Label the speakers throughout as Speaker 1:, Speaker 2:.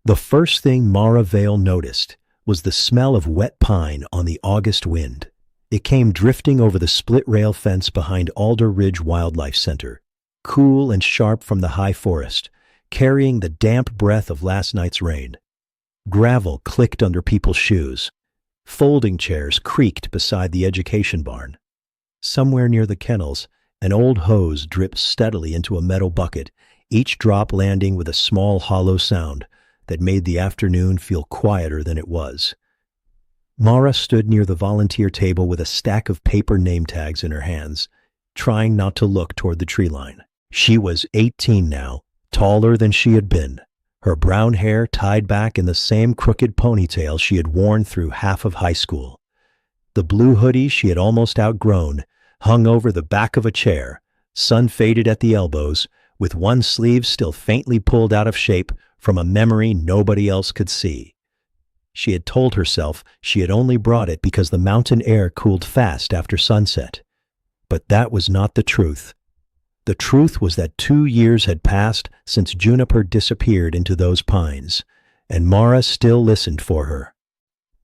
Speaker 1: The first thing Mara Vale noticed was the smell of wet pine on the August wind. It came drifting over the split-rail fence behind Alder Ridge Wildlife Center, cool and sharp from the high forest, carrying the damp breath of last night's rain. Gravel clicked under people's shoes. Folding chairs creaked beside the education barn. Somewhere near the kennels, an old hose dripped steadily into a metal bucket, each drop landing with a small hollow sound that made the afternoon feel quieter than it was. Mara stood near the volunteer table with a stack of paper name tags in her hands, trying not to look toward the tree line. She was 18 now, taller than she had been, her brown hair tied back in the same crooked ponytail she had worn through half of high school. The blue hoodie she had almost outgrown hung over the back of a chair, sun-faded at the elbows, with one sleeve still faintly pulled out of shape from a memory nobody else could see. She had told herself she had only brought it because the mountain air cooled fast after sunset. But that was not the truth. The truth was that 2 years had passed since Juniper disappeared into those pines, and Mara still listened for her.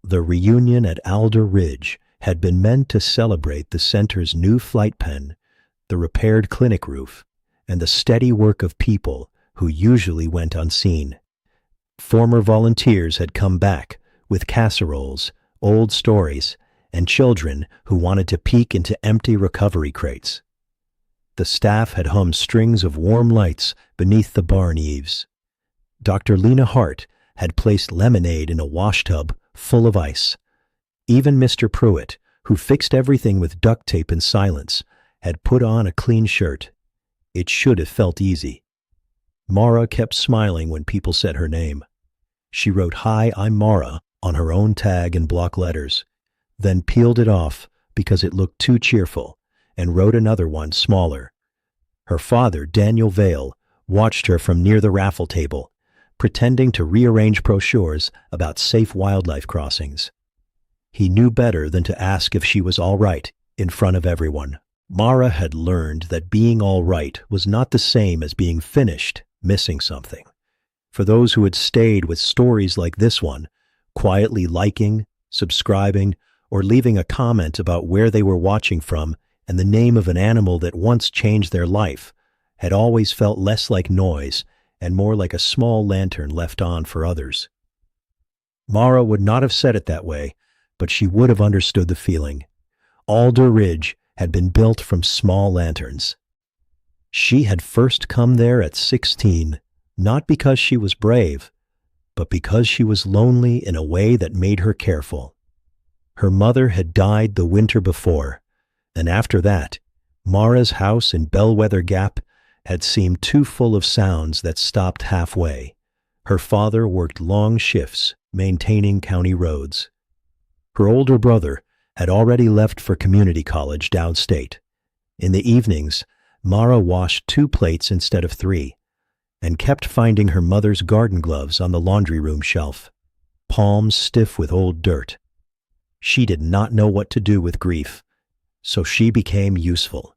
Speaker 1: The reunion at Alder Ridge had been meant to celebrate the center's new flight pen, the repaired clinic roof, and the steady work of people who usually went unseen. Former volunteers had come back with casseroles, old stories, and children who wanted to peek into empty recovery crates. The staff had hummed strings of warm lights beneath the barn eaves. Dr. Lena Hart had placed lemonade in a washtub full of ice. Even Mr. Pruitt, who fixed everything with duct tape in silence, had put on a clean shirt. It should have felt easy. Mara kept smiling when people said her name. She wrote, "Hi, I'm Mara," on her own tag in block letters, then peeled it off because it looked too cheerful, and wrote another one smaller. Her father, Daniel Vale, watched her from near the raffle table, pretending to rearrange brochures about safe wildlife crossings. He knew better than to ask if she was all right in front of everyone. Mara had learned that being all right was not the same as being finished, missing something. For those who had stayed with stories like this one, quietly liking, subscribing, or leaving a comment about where they were watching from and the name of an animal that once changed their life, had always felt less like noise and more like a small lantern left on for others. Mara would not have said it that way, but she would have understood the feeling. Alder Ridge had been built from small lanterns. She had first come there at 16, not because she was brave, but because she was lonely in a way that made her careful. Her mother had died the winter before, and after that, Mara's house in Bellwether Gap had seemed too full of sounds that stopped halfway. Her father worked long shifts maintaining county roads. Her older brother had already left for community college downstate. In the evenings, Mara washed 2 plates instead of 3, and kept finding her mother's garden gloves on the laundry room shelf, palms stiff with old dirt. She did not know what to do with grief, so she became useful.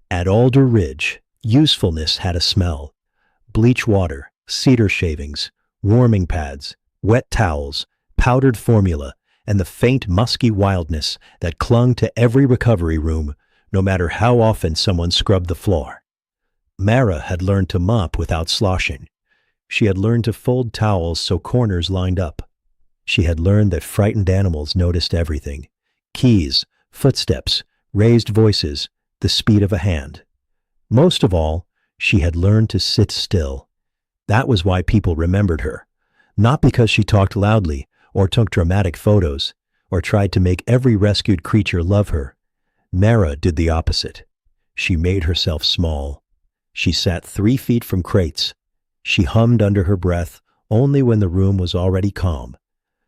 Speaker 1: At Alder Ridge, usefulness had a smell. Bleach water, cedar shavings, warming pads, wet towels, powdered formula, and the faint musky wildness that clung to every recovery room, no matter how often someone scrubbed the floor. Mara had learned to mop without sloshing. She had learned to fold towels so corners lined up. She had learned that frightened animals noticed everything: keys, footsteps, raised voices, the speed of a hand. Most of all, she had learned to sit still. That was why people remembered her, not because she talked loudly or took dramatic photos or tried to make every rescued creature love her. Mara did the opposite. She made herself small. She sat 3 feet from crates. She hummed under her breath only when the room was already calm.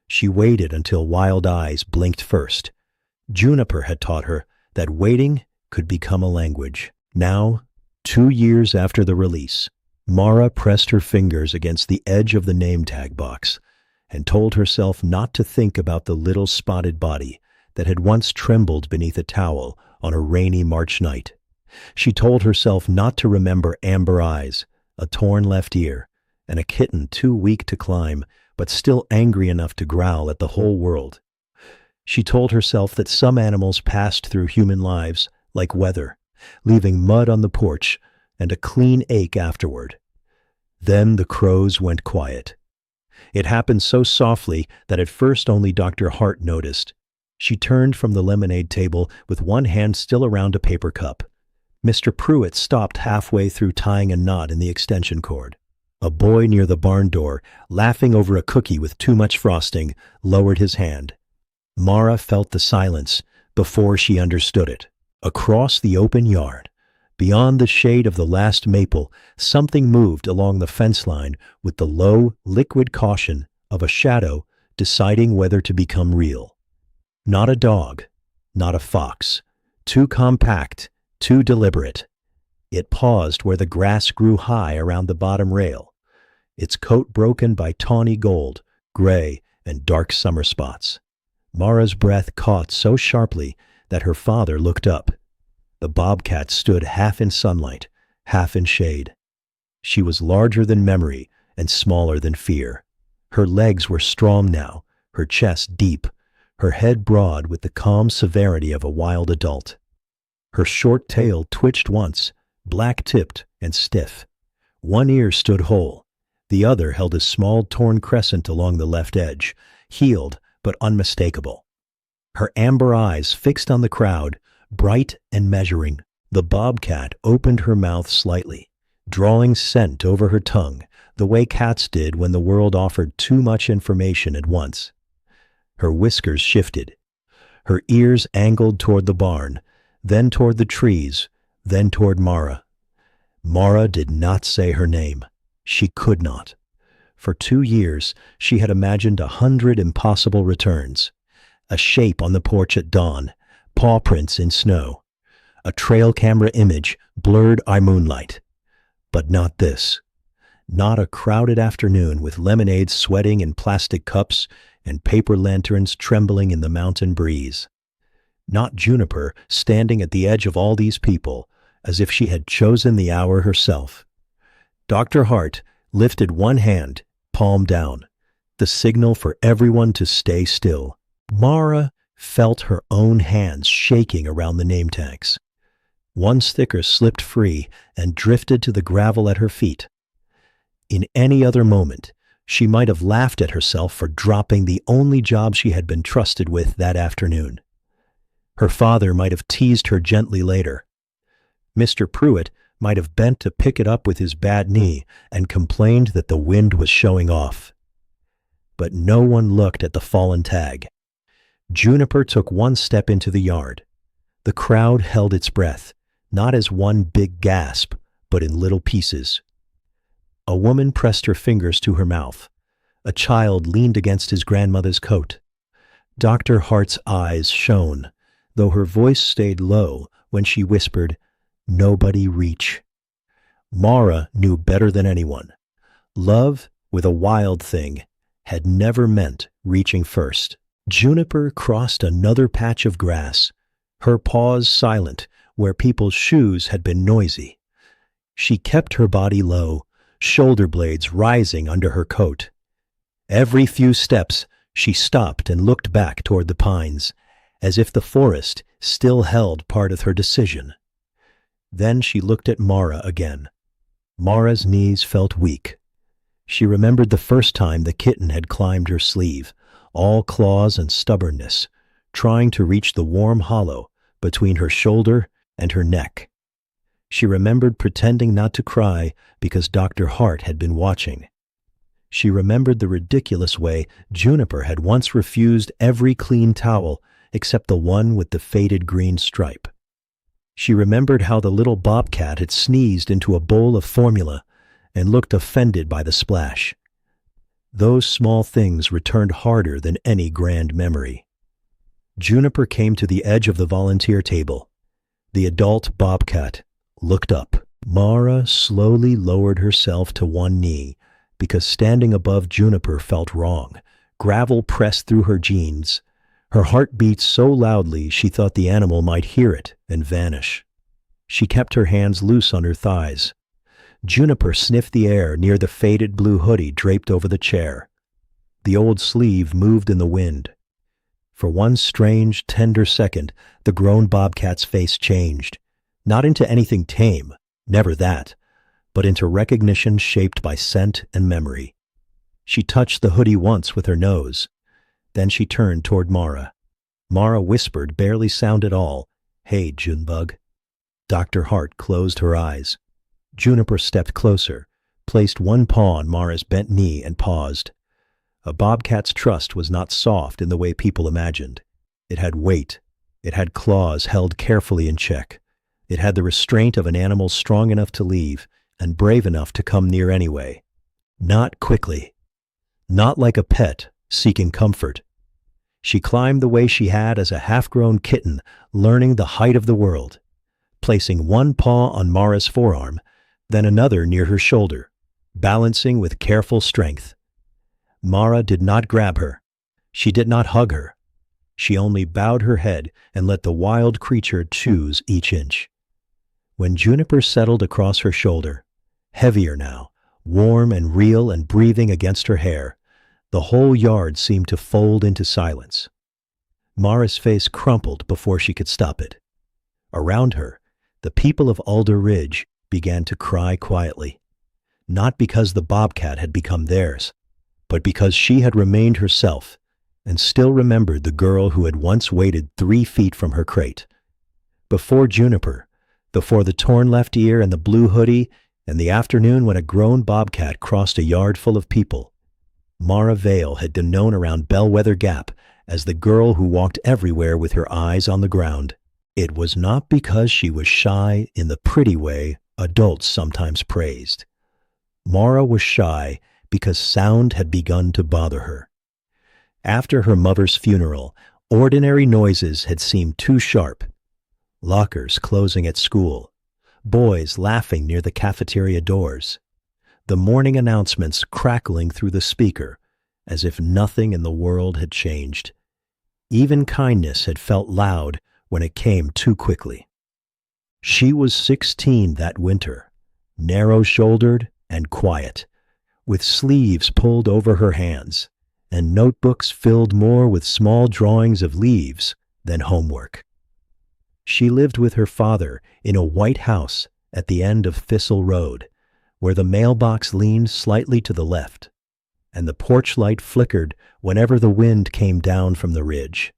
Speaker 1: She waited until wild eyes blinked first. Juniper had taught her that waiting could become a language. Now, 2 years after the release, Mara pressed her fingers against the edge of the name tag box and told herself not to think about the little spotted body that had once trembled beneath a towel on a rainy March night. She told herself not to remember amber eyes, a torn left ear, and a kitten too weak to climb, but still angry enough to growl at the whole world. She told herself that some animals passed through human lives like weather, leaving mud on the porch and a clean ache afterward. Then the crows went quiet. It happened so softly that at first only Dr. Hart noticed. She turned from the lemonade table with one hand still around a paper cup. Mr. Pruitt stopped halfway through tying a knot in the extension cord. A boy near the barn door, laughing over a cookie with too much frosting, lowered his hand. Mara felt the silence before she understood it. Across the open yard, beyond the shade of the last maple, something moved along the fence line with the low, liquid caution of a shadow deciding whether to become real. Not a dog, not a fox, too compact, too deliberate. It paused where the grass grew high around the bottom rail, its coat broken by tawny gold, gray, and dark summer spots. Mara's breath caught so sharply that her father looked up. The bobcat stood half in sunlight, half in shade. She was larger than memory and smaller than fear. Her legs were strong now, her chest deep, her head broad with the calm severity of a wild adult. Her short tail twitched once, black-tipped and stiff. One ear stood whole. The other held a small torn crescent along the left edge, healed but unmistakable. Her amber eyes fixed on the crowd, bright and measuring. The bobcat opened her mouth slightly, drawing scent over her tongue, the way cats did when the world offered too much information at once. Her whiskers shifted. Her ears angled toward the barn, then toward the trees, then toward Mara. Mara did not say her name. She could not. For 2 years, she had imagined 100 impossible returns. A shape on the porch at dawn, paw prints in snow. A trail camera image blurred by moonlight. But not this. Not a crowded afternoon with lemonade sweating in plastic cups and paper lanterns trembling in the mountain breeze. Not Juniper standing at the edge of all these people, as if she had chosen the hour herself. Dr. Hart lifted one hand, palm down, the signal for everyone to stay still. Mara felt her own hands shaking around the name tags. One sticker slipped free and drifted to the gravel at her feet. In any other moment, she might have laughed at herself for dropping the only job she had been trusted with that afternoon. Her father might have teased her gently later. Mr. Pruitt might have bent to pick it up with his bad knee and complained that the wind was showing off. But no one looked at the fallen tag. Juniper took one step into the yard. The crowd held its breath, not as one big gasp, but in little pieces. A woman pressed her fingers to her mouth. A child leaned against his grandmother's coat. Dr. Hart's eyes shone, though her voice stayed low when she whispered, "Nobody reach." Mara knew better than anyone. Love, with a wild thing, had never meant reaching first. Juniper crossed another patch of grass, her paws silent where people's shoes had been noisy. She kept her body low, shoulder blades rising under her coat. Every few steps, she stopped and looked back toward the pines, as if the forest still held part of her decision. Then she looked at Mara again. Mara's knees felt weak. She remembered the first time the kitten had climbed her sleeve, all claws and stubbornness, trying to reach the warm hollow between her shoulder and her neck. She remembered pretending not to cry because Dr. Hart had been watching. She remembered the ridiculous way Juniper had once refused every clean towel except the one with the faded green stripe. She remembered how the little bobcat had sneezed into a bowl of formula and looked offended by the splash. Those small things returned harder than any grand memory. Juniper came to the edge of the volunteer table. The adult bobcat looked up. Mara slowly lowered herself to one knee because standing above Juniper felt wrong. Gravel pressed through her jeans. Her heart beat so loudly she thought the animal might hear it and vanish. She kept her hands loose on her thighs. Juniper sniffed the air near the faded blue hoodie draped over the chair. The old sleeve moved in the wind. For one strange, tender second, the grown Bobcat's face changed. Not into anything tame, never that, but into recognition shaped by scent and memory. She touched the hoodie once with her nose. Then she turned toward Mara. Mara whispered, barely sound at all, "Hey, Junebug." Dr. Hart closed her eyes. Juniper stepped closer, placed one paw on Mara's bent knee and paused. A bobcat's trust was not soft in the way people imagined. It had weight. It had claws held carefully in check. It had the restraint of an animal strong enough to leave and brave enough to come near anyway. Not quickly. Not like a pet seeking comfort. She climbed the way she had as a half-grown kitten, learning the height of the world, placing one paw on Mara's forearm, then another near her shoulder, balancing with careful strength. Mara did not grab her. She did not hug her. She only bowed her head and let the wild creature choose each inch. When Juniper settled across her shoulder, heavier now, warm and real and breathing against her hair, the whole yard seemed to fold into silence. Mara's face crumpled before she could stop it. Around her, the people of Alder Ridge began to cry quietly, not because the bobcat had become theirs, but because she had remained herself and still remembered the girl who had once waited 3 feet from her crate. Before Juniper, before the torn left ear and the blue hoodie, and the afternoon when a grown bobcat crossed a yard full of people, Mara Vale had been known around Bellwether Gap as the girl who walked everywhere with her eyes on the ground. It was not because she was shy in the pretty way adults sometimes praised. Mara was shy because sound had begun to bother her. After her mother's funeral, ordinary noises had seemed too sharp. Lockers closing at school, boys laughing near the cafeteria doors, the morning announcements crackling through the speaker as if nothing in the world had changed. Even kindness had felt loud when it came too quickly. She was 16 that winter, narrow-shouldered and quiet, with sleeves pulled over her hands, and notebooks filled more with small drawings of leaves than homework. She lived with her father in a white house at the end of Thistle Road, where the mailbox leaned slightly to the left, and the porch light flickered whenever the wind came down from the ridge.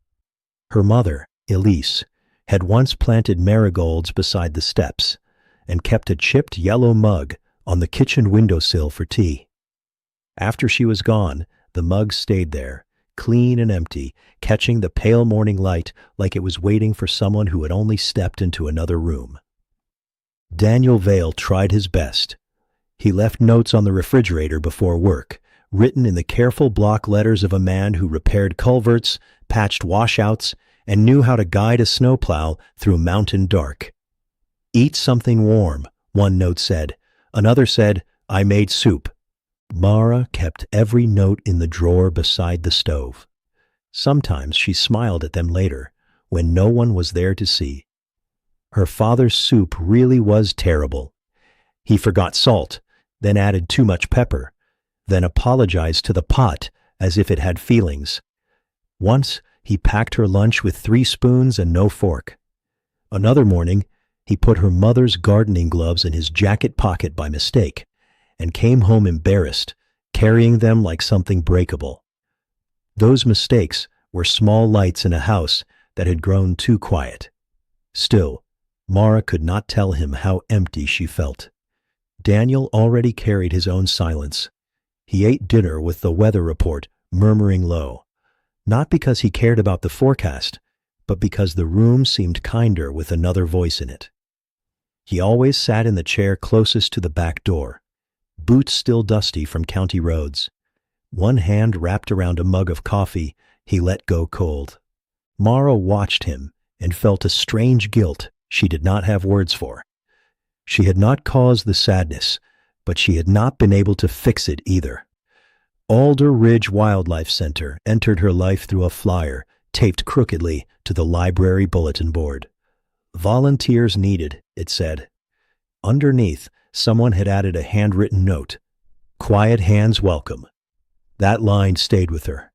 Speaker 1: Her mother, Elise, had once planted marigolds beside the steps and kept a chipped yellow mug on the kitchen windowsill for tea. After she was gone, the mug stayed there, clean and empty, catching the pale morning light like it was waiting for someone who had only stepped into another room. Daniel Vale tried his best. He left notes on the refrigerator before work, written in the careful block letters of a man who repaired culverts, patched washouts, and knew how to guide a snowplow through mountain dark. "Eat something warm," one note said. Another said, "I made soup." Mara kept every note in the drawer beside the stove. Sometimes she smiled at them later, when no one was there to see. Her father's soup really was terrible. He forgot salt, then added too much pepper, then apologized to the pot as if it had feelings. Once, he packed her lunch with 3 spoons and no fork. Another morning, he put her mother's gardening gloves in his jacket pocket by mistake, and came home embarrassed, carrying them like something breakable. Those mistakes were small lights in a house that had grown too quiet. Still, Mara could not tell him how empty she felt. Daniel already carried his own silence. He ate dinner with the weather report, murmuring low, not because he cared about the forecast, but because the room seemed kinder with another voice in it. He always sat in the chair closest to the back door, boots still dusty from county roads. One hand wrapped around a mug of coffee he let go cold. Mara watched him and felt a strange guilt she did not have words for. She had not caused the sadness, but she had not been able to fix it either. Alder Ridge Wildlife Center entered her life through a flyer taped crookedly to the library bulletin board. "Volunteers needed," it said. Underneath, someone had added a handwritten note. "Quiet hands welcome." That line stayed with her.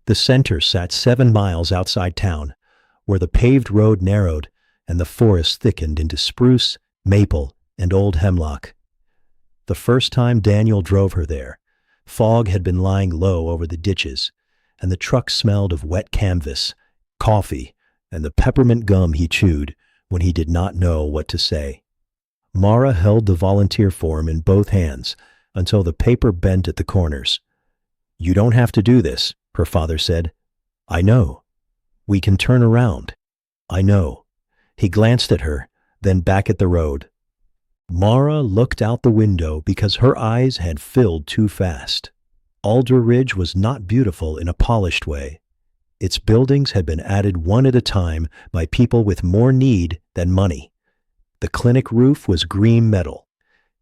Speaker 1: The center sat 7 miles outside town, where the paved road narrowed and the forest thickened into spruce, maple, and old hemlock. The first time Daniel drove her there, fog had been lying low over the ditches, and the truck smelled of wet canvas, coffee, and the peppermint gum he chewed when he did not know what to say. Mara held the volunteer form in both hands until the paper bent at the corners. "You don't have to do this," her father said. "I know. We can turn around." "I know." He glanced at her, then back at the road. Mara looked out the window because her eyes had filled too fast. Alder Ridge was not beautiful in a polished way. Its buildings had been added one at a time by people with more need than money. The clinic roof was green metal.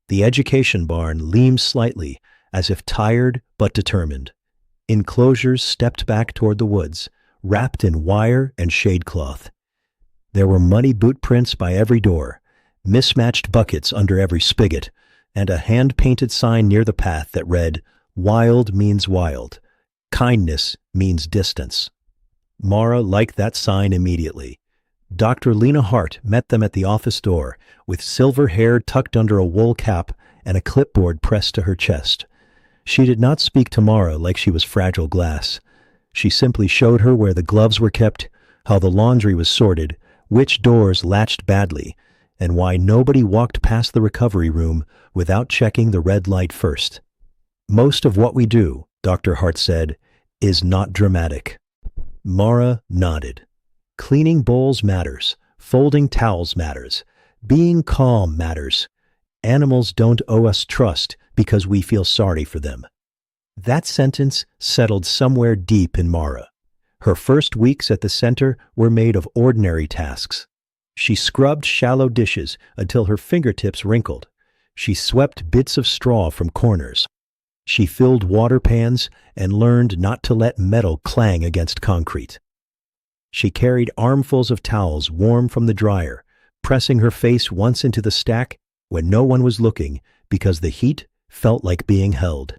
Speaker 1: The education barn leaned slightly, as if tired but determined. Enclosures stepped back toward the woods, wrapped in wire and shade cloth. There were muddy boot prints by every door, mismatched buckets under every spigot, and a hand-painted sign near the path that read, "Wild means wild. Kindness means distance." Mara liked that sign immediately. Dr. Lena Hart met them at the office door, with silver hair tucked under a wool cap and a clipboard pressed to her chest. She did not speak to Mara like she was fragile glass. She simply showed her where the gloves were kept, how the laundry was sorted, which doors latched badly, and why nobody walked past the recovery room without checking the red light first. "Most of what we do," Dr. Hart said, "is not dramatic." Mara nodded. Cleaning bowls matters. Folding towels matters. Being calm matters. Animals don't owe us trust because we feel sorry for them. That sentence settled somewhere deep in Mara. Her first weeks at the center were made of ordinary tasks. She scrubbed shallow dishes until her fingertips wrinkled. She swept bits of straw from corners. She filled water pans and learned not to let metal clang against concrete. She carried armfuls of towels warm from the dryer, pressing her face once into the stack when no one was looking because the heat felt like being held.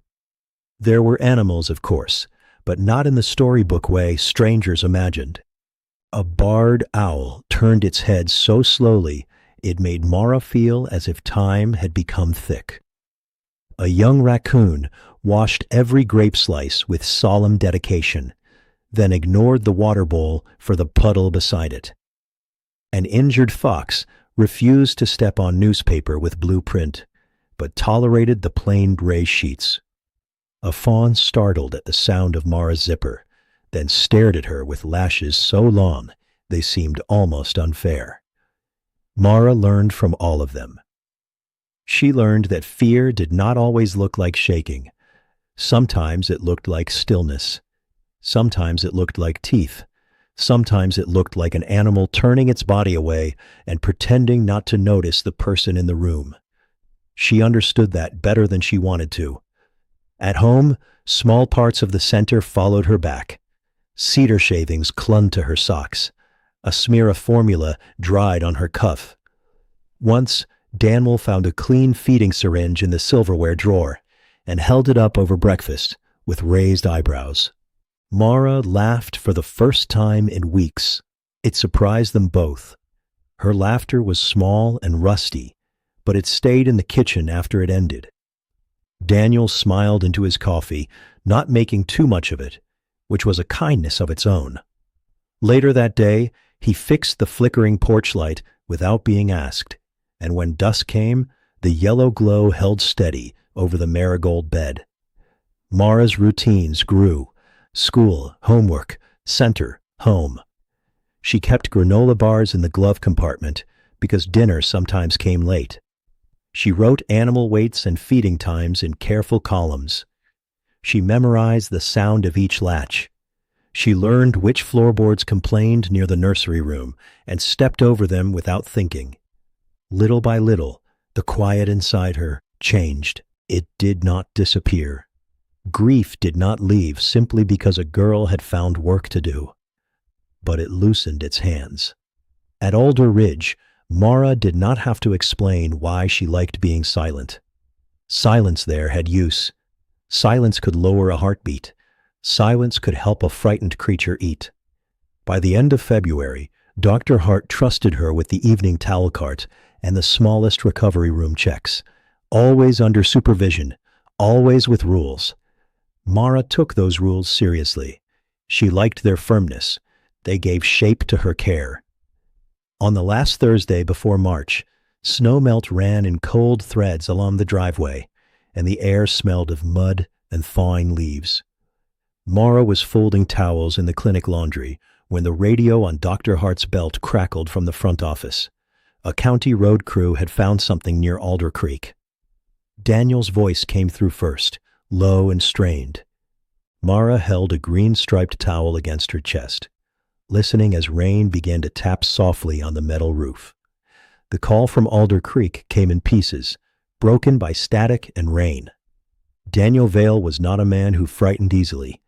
Speaker 1: There were animals, of course, but not in the storybook way strangers imagined. A barred owl turned its head so slowly it made Mara feel as if time had become thick. A young raccoon washed every grape slice with solemn dedication, then ignored the water bowl for the puddle beside it. An injured fox refused to step on newspaper with blue print, but tolerated the plain gray sheets. A fawn startled at the sound of Mara's zipper, then stared at her with lashes so long they seemed almost unfair. Mara learned from all of them. She learned that fear did not always look like shaking. Sometimes it looked like stillness. Sometimes it looked like teeth. Sometimes it looked like an animal turning its body away and pretending not to notice the person in the room. She understood that better than she wanted to. At home, small parts of the center followed her back. Cedar shavings clung to her socks. A smear of formula dried on her cuff. Once, Daniel found a clean feeding syringe in the silverware drawer and held it up over breakfast with raised eyebrows. Mara laughed for the first time in weeks. It surprised them both. Her laughter was small and rusty, but it stayed in the kitchen after it ended. Daniel smiled into his coffee, not making too much of it, which was a kindness of its own. Later that day, he fixed the flickering porch light without being asked, and when dusk came, the yellow glow held steady over the marigold bed. Mara's routines grew. School, homework, center, home. She kept granola bars in the glove compartment because dinner sometimes came late. She wrote animal weights and feeding times in careful columns. She memorized the sound of each latch. She learned which floorboards complained near the nursery room and stepped over them without thinking. Little by little, the quiet inside her changed. It did not disappear. Grief did not leave simply because a girl had found work to do, but it loosened its hands. At Alder Ridge, Mara did not have to explain why she liked being silent. Silence there had use. Silence could lower a heartbeat. Silence could help a frightened creature eat. By the end of February, Dr. Hart trusted her with the evening towel cart and the smallest recovery room checks, always under supervision, always with rules. Mara took those rules seriously. She liked their firmness. They gave shape to her care. On the last Thursday before March, snowmelt ran in cold threads along the driveway, and the air smelled of mud and thawing leaves. Mara was folding towels in the clinic laundry when the radio on Dr. Hart's belt crackled from the front office. A county road crew had found something near Alder Creek. Daniel's voice came through first, low and strained. Mara held a green-striped towel against her chest, listening as rain began to tap softly on the metal roof. The call from Alder Creek came in pieces, broken by static and rain. Daniel Vale was not a man who frightened easily.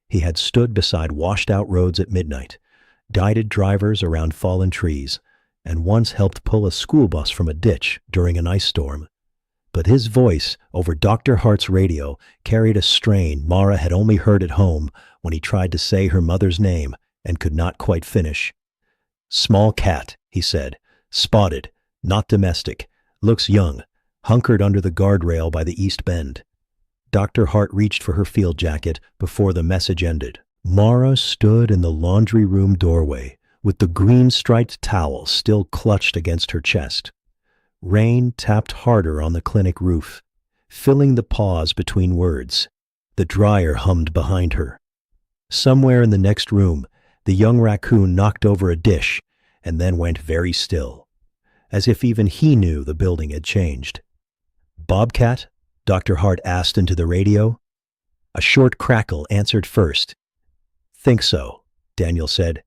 Speaker 1: He had stood beside washed-out roads at midnight, guided drivers around fallen trees, and once helped pull a school bus from a ditch during an ice storm. But his voice over Dr. Hart's radio carried a strain Mara had only heard at home when he tried to say her mother's name and could not quite finish. "Small cat," he said, "spotted, not domestic, looks young, hunkered under the guardrail by the East Bend." Dr. Hart reached for her field jacket before the message ended. Mara stood in the laundry room doorway with the green-striped towel still clutched against her chest. Rain tapped harder on the clinic roof, filling the pause between words. The dryer hummed behind her. Somewhere in the next room, the young raccoon knocked over a dish and then went very still, as if even he knew the building had changed. "Bobcat?" Dr. Hart asked into the radio. A short crackle answered first. "Think so," Daniel said.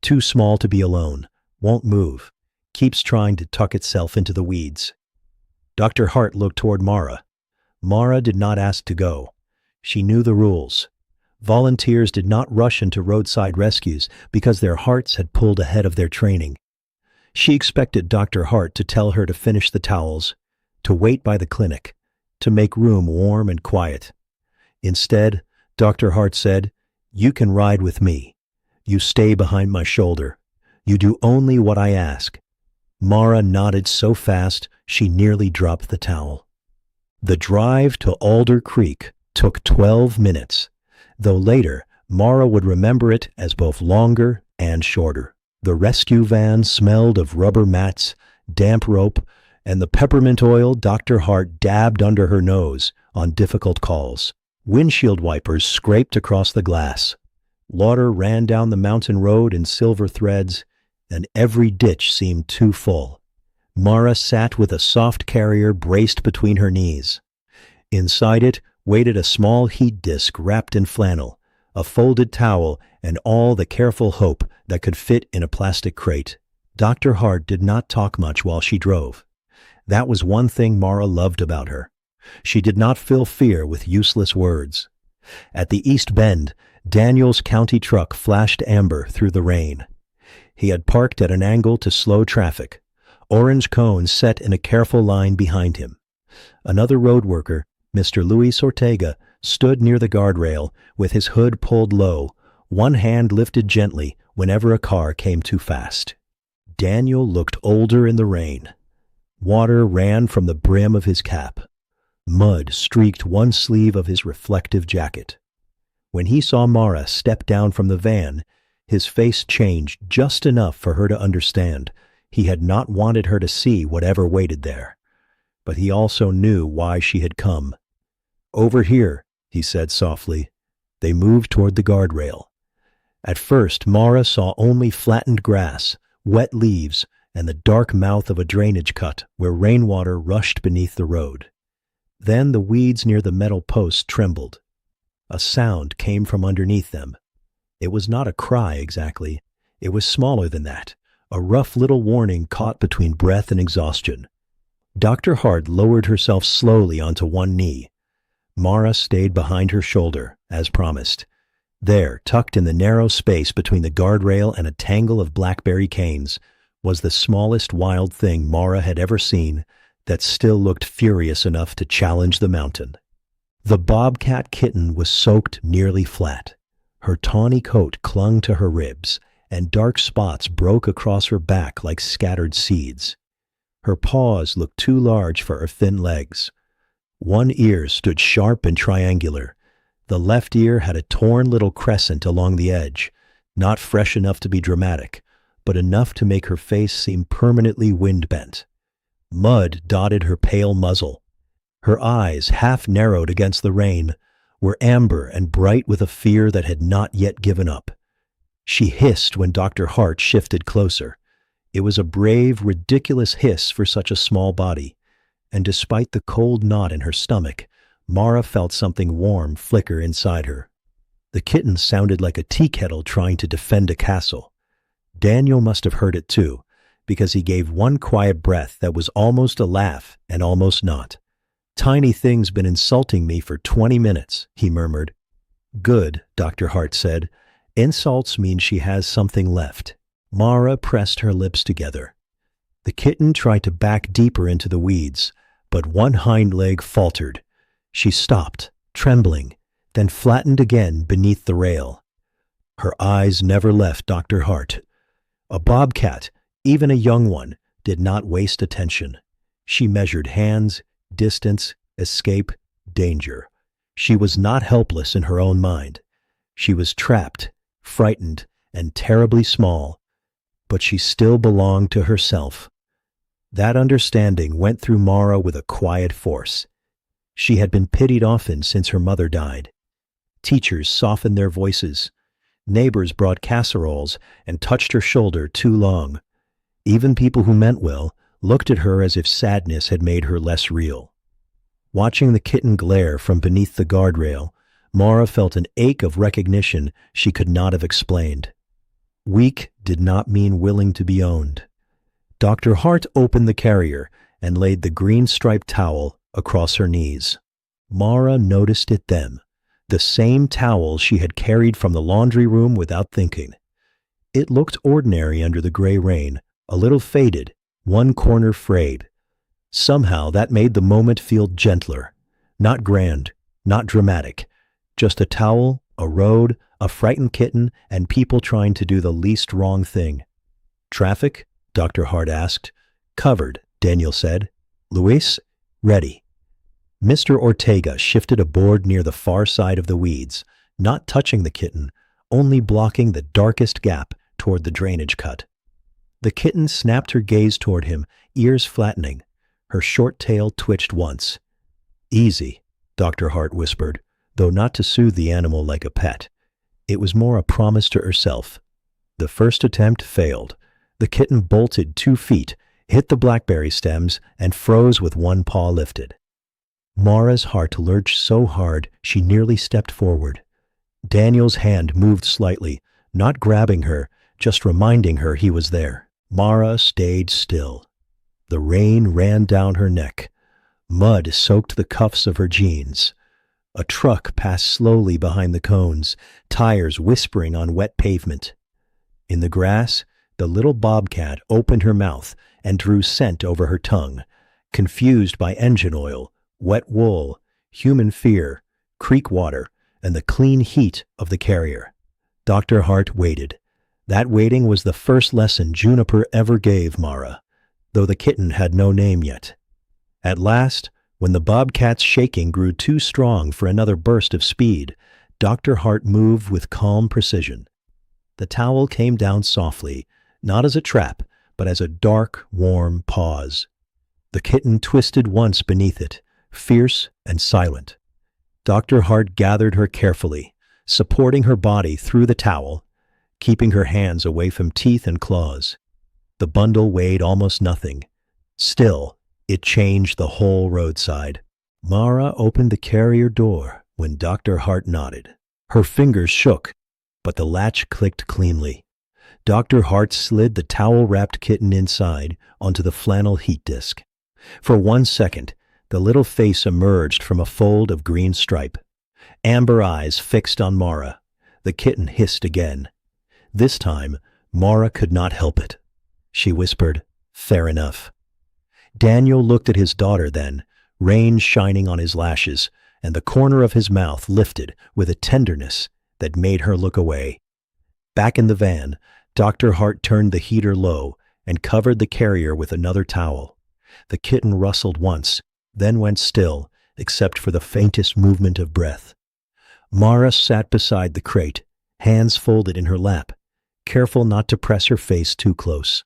Speaker 1: "Too small to be alone. Won't move. Keeps trying to tuck itself into the weeds." Dr. Hart looked toward Mara. Mara did not ask to go. She knew the rules. Volunteers did not rush into roadside rescues because their hearts had pulled ahead of their training. She expected Dr. Hart to tell her to finish the towels, to wait by the clinic, to make room warm and quiet. Instead, Dr. Hart said, "You can ride with me. You stay behind my shoulder. You do only what I ask." Mara nodded so fast she nearly dropped the towel. The drive to Alder Creek took 12 minutes, though later Mara would remember it as both longer and shorter. The rescue van smelled of rubber mats, damp rope, and the peppermint oil Dr. Hart dabbed under her nose on difficult calls. Windshield wipers scraped across the glass. Water ran down the mountain road in silver threads, and every ditch seemed too full. Mara sat with a soft carrier braced between her knees. Inside it waited a small heat disk wrapped in flannel, a folded towel, and all the careful hope that could fit in a plastic crate. Dr. Hart did not talk much while she drove. That was one thing Mara loved about her. She did not fill fear with useless words. At the East Bend, Daniel's county truck flashed amber through the rain. He had parked at an angle to slow traffic, orange cones set in a careful line behind him. Another road worker, Mr. Luis Ortega, stood near the guardrail with his hood pulled low, one hand lifted gently whenever a car came too fast. Daniel looked older in the rain. Water ran from the brim of his cap. Mud streaked one sleeve of his reflective jacket. When he saw Mara step down from the van, his face changed just enough for her to understand. He had not wanted her to see whatever waited there. But he also knew why she had come. "Over here," he said softly. They moved toward the guardrail. At first, Mara saw only flattened grass, wet leaves, and the dark mouth of a drainage cut where rainwater rushed beneath the road. Then the weeds near the metal posts trembled. A sound came from underneath them. It was not a cry exactly. It was smaller than that, a rough little warning caught between breath and exhaustion. Dr. Hart lowered herself slowly onto one knee. Mara stayed behind her shoulder, as promised. There, tucked in the narrow space between the guardrail and a tangle of blackberry canes, was the smallest wild thing Mara had ever seen that still looked furious enough to challenge the mountain. The bobcat kitten was soaked nearly flat. Her tawny coat clung to her ribs, and dark spots broke across her back like scattered seeds. Her paws looked too large for her thin legs. One ear stood sharp and triangular. The left ear had a torn little crescent along the edge, not fresh enough to be dramatic, but enough to make her face seem permanently wind-bent. Mud dotted her pale muzzle. Her eyes, half narrowed against the rain, were amber and bright with a fear that had not yet given up. She hissed when Dr. Hart shifted closer. It was a brave, ridiculous hiss for such a small body, and despite the cold knot in her stomach, Mara felt something warm flicker inside her. The kitten sounded like a tea kettle trying to defend a castle. Daniel must have heard it too, because he gave one quiet breath that was almost a laugh and almost not. "Tiny thing's been insulting me for 20 minutes, he murmured. "Good," Dr. Hart said. "Insults mean she has something left." Mara pressed her lips together. The kitten tried to back deeper into the weeds, but one hind leg faltered. She stopped, trembling, then flattened again beneath the rail. Her eyes never left Dr. Hart. A bobcat, even a young one, did not waste attention. She measured hands, distance, escape, danger. She was not helpless in her own mind. She was trapped, frightened, and terribly small, but she still belonged to herself. That understanding went through Mara with a quiet force. She had been pitied often since her mother died. Teachers softened their voices. Neighbors brought casseroles and touched her shoulder too long. Even people who meant well looked at her as if sadness had made her less real. Watching the kitten glare from beneath the guardrail, Mara felt an ache of recognition she could not have explained. Weak did not mean willing to be owned. Dr. Hart opened the carrier and laid the green-striped towel across her knees. Mara noticed it then, the same towel she had carried from the laundry room without thinking. It looked ordinary under the gray rain, a little faded, one corner frayed. Somehow that made the moment feel gentler, not grand, not dramatic, just a towel, a road, a frightened kitten, and people trying to do the least wrong thing. "Traffic?" Dr. Hart asked. "Covered," Daniel said. "Luis? Ready." Mr. Ortega shifted a board near the far side of the weeds, not touching the kitten, only blocking the darkest gap toward the drainage cut. The kitten snapped her gaze toward him, ears flattening. Her short tail twitched once. "Easy," Dr. Hart whispered, though not to soothe the animal like a pet. It was more a promise to herself. The first attempt failed. The kitten bolted 2 feet, hit the blackberry stems, and froze with one paw lifted. Mara's heart lurched so hard she nearly stepped forward. Daniel's hand moved slightly, not grabbing her, just reminding her he was there. Mara stayed still. The rain ran down her neck. Mud soaked the cuffs of her jeans. A truck passed slowly behind the cones, tires whispering on wet pavement. In the grass, the little bobcat opened her mouth and drew scent over her tongue, confused by engine oil, wet wool, human fear, creek water, and the clean heat of the carrier. Dr. Hart waited. That waiting was the first lesson Juniper ever gave Mara, though the kitten had no name yet. At last, when the bobcat's shaking grew too strong for another burst of speed, Dr. Hart moved with calm precision. The towel came down softly, not as a trap, but as a dark, warm pause. The kitten twisted once beneath it, fierce and silent. Dr. Hart gathered her carefully, supporting her body through the towel, keeping her hands away from teeth and claws. The bundle weighed almost nothing. Still, it changed the whole roadside. Mara opened the carrier door when Dr. Hart nodded. Her fingers shook, but the latch clicked cleanly. Dr. Hart slid the towel-wrapped kitten inside onto the flannel heat disk. For 1 second, the little face emerged from a fold of green stripe. Amber eyes fixed on Mara. The kitten hissed again. This time, Mara could not help it. she whispered. Fair enough. Daniel looked at his daughter then, rain shining on his lashes, and the corner of his mouth lifted with a tenderness that made her look away. Back in the van, Dr. Hart turned the heater low and covered the carrier with another towel. The kitten rustled once, then went still, except for the faintest movement of breath. Mara sat beside the crate, hands folded in her lap, careful not to press her face too close.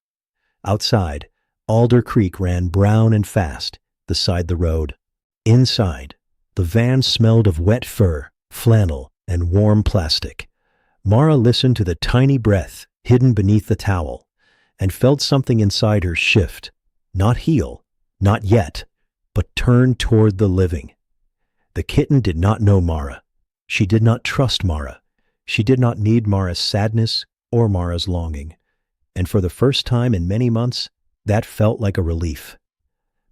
Speaker 1: Outside, Alder Creek ran brown and fast beside the road. Inside, the van smelled of wet fur, flannel, and warm plastic. Mara listened to the tiny breath hidden beneath the towel and felt something inside her shift, not heal, not yet, but turn toward the living. The kitten did not know Mara. She did not trust Mara. She did not need Mara's sadness or Mara's longing. And for the first time in many months, that felt like a relief.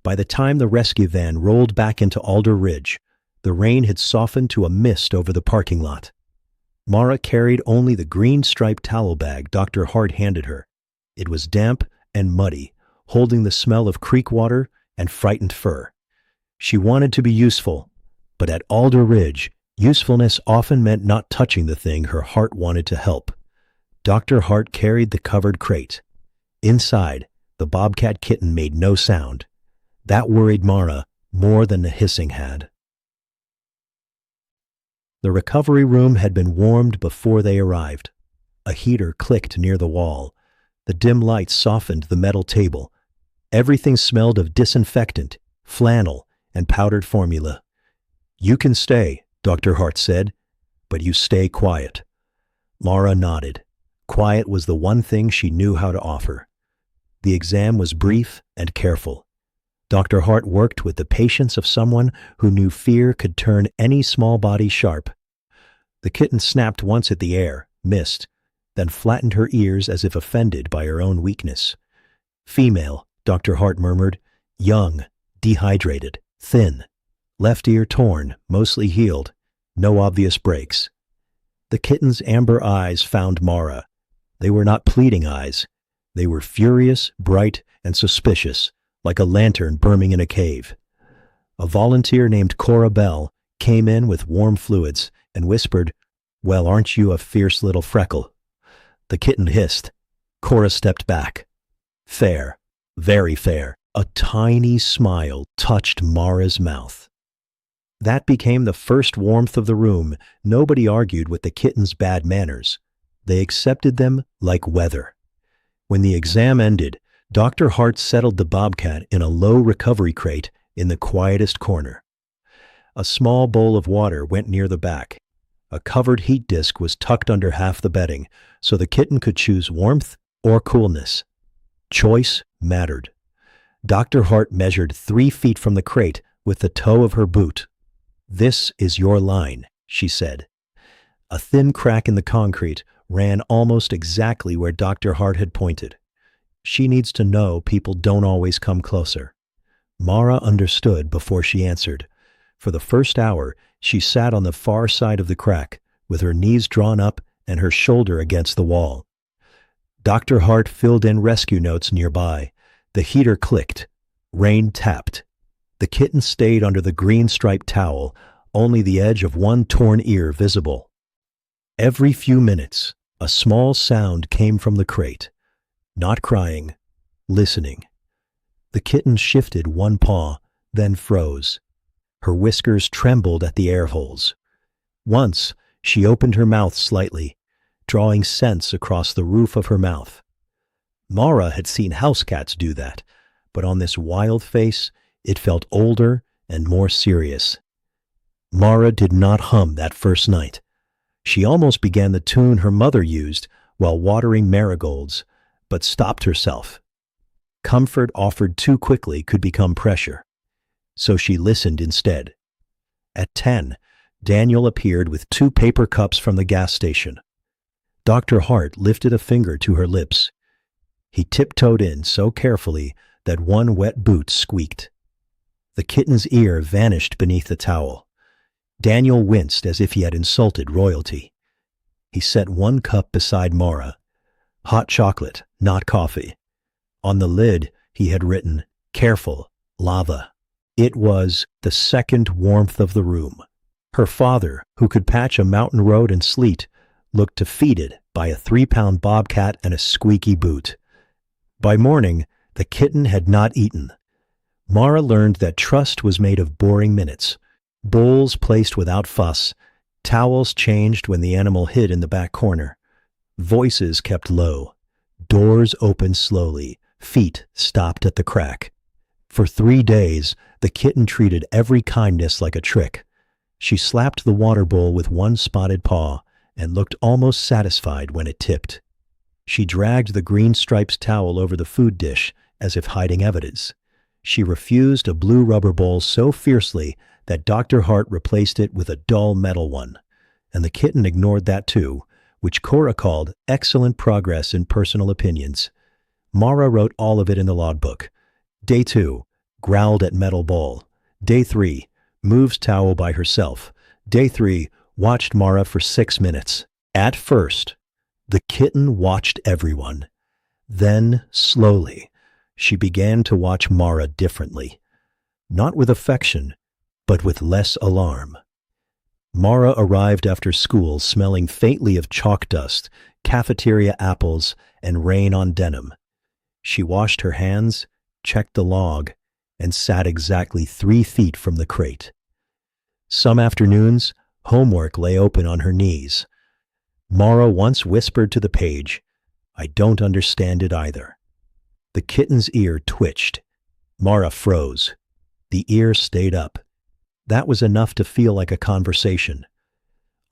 Speaker 1: By the time the rescue van rolled back into Alder Ridge, the rain had softened to a mist over the parking lot. Mara carried only the green-striped towel bag Dr. Hart handed her. It was damp and muddy, holding the smell of creek water and frightened fur. She wanted to be useful, but at Alder Ridge, usefulness often meant not touching the thing her heart wanted to help. Dr. Hart carried the covered crate. Inside, the Bobcat kitten made no sound. That worried Mara more than the hissing had. The recovery room had been warmed before they arrived. A heater clicked near the wall. The dim light softened the metal table. Everything smelled of disinfectant, flannel, and powdered formula. You can stay, Dr. Hart said, but you stay quiet. Mara nodded. Quiet was the one thing she knew how to offer. The exam was brief and careful. Dr. Hart worked with the patience of someone who knew fear could turn any small body sharp. The kitten snapped once at the air, missed, then flattened her ears as if offended by her own weakness. Female, Dr. Hart murmured, young, dehydrated, thin, left ear torn, mostly healed, no obvious breaks. The kitten's amber eyes found Mara. They were not pleading eyes. They were furious, bright, and suspicious, like a lantern burning in a cave. A volunteer named Cora Bell came in with warm fluids and whispered, "Well, aren't you a fierce little freckle?" The kitten hissed. Cora stepped back. Fair, very fair. A tiny smile touched Mara's mouth. That became the first warmth of the room. Nobody argued with the kitten's bad manners. They accepted them like weather. When the exam ended, Dr. Hart settled the Bobcat in a low recovery crate in the quietest corner. A small bowl of water went near the back. A covered heat disk was tucked under half the bedding, so the kitten could choose warmth or coolness. Choice mattered. Dr. Hart measured 3 feet from the crate with the toe of her boot. "This is your line," she said. A thin crack in the concrete ran almost exactly where Dr. Hart had pointed. She needs to know people don't always come closer. Mara understood before she answered. For the first hour, she sat on the far side of the crack, with her knees drawn up and her shoulder against the wall. Dr. Hart filled in rescue notes nearby. The heater clicked. Rain tapped. The kitten stayed under the green-striped towel, only the edge of one torn ear visible. Every few minutes, a small sound came from the crate. Not crying, listening. The kitten shifted one paw, then froze. Her whiskers trembled at the air holes. Once, she opened her mouth slightly, drawing scents across the roof of her mouth. Mara had seen house cats do that, but on this wild face, it felt older and more serious. Mara did not hum that first night. She almost began the tune her mother used while watering marigolds, but stopped herself. Comfort offered too quickly could become pressure. So she listened instead. At 10, Daniel appeared with 2 paper cups from the gas station. Dr. Hart lifted a finger to her lips. He tiptoed in so carefully that one wet boot squeaked. The kitten's ear vanished beneath the towel. Daniel winced as if he had insulted royalty. He set one cup beside Mara. Hot chocolate, not coffee. On the lid, he had written, "Careful, lava." It was the second warmth of the room. Her father, who could patch a mountain road in sleet, looked defeated by a 3-pound bobcat and a squeaky boot. By morning, the kitten had not eaten. Mara learned that trust was made of boring minutes, bowls placed without fuss, towels changed when the animal hid in the back corner, voices kept low, doors opened slowly, feet stopped at the crack. For 3 days, the kitten treated every kindness like a trick. She slapped the water bowl with one spotted paw and looked almost satisfied when it tipped. She dragged the green striped towel over the food dish as if hiding evidence. She refused a blue rubber bowl so fiercely that Dr. Hart replaced it with a dull metal one, and the kitten ignored that too, which Cora called excellent progress in personal opinions. Mara wrote all of it in the logbook. Day 2, growled at metal bowl. Day 3, moves towel by herself. Day 3, watched Mara for 6 minutes. At first, the kitten watched everyone. Then, slowly, she began to watch Mara differently. Not with affection, but with less alarm. Mara arrived after school smelling faintly of chalk dust, cafeteria apples, and rain on denim. She washed her hands, checked the log, and sat exactly 3 feet from the crate. Some afternoons, homework lay open on her knees. Mara once whispered to the page, "I don't understand it either." The kitten's ear twitched. Mara froze. The ear stayed up. That was enough to feel like a conversation.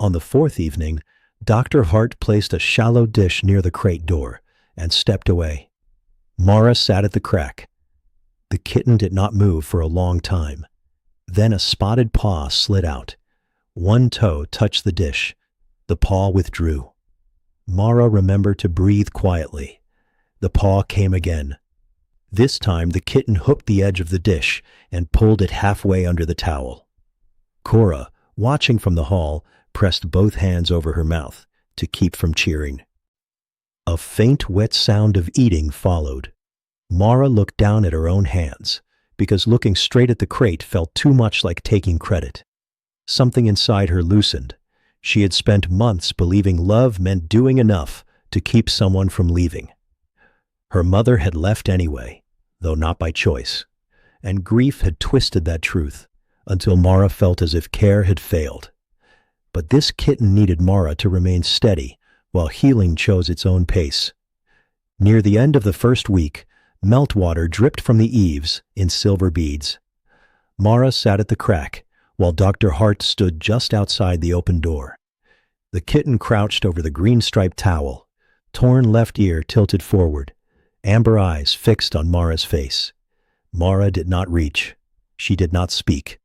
Speaker 1: On the 4th evening, Dr. Hart placed a shallow dish near the crate door and stepped away. Mara sat at the crack. The kitten did not move for a long time. Then a spotted paw slid out. One toe touched the dish. The paw withdrew. Mara remembered to breathe quietly. The paw came again. This time the kitten hooked the edge of the dish and pulled it halfway under the towel. Cora, watching from the hall, pressed both hands over her mouth to keep from cheering. A faint wet sound of eating followed. Mara looked down at her own hands, because looking straight at the crate felt too much like taking credit. Something inside her loosened. She had spent months believing love meant doing enough to keep someone from leaving. Her mother had left anyway, though not by choice, and grief had twisted that truth until Mara felt as if care had failed. But this kitten needed Mara to remain steady while healing chose its own pace. Near the end of the first week, meltwater dripped from the eaves in silver beads. Mara sat at the crack, while Dr. Hart stood just outside the open door. The kitten crouched over the green-striped towel, torn left ear tilted forward, amber eyes fixed on Mara's face. Mara did not reach. She did not speak.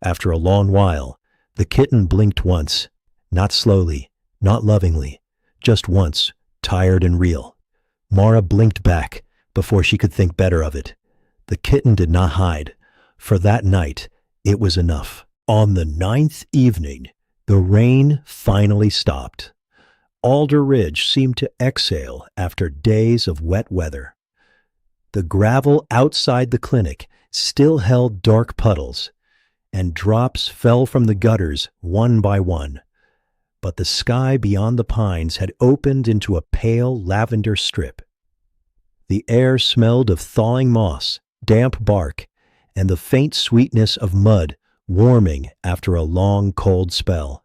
Speaker 1: After a long while, the kitten blinked once, not slowly, not lovingly, just once, tired and real. Mara blinked back before she could think better of it. The kitten did not hide. For that night, it was enough. On the 9th evening, the rain finally stopped. Alder Ridge seemed to exhale after days of wet weather. The gravel outside the clinic still held dark puddles, and drops fell from the gutters one by one. But the sky beyond the pines had opened into a pale lavender strip. The air smelled of thawing moss, damp bark, and the faint sweetness of mud warming after a long cold spell.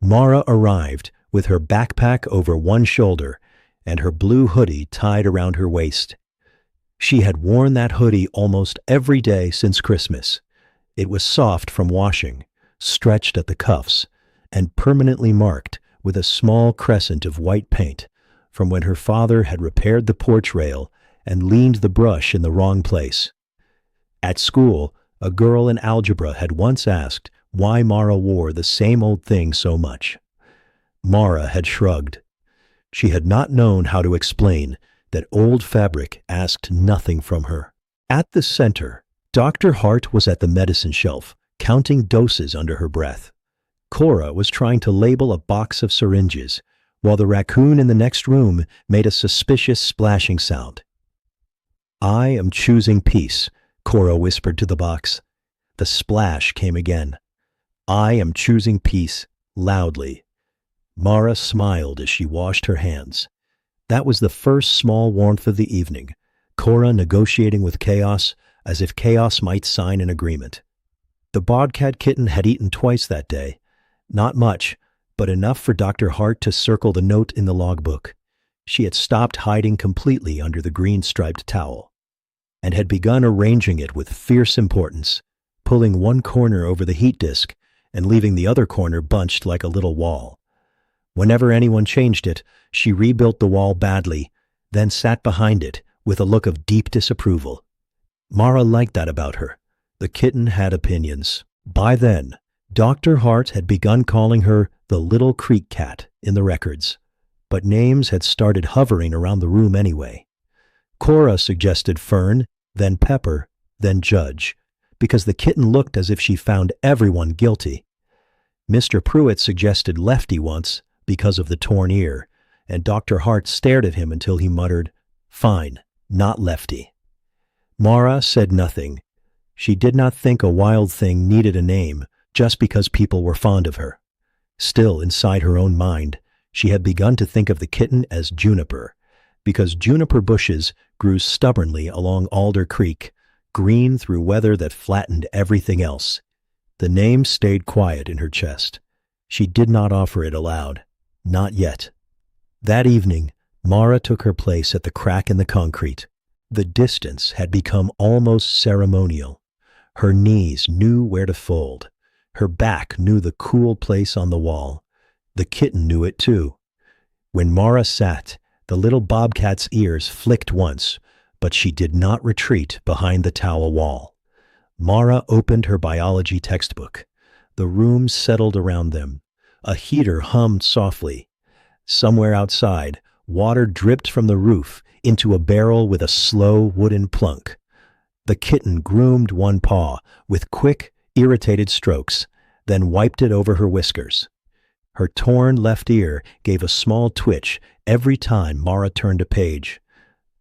Speaker 1: Mara arrived with her backpack over one shoulder and her blue hoodie tied around her waist. She had worn that hoodie almost every day since Christmas. It was soft from washing, stretched at the cuffs, and permanently marked with a small crescent of white paint from when her father had repaired the porch rail and leaned the brush in the wrong place. At school, a girl in algebra had once asked why Mara wore the same old thing so much. Mara had shrugged. She had not known how to explain that old fabric asked nothing from her. At the center, Dr. Hart was at the medicine shelf, counting doses under her breath. Cora was trying to label a box of syringes, while the raccoon in the next room made a suspicious splashing sound. "I am choosing peace," Cora whispered to the box. The splash came again. "I am choosing peace," loudly. Mara smiled as she washed her hands. That was the first small warmth of the evening, Cora negotiating with chaos as if chaos might sign an agreement. The Bobcat kitten had eaten twice that day. Not much, but enough for Dr. Hart to circle the note in the logbook. She had stopped hiding completely under the green-striped towel, and had begun arranging it with fierce importance, pulling one corner over the heat disk and leaving the other corner bunched like a little wall. Whenever anyone changed it, she rebuilt the wall badly, then sat behind it with a look of deep disapproval. Mara liked that about her. The kitten had opinions. By then, Dr. Hart had begun calling her the Little Creek Cat in the records, but names had started hovering around the room anyway. Cora suggested Fern, then Pepper, then Judge, because the kitten looked as if she found everyone guilty. Mr. Pruitt suggested Lefty once because of the torn ear, and Dr. Hart stared at him until he muttered, "Fine, not Lefty." Mara said nothing. She did not think a wild thing needed a name just because people were fond of her. Still, inside her own mind, she had begun to think of the kitten as Juniper, because juniper bushes grew stubbornly along Alder Creek, green through weather that flattened everything else. The name stayed quiet in her chest. She did not offer it aloud. Not yet. That evening, Mara took her place at the crack in the concrete. The distance had become almost ceremonial. Her knees knew where to fold. Her back knew the cool place on the wall. The kitten knew it too. When Mara sat, the little bobcat's ears flicked once, but she did not retreat behind the towel wall. Mara opened her biology textbook. The room settled around them. A heater hummed softly. Somewhere outside, water dripped from the roof into a barrel with a slow wooden plunk. The kitten groomed one paw with quick, irritated strokes, then wiped it over her whiskers. Her torn left ear gave a small twitch every time Mara turned a page.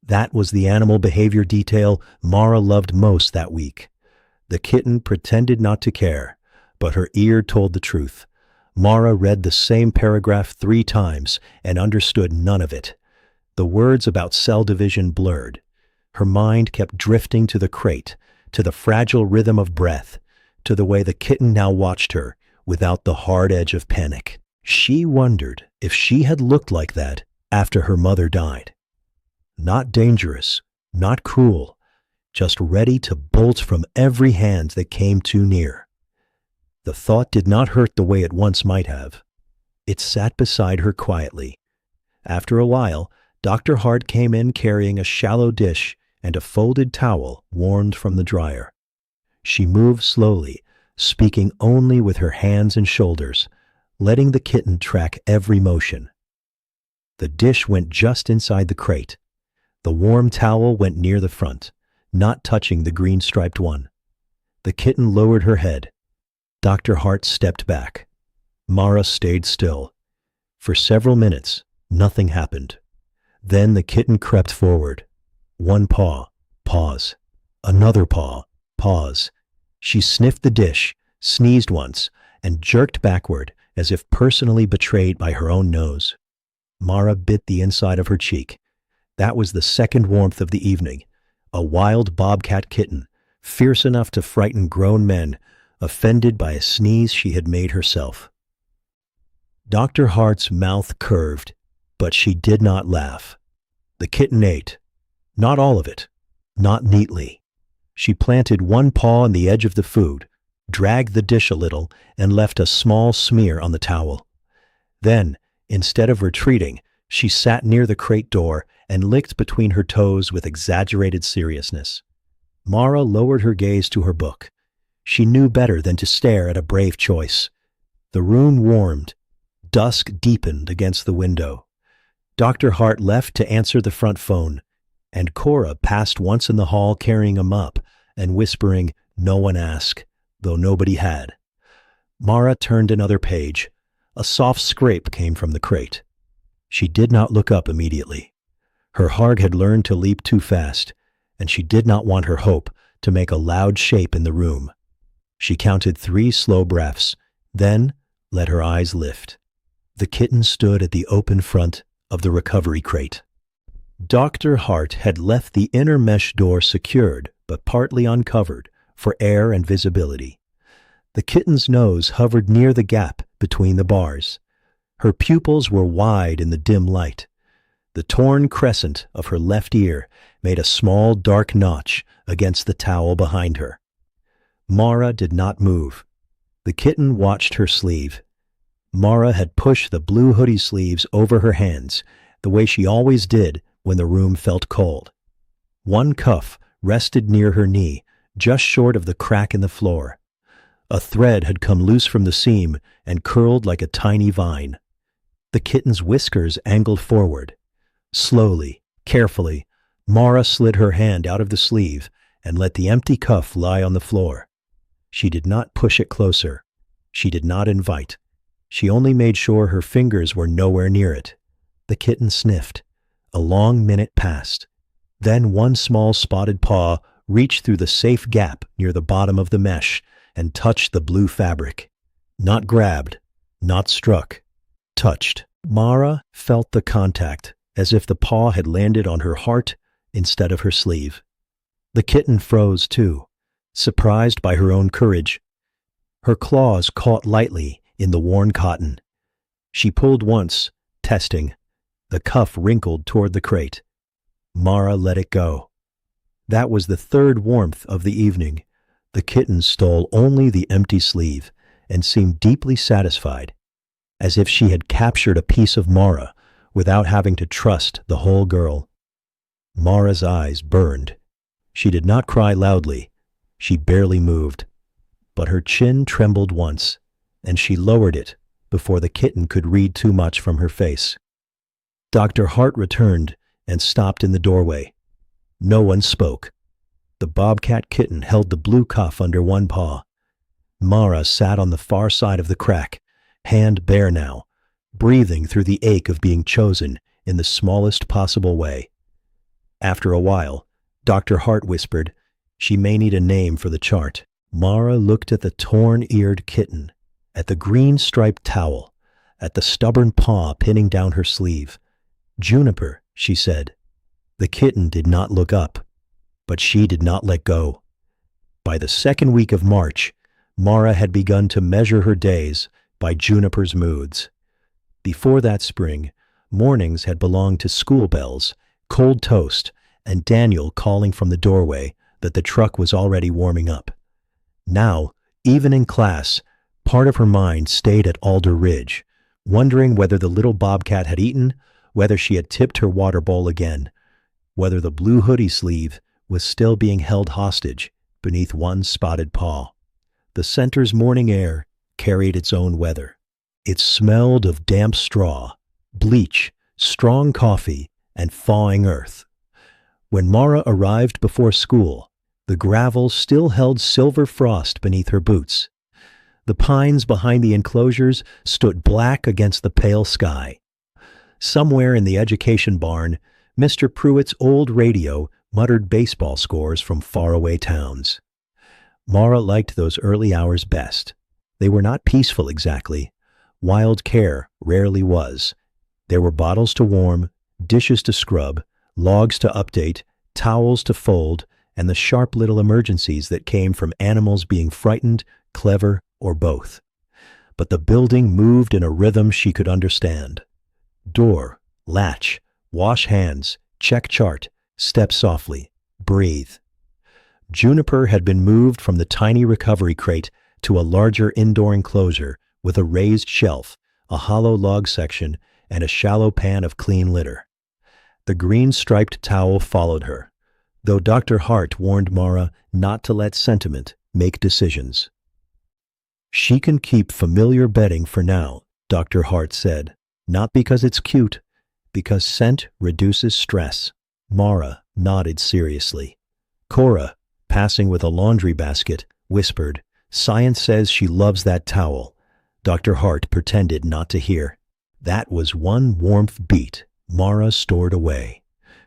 Speaker 1: That was the animal behavior detail Mara loved most that week. The kitten pretended not to care, but her ear told the truth. Mara read the same paragraph 3 times and understood none of it. The words about cell division blurred. Her mind kept drifting to the crate, to the fragile rhythm of breath, to the way the kitten now watched her without the hard edge of panic. She wondered if she had looked like that after her mother died. Not dangerous, not cruel, just ready to bolt from every hand that came too near. The thought did not hurt the way it once might have. It sat beside her quietly. After a while, Dr. Hart came in carrying a shallow dish and a folded towel warmed from the dryer. She moved slowly, speaking only with her hands and shoulders, letting the kitten track every motion. The dish went just inside the crate. The warm towel went near the front, not touching the green-striped one. The kitten lowered her head. Dr. Hart stepped back. Mara stayed still. For several minutes, nothing happened. Then the kitten crept forward. One paw, pause. Another paw, pause. She sniffed the dish, sneezed once, and jerked backward as if personally betrayed by her own nose. Mara bit the inside of her cheek. That was the second warmth of the evening. A wild bobcat kitten, fierce enough to frighten grown men, offended by a sneeze she had made herself. Dr. Hart's mouth curved, but she did not laugh. The kitten ate. Not all of it. Not neatly. She planted one paw on the edge of the food, dragged the dish a little, and left a small smear on the towel. Then, instead of retreating, she sat near the crate door and licked between her toes with exaggerated seriousness. Mara lowered her gaze to her book. She knew better than to stare at a brave choice. The room warmed. Dusk deepened against the window. Dr. Hart left to answer the front phone, and Cora passed once in the hall carrying a mop and whispering, "No one asked," though nobody had. Mara turned another page. A soft scrape came from the crate. She did not look up immediately. Her heart had learned to leap too fast, and she did not want her hope to make a loud shape in the room. She counted 3 slow breaths, then let her eyes lift. The kitten stood at the open front of the recovery crate. Dr. Hart had left the inner mesh door secured but partly uncovered for air and visibility. The kitten's nose hovered near the gap between the bars. Her pupils were wide in the dim light. The torn crescent of her left ear made a small dark notch against the towel behind her. Mara did not move. The kitten watched her sleeve. Mara had pushed the blue hoodie sleeves over her hands, the way she always did when the room felt cold. One cuff rested near her knee, just short of the crack in the floor. A thread had come loose from the seam and curled like a tiny vine. The kitten's whiskers angled forward. Slowly, carefully, Mara slid her hand out of the sleeve and let the empty cuff lie on the floor. She did not push it closer. She did not invite. She only made sure her fingers were nowhere near it. The kitten sniffed. A long minute passed. Then one small spotted paw reached through the safe gap near the bottom of the mesh and touched the blue fabric. Not grabbed, not struck, touched. Mara felt the contact, as if the paw had landed on her heart instead of her sleeve. The kitten froze too, surprised by her own courage. Her claws caught lightly in the worn cotton. She pulled once, testing. The cuff wrinkled toward the crate. Mara let it go. That was the third warmth of the evening. The kitten stole only the empty sleeve and seemed deeply satisfied, as if she had captured a piece of Mara without having to trust the whole girl. Mara's eyes burned. She did not cry loudly. She barely moved. But her chin trembled once, and she lowered it before the kitten could read too much from her face. Dr. Hart returned and stopped in the doorway. No one spoke. The Bobcat kitten held the blue cuff under one paw. Mara sat on the far side of the crack, hand bare now, breathing through the ache of being chosen in the smallest possible way. After a while, Dr. Hart whispered, "She may need a name for the chart." Mara looked at the torn-eared kitten, at the green-striped towel, at the stubborn paw pinning down her sleeve. "Juniper," she said. The kitten did not look up, but she did not let go. By the second week of March, Mara had begun to measure her days by Juniper's moods. Before that spring, mornings had belonged to school bells, cold toast, and Daniel calling from the doorway that the truck was already warming up. Now, even in class, part of her mind stayed at Alder Ridge, wondering whether the little Bobcat had eaten, whether she had tipped her water bowl again, whether the blue hoodie sleeve was still being held hostage beneath one spotted paw. The center's morning air carried its own weather. It smelled of damp straw, bleach, strong coffee, and thawing earth. When Mara arrived before school, the gravel still held silver frost beneath her boots. The pines behind the enclosures stood black against the pale sky. Somewhere in the education barn, Mr. Pruitt's old radio muttered baseball scores from faraway towns. Mara liked those early hours best. They were not peaceful exactly. Wild care rarely was. There were bottles to warm, dishes to scrub, logs to update, towels to fold, and the sharp little emergencies that came from animals being frightened, clever, or both. But the building moved in a rhythm she could understand. Door, latch, wash hands, check chart, step softly, breathe. Juniper had been moved from the tiny recovery crate to a larger indoor enclosure with a raised shelf, a hollow log section, and a shallow pan of clean litter. The green-striped towel followed her, though Dr. Hart warned Mara not to let sentiment make decisions. "She can keep familiar bedding for now," Dr. Hart said, "not because it's cute, because scent reduces stress." Mara nodded seriously. Cora, passing with a laundry basket, whispered, "Science says she loves that towel." Dr. Hart pretended not to hear. That was one warmth beat Mara stored away.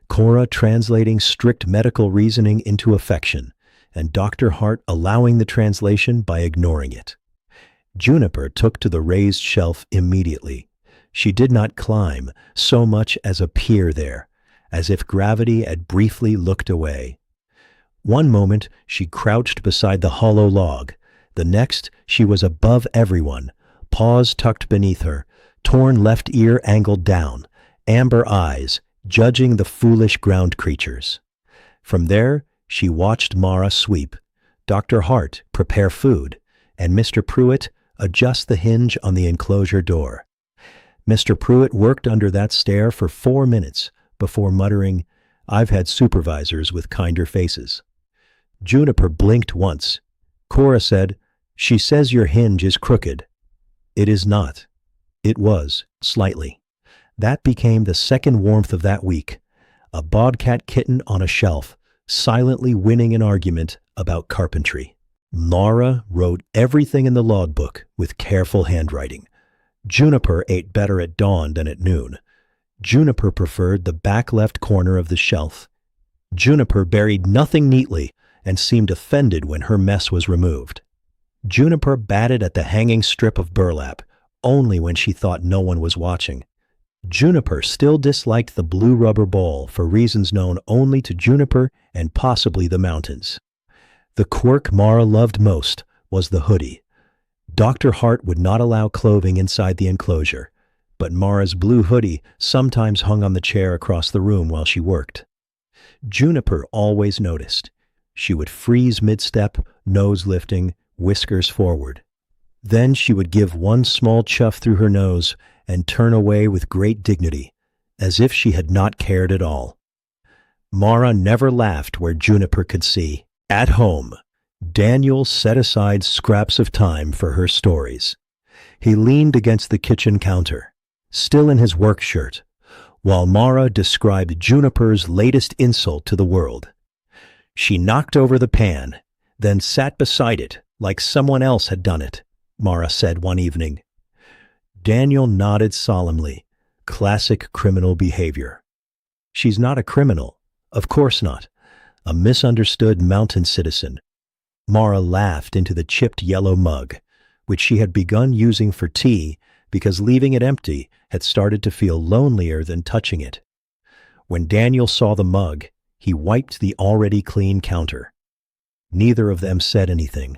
Speaker 1: Cora translating strict medical reasoning into affection, and Dr. Hart allowing the translation by ignoring it. Juniper took to the raised shelf immediately. She did not climb so much as appear there, as if gravity had briefly looked away. One moment she crouched beside the hollow log, the next she was above everyone, paws tucked beneath her, torn left ear angled down, amber eyes judging the foolish ground creatures. From there she watched Mara sweep, Dr. Hart prepare food, and Mr. Pruitt adjust the hinge on the enclosure door. Mr. Pruitt worked under that stare for 4 minutes before muttering, "I've had supervisors with kinder faces." Juniper blinked once. Cora said, "She says your hinge is crooked." "It is not." It was, slightly. That became the second warmth of that week. A Bobcat kitten on a shelf, silently winning an argument about carpentry. Mara wrote everything in the logbook with careful handwriting. Juniper ate better at dawn than at noon. Juniper preferred the back left corner of the shelf. Juniper buried nothing neatly and seemed offended when her mess was removed. Juniper batted at the hanging strip of burlap, only when she thought no one was watching. Juniper still disliked the blue rubber ball for reasons known only to Juniper and possibly the mountains. The quirk Mara loved most was the hoodie. Dr. Hart would not allow clothing inside the enclosure, but Mara's blue hoodie sometimes hung on the chair across the room while she worked. Juniper always noticed. She would freeze mid-step, nose lifting, whiskers forward. Then she would give one small chuff through her nose and turn away with great dignity, as if she had not cared at all. Mara never laughed where Juniper could see. At home, Daniel set aside scraps of time for her stories. He leaned against the kitchen counter, still in his work shirt, while Mara described Juniper's latest insult to the world. She knocked over the pan, then sat beside it like someone else had done it, Mara said one evening. Daniel nodded solemnly. Classic criminal behavior. She's not a criminal. Of course not. A misunderstood mountain citizen. Mara laughed into the chipped yellow mug, which she had begun using for tea because leaving it empty had started to feel lonelier than touching it. When Daniel saw the mug, he wiped the already clean counter. Neither of them said anything.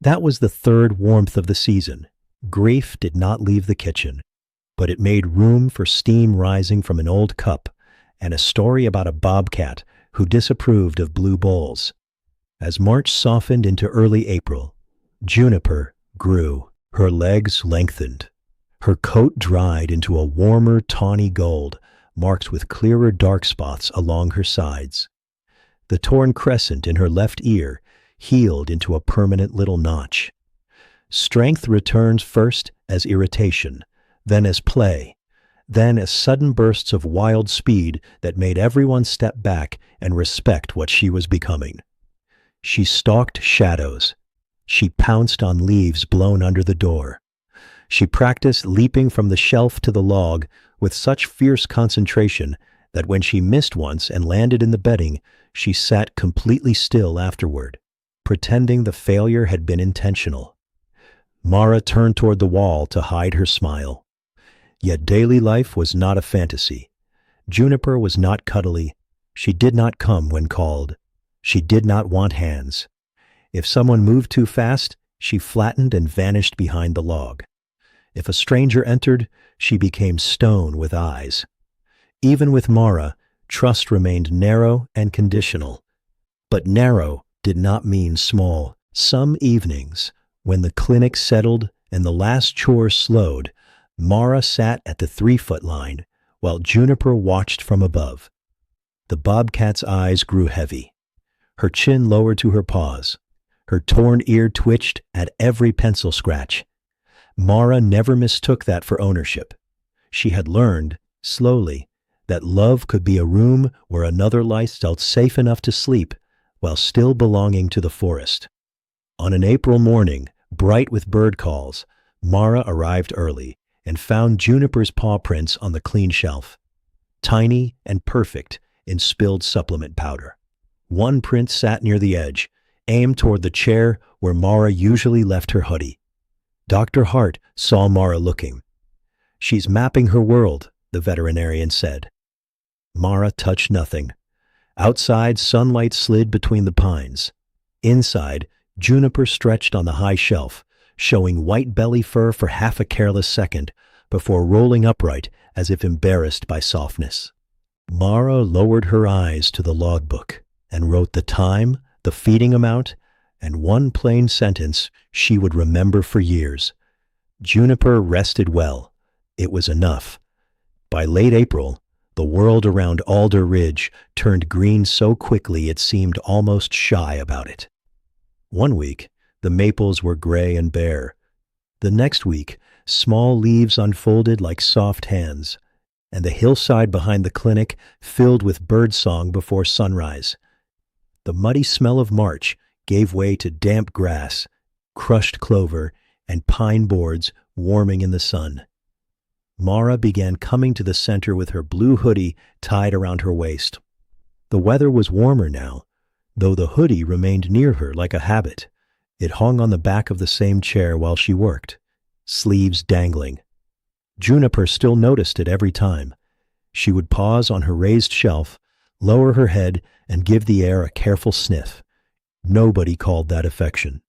Speaker 1: That was the third warmth of the season. Grief did not leave the kitchen, but it made room for steam rising from an old cup and a story about a bobcat who disapproved of blue bowls. As March softened into early April, Juniper grew. Her legs lengthened. Her coat dried into a warmer tawny gold, marked with clearer dark spots along her sides. The torn crescent in her left ear healed into a permanent little notch. Strength returns first as irritation, then as play, then as sudden bursts of wild speed that made everyone step back and respect what she was becoming. She stalked shadows. She pounced on leaves blown under the door. She practiced leaping from the shelf to the log with such fierce concentration that when she missed once and landed in the bedding, she sat completely still afterward, pretending the failure had been intentional. Mara turned toward the wall to hide her smile. Yet daily life was not a fantasy. Juniper was not cuddly. She did not come when called. She did not want hands. If someone moved too fast, she flattened and vanished behind the log. If a stranger entered, she became stone with eyes. Even with Mara, trust remained narrow and conditional. But narrow did not mean small. Some evenings, when the clinic settled and the last chore slowed, Mara sat at the 3-foot line while Juniper watched from above. The bobcat's eyes grew heavy. Her chin lowered to her paws. Her torn ear twitched at every pencil scratch. Mara never mistook that for ownership. She had learned, slowly, that love could be a room where another life felt safe enough to sleep while still belonging to the forest. On an April morning, bright with bird calls, Mara arrived early and found Juniper's paw prints on the clean shelf. Tiny and perfect in spilled supplement powder. One print sat near the edge, aimed toward the chair where Mara usually left her hoodie. Dr. Hart saw Mara looking. "She's mapping her world," the veterinarian said. Mara touched nothing. Outside, sunlight slid between the pines. Inside, Juniper stretched on the high shelf, showing white belly fur for half a careless second before rolling upright as if embarrassed by softness. Mara lowered her eyes to the logbook and wrote the time, the feeding amount, and one plain sentence she would remember for years. Juniper rested well. It was enough. By late April, the world around Alder Ridge turned green so quickly it seemed almost shy about it. One week, the maples were gray and bare. The next week, small leaves unfolded like soft hands, and the hillside behind the clinic filled with birdsong before sunrise. The muddy smell of March gave way to damp grass, crushed clover, and pine boards warming in the sun. Mara began coming to the center with her blue hoodie tied around her waist. The weather was warmer now, though the hoodie remained near her like a habit. It hung on the back of the same chair while she worked, sleeves dangling. Juniper still noticed it every time. She would pause on her raised shelf, lower her head, and give the air a careful sniff. Nobody called that affection.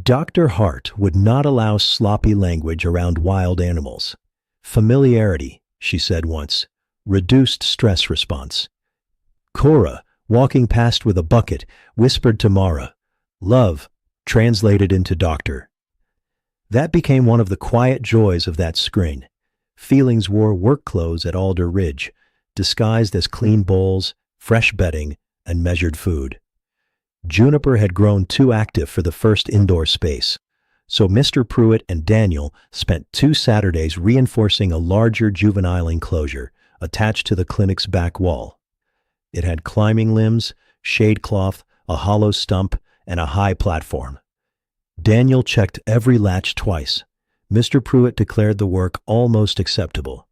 Speaker 1: Dr. Hart would not allow sloppy language around wild animals. "Familiarity," she said once, "reduced stress response." Cora, walking past with a bucket, whispered to Mara, "Love," translated into doctor. That became one of the quiet joys of that screen. Feelings wore work clothes at Alder Ridge, disguised as clean bowls, fresh bedding, and measured food. Juniper had grown too active for the first indoor space, so Mr. Pruitt and Daniel spent 2 Saturdays reinforcing a larger juvenile enclosure attached to the clinic's back wall. It had climbing limbs, shade cloth, a hollow stump, and a high platform. Daniel checked every latch twice. Mr. Pruitt declared the work almost acceptable.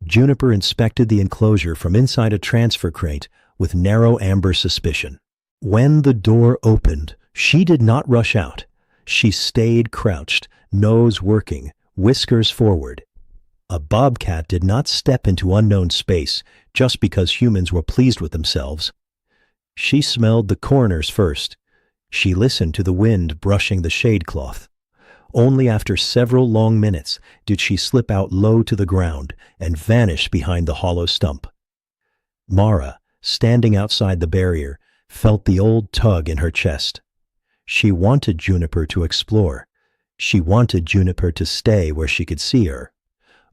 Speaker 1: Juniper inspected the enclosure from inside a transfer crate with narrow amber suspicion. When the door opened, she did not rush out. She stayed crouched, nose working, whiskers forward. A bobcat did not step into unknown space just because humans were pleased with themselves. She smelled the corners first. She listened to the wind brushing the shade cloth. Only after several long minutes did she slip out low to the ground and vanish behind the hollow stump. Mara, standing outside the barrier, felt the old tug in her chest. She wanted Juniper to explore. She wanted Juniper to stay where she could see her.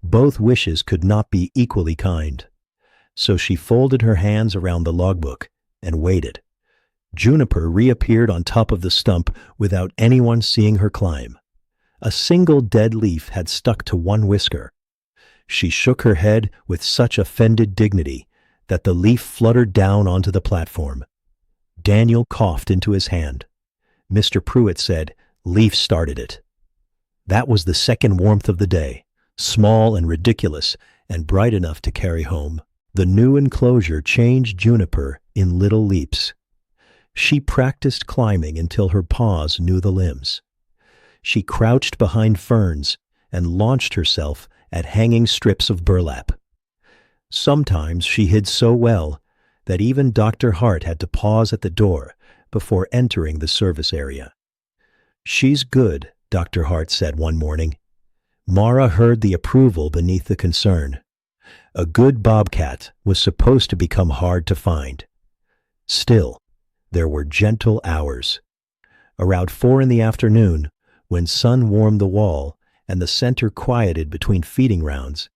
Speaker 1: Both wishes could not be equally kind. So she folded her hands around the logbook and waited. Juniper reappeared on top of the stump without anyone seeing her climb. A single dead leaf had stuck to one whisker. She shook her head with such offended dignity that the leaf fluttered down onto the platform. Daniel coughed into his hand. Mr. Pruitt said, "Leaf started it." That was the second warmth of the day, small and ridiculous, and bright enough to carry home. The new enclosure changed Juniper in little leaps. She practiced climbing until her paws knew the limbs. She crouched behind ferns and launched herself at hanging strips of burlap. Sometimes she hid so well that even Dr. Hart had to pause at the door before entering the service area. "She's good," Dr. Hart said one morning. Mara heard the approval beneath the concern. A good bobcat was supposed to become hard to find. Still, there were gentle hours. Around 4 in the afternoon, when sun warmed the wall and the center quieted between feeding rounds,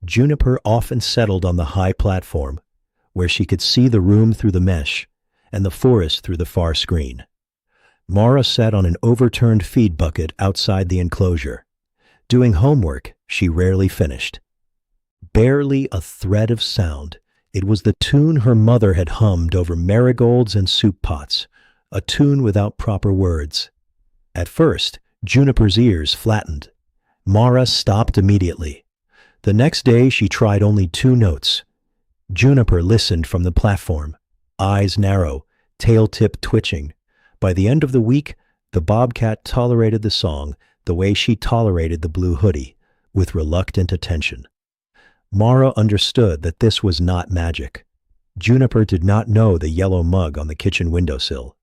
Speaker 1: Juniper often settled on the high platform, where she could see the room through the mesh and the forest through the far screen. Mara sat on an overturned feed bucket outside the enclosure. Doing homework she rarely finished. Barely a thread of sound. It was the tune her mother had hummed over marigolds and soup pots, a tune without proper words. At first, Juniper's ears flattened. Mara stopped immediately. The next day she tried only 2 notes. Juniper listened from the platform, eyes narrow, tail tip twitching. By the end of the week, the Bobcat tolerated the song the way she tolerated the blue hoodie, with reluctant attention. Mara understood that this was not magic. Juniper did not know the yellow mug on the kitchen windowsill.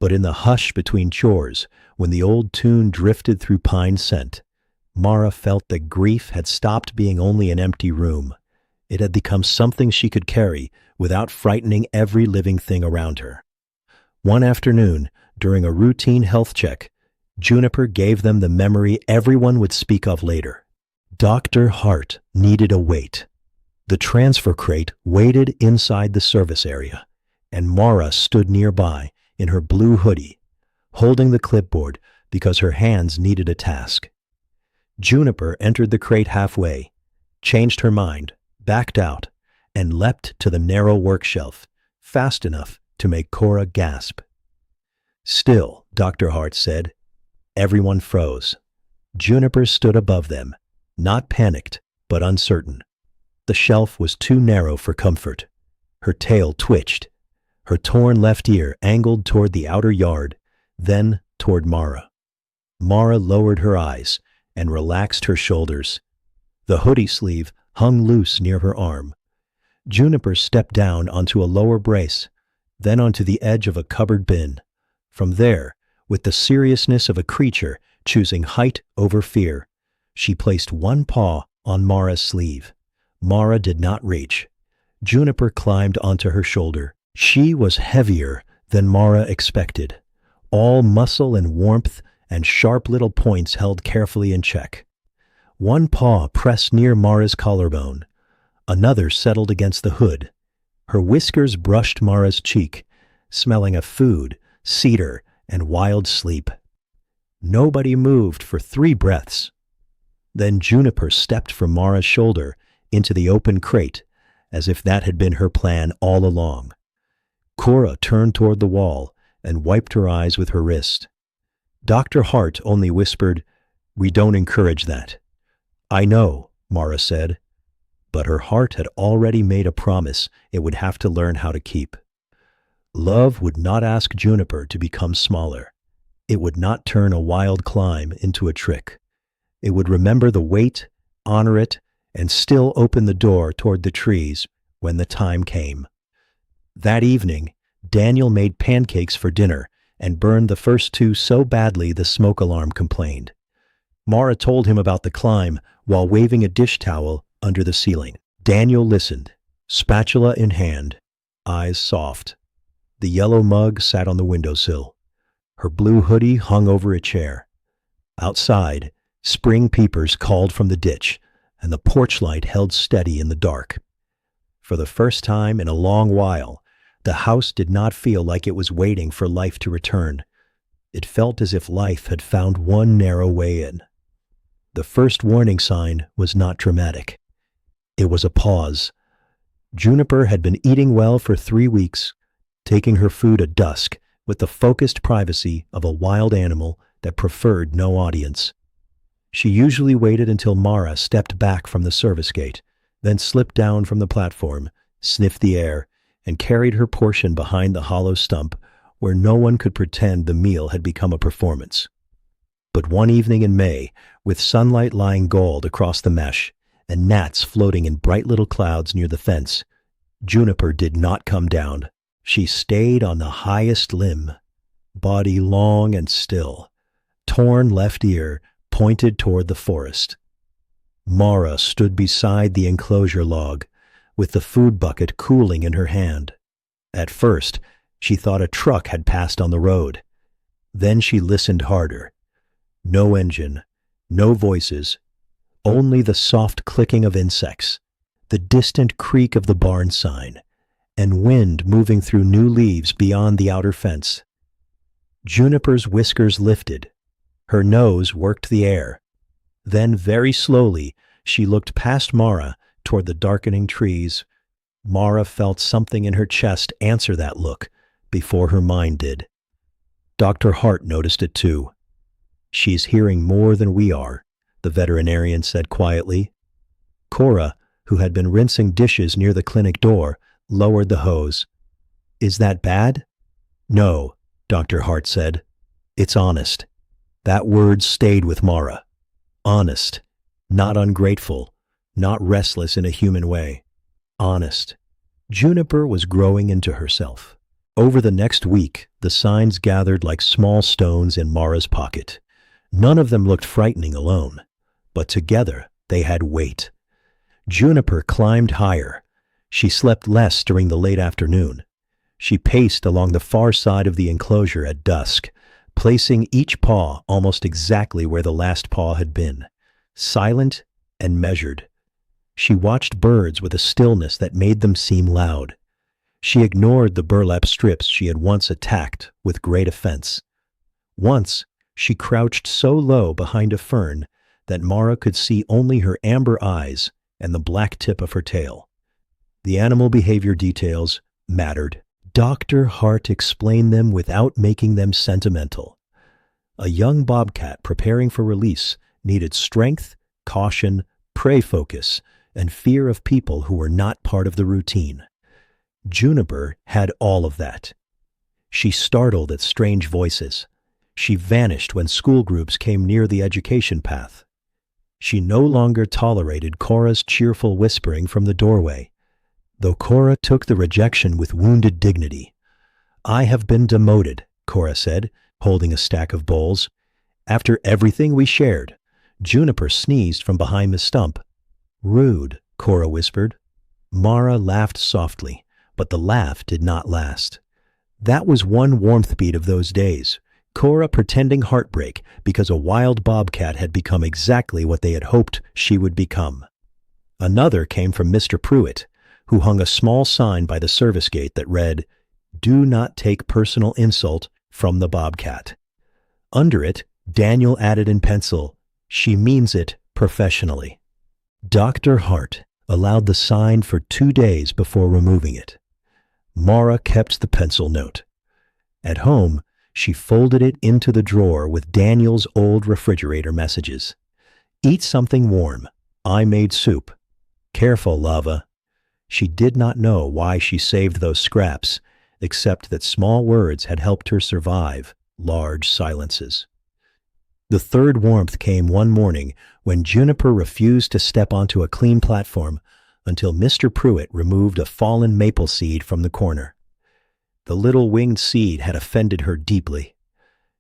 Speaker 1: But in the hush between chores, when the old tune drifted through pine scent, Mara felt that grief had stopped being only an empty room. It had become something she could carry without frightening every living thing around her. One afternoon, during a routine health check, Juniper gave them the memory everyone would speak of later. Dr. Hart needed a wait. The transfer crate waited inside the service area, and Mara stood nearby in her blue hoodie, holding the clipboard because her hands needed a task. Juniper entered the crate halfway, changed her mind, backed out, and leapt to the narrow work shelf, fast enough to make Cora gasp. "Still," Dr. Hart said. Everyone froze. Juniper stood above them, not panicked, but uncertain. The shelf was too narrow for comfort. Her tail twitched. Her torn left ear angled toward the outer yard, then toward Mara. Mara lowered her eyes and relaxed her shoulders. The hoodie sleeve hung loose near her arm. Juniper stepped down onto a lower brace, then onto the edge of a cupboard bin. From there, with the seriousness of a creature choosing height over fear, she placed one paw on Mara's sleeve. Mara did not reach. Juniper climbed onto her shoulder. She was heavier than Mara expected, all muscle and warmth and sharp little points held carefully in check. One paw pressed near Mara's collarbone. Another settled against the hood. Her whiskers brushed Mara's cheek, smelling of food, cedar, and wild sleep. Nobody moved for 3 breaths. Then Juniper stepped from Mara's shoulder into the open crate, as if that had been her plan all along. Cora turned toward the wall and wiped her eyes with her wrist. Dr. Hart only whispered, "We don't encourage that." "I know," Mara said, but her heart had already made a promise it would have to learn how to keep. Love would not ask Juniper to become smaller. It would not turn a wild climb into a trick. It would remember the weight, honor it, and still open the door toward the trees when the time came. That evening, Daniel made pancakes for dinner and burned the first 2 so badly the smoke alarm complained. Mara told him about the climb while waving a dish towel under the ceiling. Daniel listened, spatula in hand, eyes soft. The yellow mug sat on the windowsill. Her blue hoodie hung over a chair. Outside, spring peepers called from the ditch, and the porch light held steady in the dark. For the first time in a long while, the house did not feel like it was waiting for life to return. It felt as if life had found one narrow way in. The first warning sign was not dramatic. It was a pause. Juniper had been eating well for 3 weeks, taking her food at dusk with the focused privacy of a wild animal that preferred no audience. She usually waited until Mara stepped back from the service gate, then slipped down from the platform, sniffed the air, and carried her portion behind the hollow stump where no one could pretend the meal had become a performance. But one evening in May, with sunlight lying gold across the mesh and gnats floating in bright little clouds near the fence, Juniper did not come down. She stayed on the highest limb, body long and still, torn left ear pointed toward the forest. Mara stood beside the enclosure log, with the food bucket cooling in her hand. At first, she thought a truck had passed on the road. Then she listened harder. No engine, no voices, only the soft clicking of insects, the distant creak of the barn sign, and wind moving through new leaves beyond the outer fence. Juniper's whiskers lifted. Her nose worked the air. Then, very slowly, she looked past Mara toward the darkening trees. Mara felt something in her chest answer that look before her mind did. Dr. Hart noticed it too. "She's hearing more than we are," the veterinarian said quietly. Cora, who had been rinsing dishes near the clinic door, lowered the hose. "Is that bad?" "No," Dr. Hart said. "It's honest." That word stayed with Mara. Honest. Not ungrateful. Not restless in a human way. Honest. Juniper was growing into herself. Over the next week, the signs gathered like small stones in Mara's pocket. None of them looked frightening alone, but together they had weight. Juniper climbed higher. She slept less during the late afternoon. She paced along the far side of the enclosure at dusk, placing each paw almost exactly where the last paw had been, silent and measured. She watched birds with a stillness that made them seem loud. She ignored the burlap strips she had once attacked with great offense. Once, she crouched so low behind a fern that Mara could see only her amber eyes and the black tip of her tail. The animal behavior details mattered. Dr. Hart explained them without making them sentimental. A young bobcat preparing for release needed strength, caution, prey focus, and fear of people who were not part of the routine. Juniper had all of that. She startled at strange voices. She vanished when school groups came near the education path. She no longer tolerated Cora's cheerful whispering from the doorway, though Cora took the rejection with wounded dignity. "I have been demoted," Cora said, holding a stack of bowls. "After everything we shared." Juniper sneezed from behind the stump. "Rude," Cora whispered. Mara laughed softly, but the laugh did not last. That was one warmth beat of those days, Cora pretending heartbreak because a wild bobcat had become exactly what they had hoped she would become. Another came from Mr. Pruitt, who hung a small sign by the service gate that read, "Do not take personal insult from the bobcat." Under it, Daniel added in pencil, "She means it professionally." Dr. Hart allowed the sign for 2 days before removing it. Mara kept the pencil note. At home, she folded it into the drawer with Daniel's old refrigerator messages. "Eat something warm. I made soup. Careful, Lava." She did not know why she saved those scraps, except that small words had helped her survive large silences. The third warmth came one morning when Juniper refused to step onto a clean platform until Mr. Pruitt removed a fallen maple seed from the corner. The little winged seed had offended her deeply.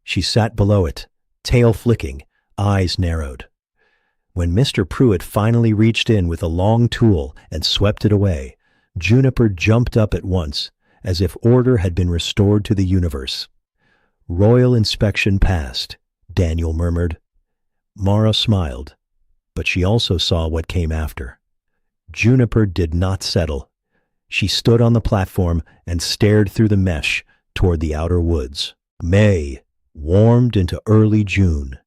Speaker 1: She sat below it, tail flicking, eyes narrowed. When Mr. Pruitt finally reached in with a long tool and swept it away, Juniper jumped up at once, as if order had been restored to the universe. "Royal inspection passed," Daniel murmured. Mara smiled, but she also saw what came after. Juniper did not settle. She stood on the platform and stared through the mesh toward the outer woods. May warmed into early June.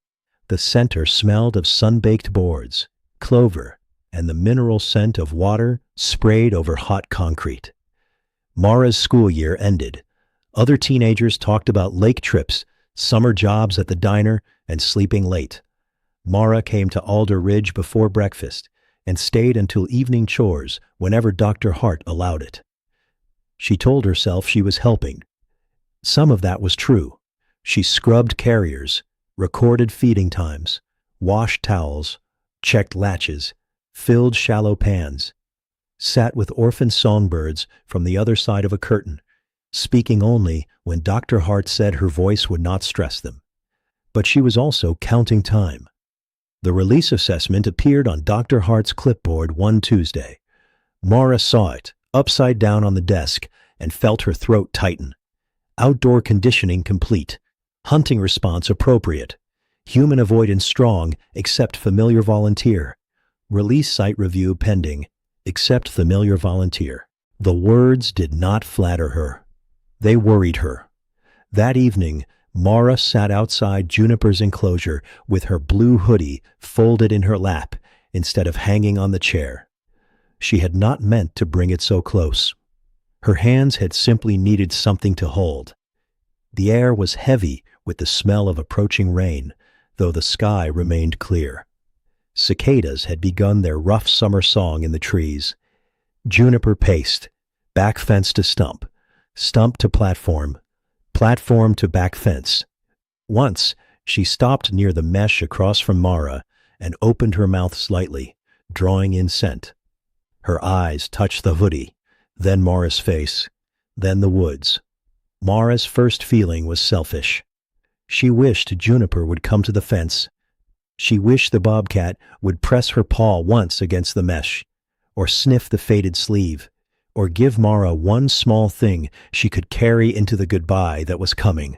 Speaker 1: The center smelled of sun-baked boards, clover, and the mineral scent of water sprayed over hot concrete. Mara's school year ended. Other teenagers talked about lake trips, summer jobs at the diner, and sleeping late. Mara came to Alder Ridge before breakfast and stayed until evening chores whenever Dr. Hart allowed it. She told herself she was helping. Some of that was true. She scrubbed carriers, recorded feeding times, washed towels, checked latches, filled shallow pans, sat with orphan songbirds from the other side of a curtain, speaking only when Dr. Hart said her voice would not stress them. But she was also counting time. The release assessment appeared on Dr. Hart's clipboard one Tuesday. Mara saw it, upside down on the desk, and felt her throat tighten. Outdoor conditioning complete. Hunting response appropriate. Human avoidance strong, except familiar volunteer. Release site review pending, except familiar volunteer. The words did not flatter her. They worried her. That evening, Mara sat outside Juniper's enclosure with her blue hoodie folded in her lap instead of hanging on the chair. She had not meant to bring it so close. Her hands had simply needed something to hold. The air was heavy with the smell of approaching rain, though the sky remained clear. Cicadas had begun their rough summer song in the trees. Juniper paced, back fence to stump, stump to platform, platform to back fence. Once, she stopped near the mesh across from Mara and opened her mouth slightly, drawing in scent. Her eyes touched the hoodie, then Mara's face, then the woods. Mara's first feeling was selfish. She wished Juniper would come to the fence. She wished the bobcat would press her paw once against the mesh, or sniff the faded sleeve, or give Mara one small thing she could carry into the goodbye that was coming.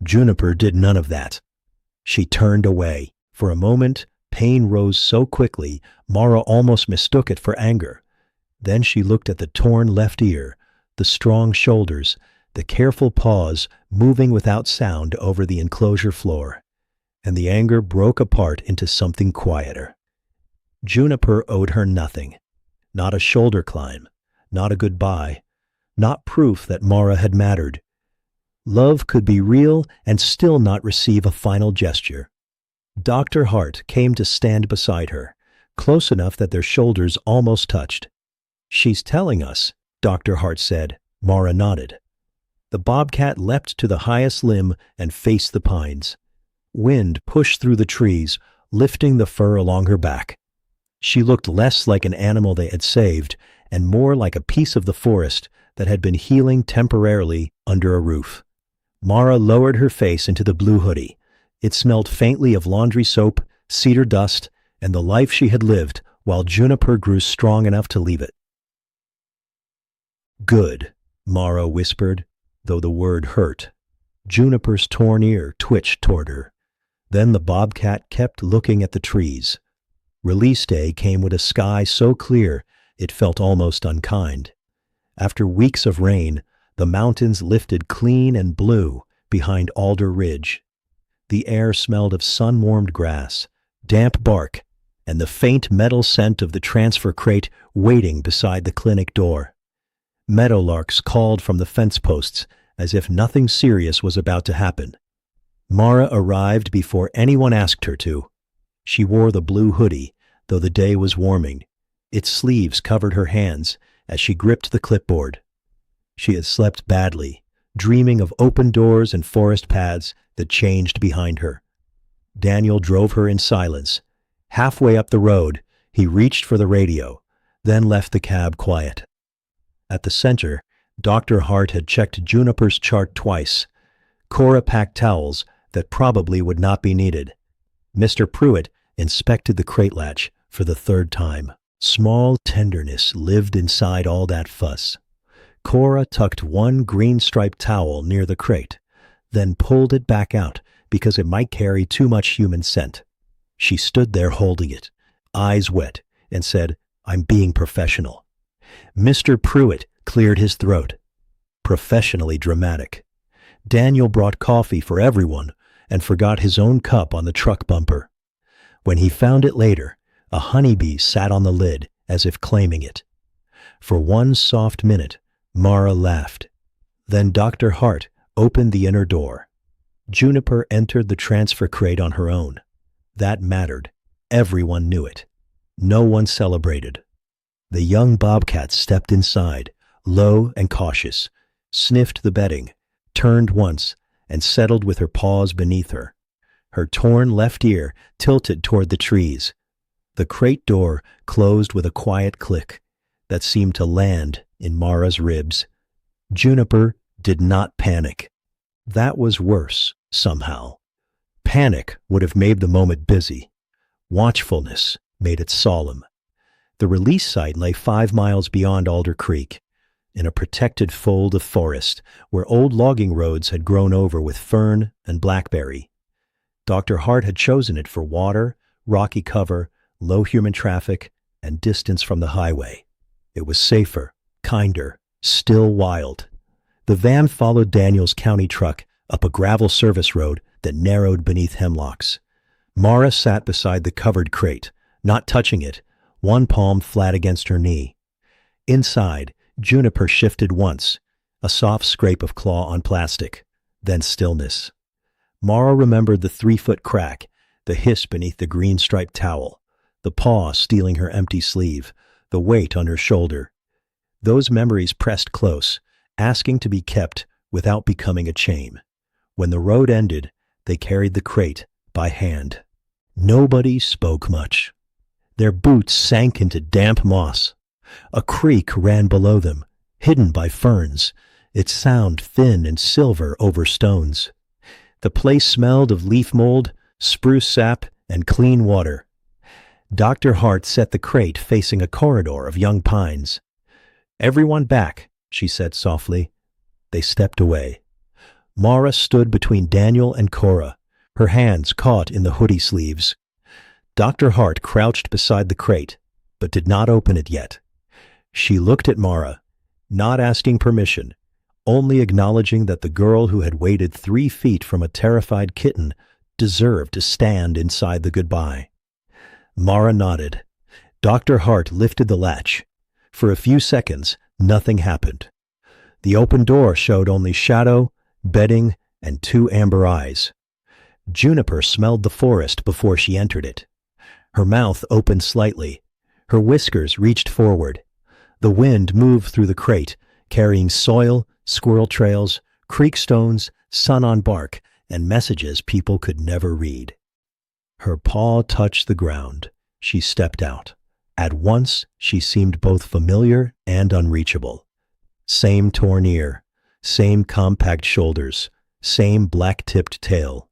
Speaker 1: Juniper did none of that. She turned away. For a moment, pain rose so quickly, Mara almost mistook it for anger. Then she looked at the torn left ear, the strong shoulders, the careful paws moving without sound over the enclosure floor, and the anger broke apart into something quieter. Juniper owed her nothing. Not a shoulder climb, not a goodbye, not proof that Mara had mattered. Love could be real and still not receive a final gesture. Dr. Hart came to stand beside her, close enough that their shoulders almost touched. "She's telling us," Dr. Hart said. Mara nodded. The bobcat leapt to the highest limb and faced the pines. Wind pushed through the trees, lifting the fur along her back. She looked less like an animal they had saved and more like a piece of the forest that had been healing temporarily under a roof. Mara lowered her face into the blue hoodie. It smelled faintly of laundry soap, cedar dust, and the life she had lived while Juniper grew strong enough to leave it. "Good," Mara whispered, though the word hurt. Juniper's torn ear twitched toward her. Then the bobcat kept looking at the trees. Release day came with a sky so clear it felt almost unkind. After weeks of rain, the mountains lifted clean and blue behind Alder Ridge. The air smelled of sun-warmed grass, damp bark, and the faint metal scent of the transfer crate waiting beside the clinic door. Meadowlarks called from the fence posts as if nothing serious was about to happen. Mara arrived before anyone asked her to. She wore the blue hoodie, though the day was warming. Its sleeves covered her hands as she gripped the clipboard. She had slept badly, dreaming of open doors and forest paths that changed behind her. Daniel drove her in silence. Halfway up the road, he reached for the radio, then left the cab quiet. At the center, Dr. Hart had checked Juniper's chart twice. Cora packed towels that probably would not be needed. Mr. Pruitt inspected the crate latch for the third time. Small tenderness lived inside all that fuss. Cora tucked one green-striped towel near the crate, then pulled it back out because it might carry too much human scent. She stood there holding it, eyes wet, and said, "I'm being professional." Mr. Pruitt cleared his throat. Professionally dramatic. Daniel brought coffee for everyone and forgot his own cup on the truck bumper. When he found it later, a honeybee sat on the lid as if claiming it. For one soft minute, Mara laughed. Then Dr. Hart opened the inner door. Juniper entered the transfer crate on her own. That mattered. Everyone knew it. No one celebrated. The young bobcat stepped inside, low and cautious, sniffed the bedding, turned once, and settled with her paws beneath her. Her torn left ear tilted toward the trees. The crate door closed with a quiet click that seemed to land in Mara's ribs. Juniper did not panic. That was worse, somehow. Panic would have made the moment busy. Watchfulness made it solemn. The release site lay 5 miles beyond Alder Creek, in a protected fold of forest where old logging roads had grown over with fern and blackberry. Dr. Hart had chosen it for water, rocky cover, low human traffic, and distance from the highway. It was safer, kinder, still wild. The van followed Daniel's county truck up a gravel service road that narrowed beneath hemlocks. Mara sat beside the covered crate, not touching it, one palm flat against her knee. Inside, Juniper shifted once, a soft scrape of claw on plastic, then stillness. Mara remembered the 3-foot crack, the hiss beneath the green-striped towel, the paw stealing her empty sleeve, the weight on her shoulder. Those memories pressed close, asking to be kept without becoming a chain. When the road ended, they carried the crate by hand. Nobody spoke much. Their boots sank into damp moss. A creek ran below them, hidden by ferns, its sound thin and silver over stones. The place smelled of leaf mold, spruce sap, and clean water. Dr. Hart set the crate facing a corridor of young pines. "Everyone back," she said softly. They stepped away. Mara stood between Daniel and Cora, her hands caught in the hoodie sleeves. Dr. Hart crouched beside the crate, but did not open it yet. She looked at Mara, not asking permission, only acknowledging that the girl who had waited 3 feet from a terrified kitten deserved to stand inside the goodbye. Mara nodded. Dr. Hart lifted the latch. For a few seconds, nothing happened. The open door showed only shadow, bedding, and 2 amber eyes. Juniper smelled the forest before she entered it. Her mouth opened slightly. Her whiskers reached forward. The wind moved through the crate, carrying soil, squirrel trails, creek stones, sun on bark, and messages people could never read. Her paw touched the ground. She stepped out. At once, she seemed both familiar and unreachable. Same torn ear, same compact shoulders, same black-tipped tail.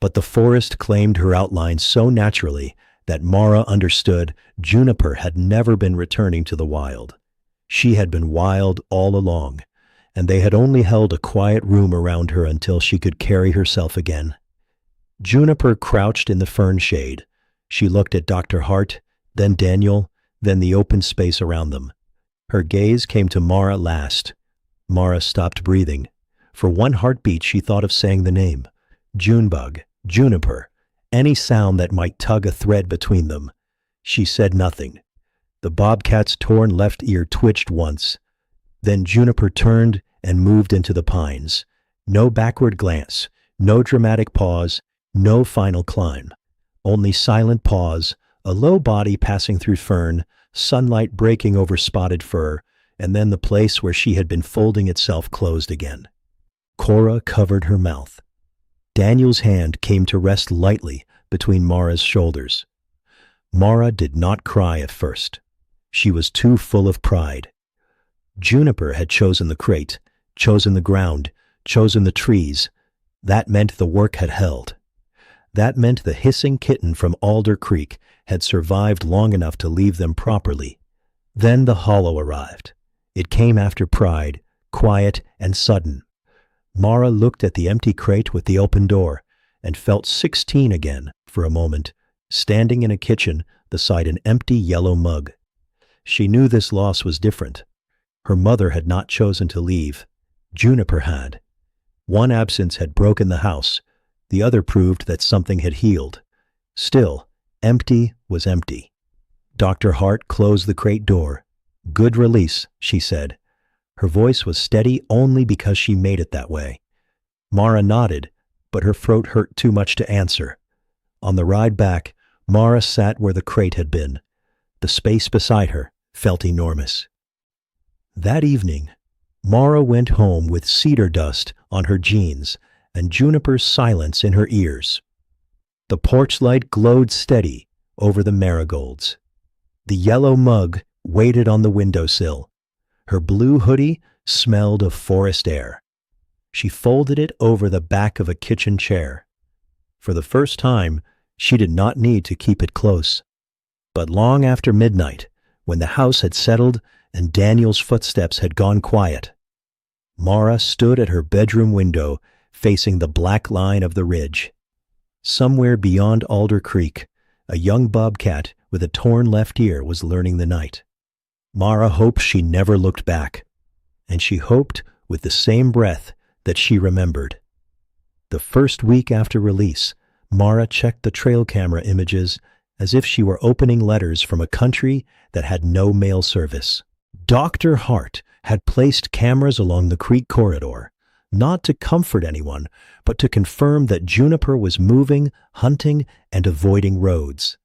Speaker 1: But the forest claimed her outline so naturally that Mara understood Juniper had never been returning to the wild. She had been wild all along, and they had only held a quiet room around her until she could carry herself again. Juniper crouched in the fern shade. She looked at Dr. Hart, then Daniel, then the open space around them. Her gaze came to Mara last. Mara stopped breathing. For one heartbeat she thought of saying the name. Junebug, Juniper, any sound that might tug a thread between them. She said nothing. The bobcat's torn left ear twitched once. Then Juniper turned and moved into the pines. No backward glance, no dramatic pause, no final climb. Only silent pause, a low body passing through fern, sunlight breaking over spotted fur, and then the place where she had been folding itself closed again. Cora covered her mouth. Daniel's hand came to rest lightly between Mara's shoulders. Mara did not cry at first. She was too full of pride. Juniper had chosen the crate, chosen the ground, chosen the trees. That meant the work had held. That meant the hissing kitten from Alder Creek had survived long enough to leave them properly. Then the hollow arrived. It came after pride, quiet and sudden. Mara looked at the empty crate with the open door and felt 16 again for a moment, standing in a kitchen beside an empty yellow mug. She knew this loss was different. Her mother had not chosen to leave. Juniper had. One absence had broken the house. The other proved that something had healed. Still, empty was empty. Dr. Hart closed the crate door. "Good release," she said. Her voice was steady only because she made it that way. Mara nodded, but her throat hurt too much to answer. On the ride back, Mara sat where the crate had been. The space beside her felt enormous. That evening, Mara went home with cedar dust on her jeans and Juniper's silence in her ears. The porch light glowed steady over the marigolds. The yellow mug waited on the windowsill. Her blue hoodie smelled of forest air. She folded it over the back of a kitchen chair. For the first time, she did not need to keep it close. But long after midnight, when the house had settled and Daniel's footsteps had gone quiet, Mara stood at her bedroom window facing the black line of the ridge. Somewhere beyond Alder Creek, a young bobcat with a torn left ear was learning the night. Mara hoped she never looked back, and she hoped with the same breath that she remembered. The first week after release, Mara checked the trail camera images as if she were opening letters from a country that had no mail service. Dr. Hart had placed cameras along the creek corridor, not to comfort anyone, but to confirm that Juniper was moving, hunting, and avoiding roads.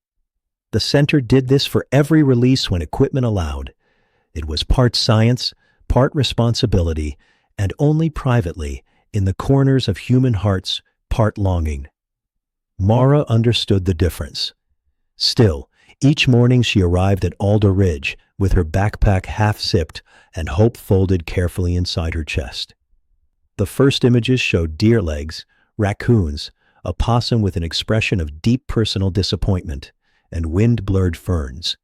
Speaker 1: The center did this for every release when equipment allowed. It was part science, part responsibility, and only privately, in the corners of human hearts, part longing. Mara understood the difference. Still, each morning she arrived at Alder Ridge with her backpack half-zipped and hope folded carefully inside her chest. The first images showed deer legs, raccoons, a possum with an expression of deep personal disappointment, and wind-blurred ferns.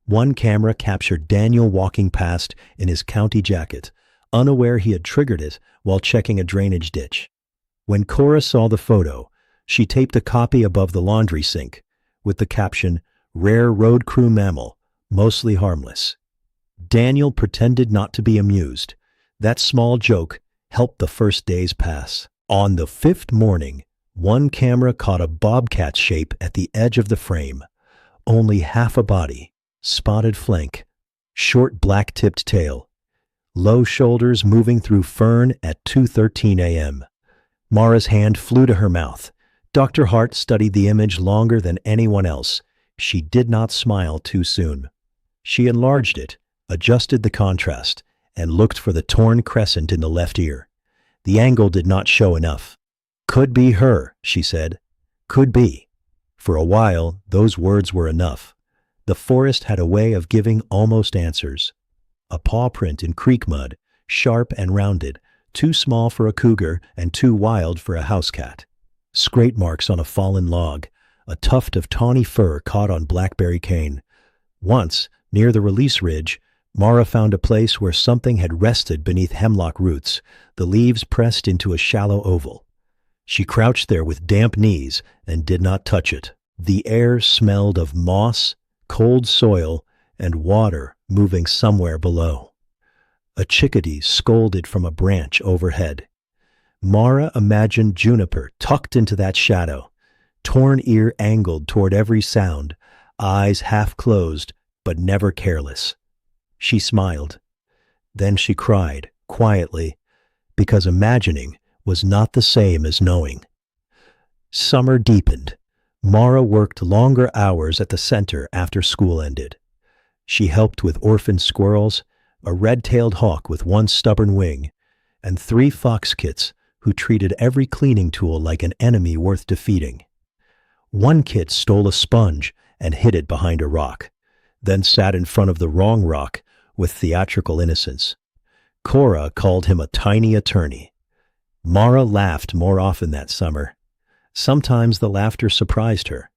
Speaker 1: One camera captured Daniel walking past in his county jacket, unaware he had triggered it while checking a drainage ditch. When Cora saw the photo, she taped a copy above the laundry sink, with the caption, "Rare road crew mammal, mostly harmless." Daniel pretended not to be amused. That small joke helped the first days pass. On the fifth morning, one camera caught a bobcat shape at the edge of the frame. Only half a body, spotted flank, short black-tipped tail, low shoulders moving through fern at 2:13 a.m. Mara's hand flew to her mouth. Dr. Hart studied the image longer than anyone else. She did not smile too soon. She enlarged it, adjusted the contrast, and looked for the torn crescent in the left ear. The angle did not show enough. "Could be her," she said. "Could be." For a while, those words were enough. The forest had a way of giving almost answers. A paw print in creek mud, sharp and rounded, too small for a cougar and too wild for a house cat. Scrape marks on a fallen log, a tuft of tawny fur caught on blackberry cane. Once, near the release ridge, Mara found a place where something had rested beneath hemlock roots, the leaves pressed into a shallow oval. She crouched there with damp knees and did not touch it. The air smelled of moss, cold soil, and water moving somewhere below. A chickadee scolded from a branch overhead. Mara imagined Juniper tucked into that shadow, torn ear angled toward every sound, eyes half closed, but never careless. She smiled. Then she cried, quietly, because imagining was not the same as knowing. Summer deepened. Mara worked longer hours at the center after school ended. She helped with orphan squirrels, a red-tailed hawk with one stubborn wing, and 3 fox kits who treated every cleaning tool like an enemy worth defeating. One kit stole a sponge and hid it behind a rock, then sat in front of the wrong rock with theatrical innocence. Cora called him a tiny attorney. Mara laughed more often that summer. Sometimes the laughter surprised her.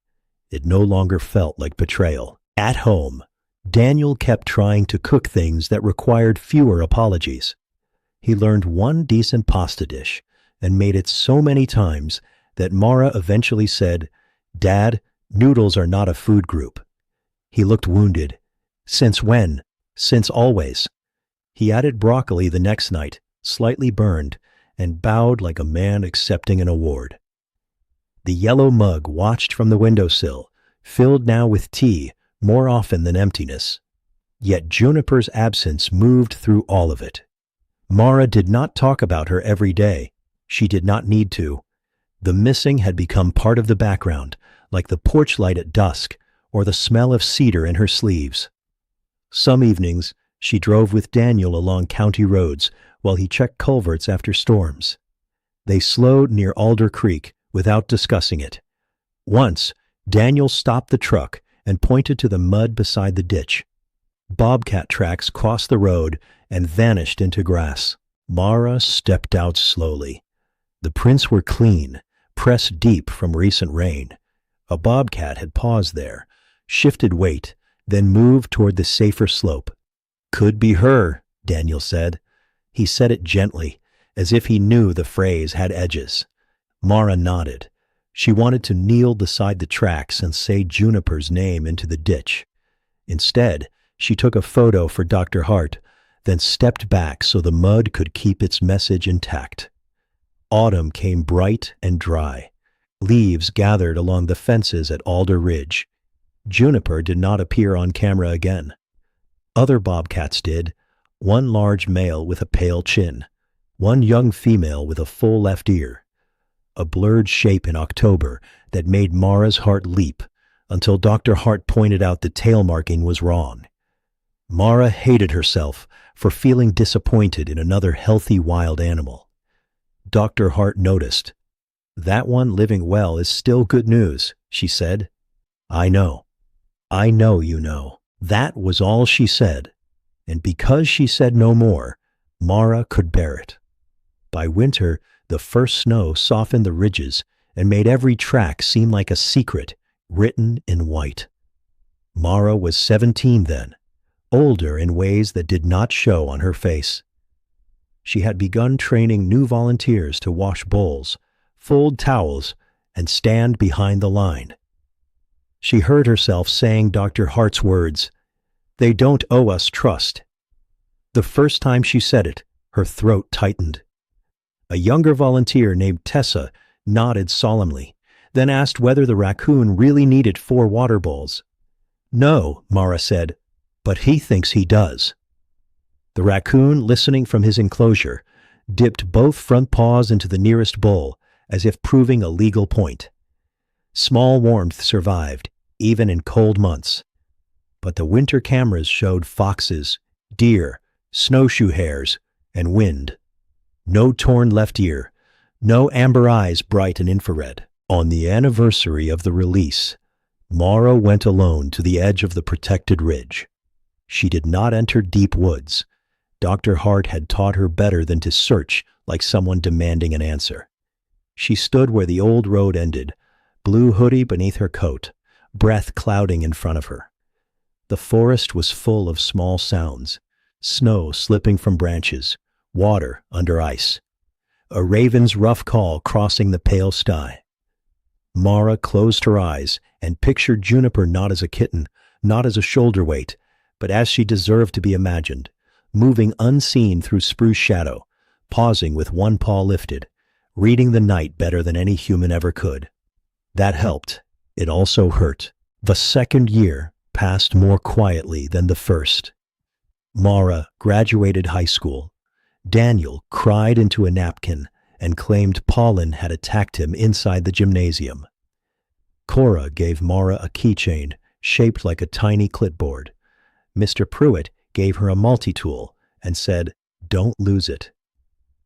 Speaker 1: It no longer felt like betrayal. At home, Daniel kept trying to cook things that required fewer apologies. He learned one decent pasta dish and made it so many times that Mara eventually said, "Dad, noodles are not a food group." He looked wounded. "Since when?" "Since always." He added broccoli the next night, slightly burned, and bowed like a man accepting an award. The yellow mug watched from the windowsill, filled now with tea more often than emptiness. Yet Juniper's absence moved through all of it. Mara did not talk about her every day. She did not need to. The missing had become part of the background, like the porch light at dusk or the smell of cedar in her sleeves. Some evenings, she drove with Daniel along county roads while he checked culverts after storms. They slowed near Alder Creek without discussing it. Once, Daniel stopped the truck and pointed to the mud beside the ditch. Bobcat tracks crossed the road and vanished into grass. Mara stepped out slowly. The prints were clean, pressed deep from recent rain. A bobcat had paused there, shifted weight, then moved toward the safer slope. "Could be her," Daniel said. He said it gently, as if he knew the phrase had edges. Mara nodded. She wanted to kneel beside the tracks and say Juniper's name into the ditch. Instead, she took a photo for Dr. Hart, then stepped back so the mud could keep its message intact. Autumn came bright and dry. Leaves gathered along the fences at Alder Ridge. Juniper did not appear on camera again. Other bobcats did, one large male with a pale chin, one young female with a full left ear. A blurred shape in October that made Mara's heart leap, until Dr. Hart pointed out the tail marking was wrong. Mara hated herself for feeling disappointed in another healthy wild animal. Dr. Hart noticed. "That one living well is still good news," she said. "I know. I know you know." That was all she said, and because she said no more, Mara could bear it. By winter, the first snow softened the ridges and made every track seem like a secret written in white. Mara was 17 then, older in ways that did not show on her face. She had begun training new volunteers to wash bowls, fold towels, and stand behind the line. She heard herself saying Dr. Hart's words, "They don't owe us trust." The first time she said it, her throat tightened. A younger volunteer named Tessa nodded solemnly, then asked whether the raccoon really needed 4 water bowls. "No," Mara said, "but he thinks he does." The raccoon, listening from his enclosure, dipped both front paws into the nearest bowl, as if proving a legal point. Small warmth survived, even in cold months. But the winter cameras showed foxes, deer, snowshoe hares, and wind. No torn left ear, no amber eyes bright in infrared. On the anniversary of the release, Mara went alone to the edge of the protected ridge. She did not enter deep woods. Dr. Hart had taught her better than to search like someone demanding an answer. She stood where the old road ended, blue hoodie beneath her coat, breath clouding in front of her. The forest was full of small sounds, snow slipping from branches, water under ice, a raven's rough call crossing the pale sky. Mara closed her eyes and pictured Juniper not as a kitten, not as a shoulder weight, but as she deserved to be imagined, moving unseen through spruce shadow, pausing with one paw lifted, reading the night better than any human ever could. That helped. It also hurt. The second year passed more quietly than the first. Mara graduated high school. Daniel cried into a napkin and claimed pollen had attacked him inside the gymnasium. Cora gave Mara a keychain shaped like a tiny clipboard. Mr. Pruitt gave her a multi-tool and said, "Don't lose it."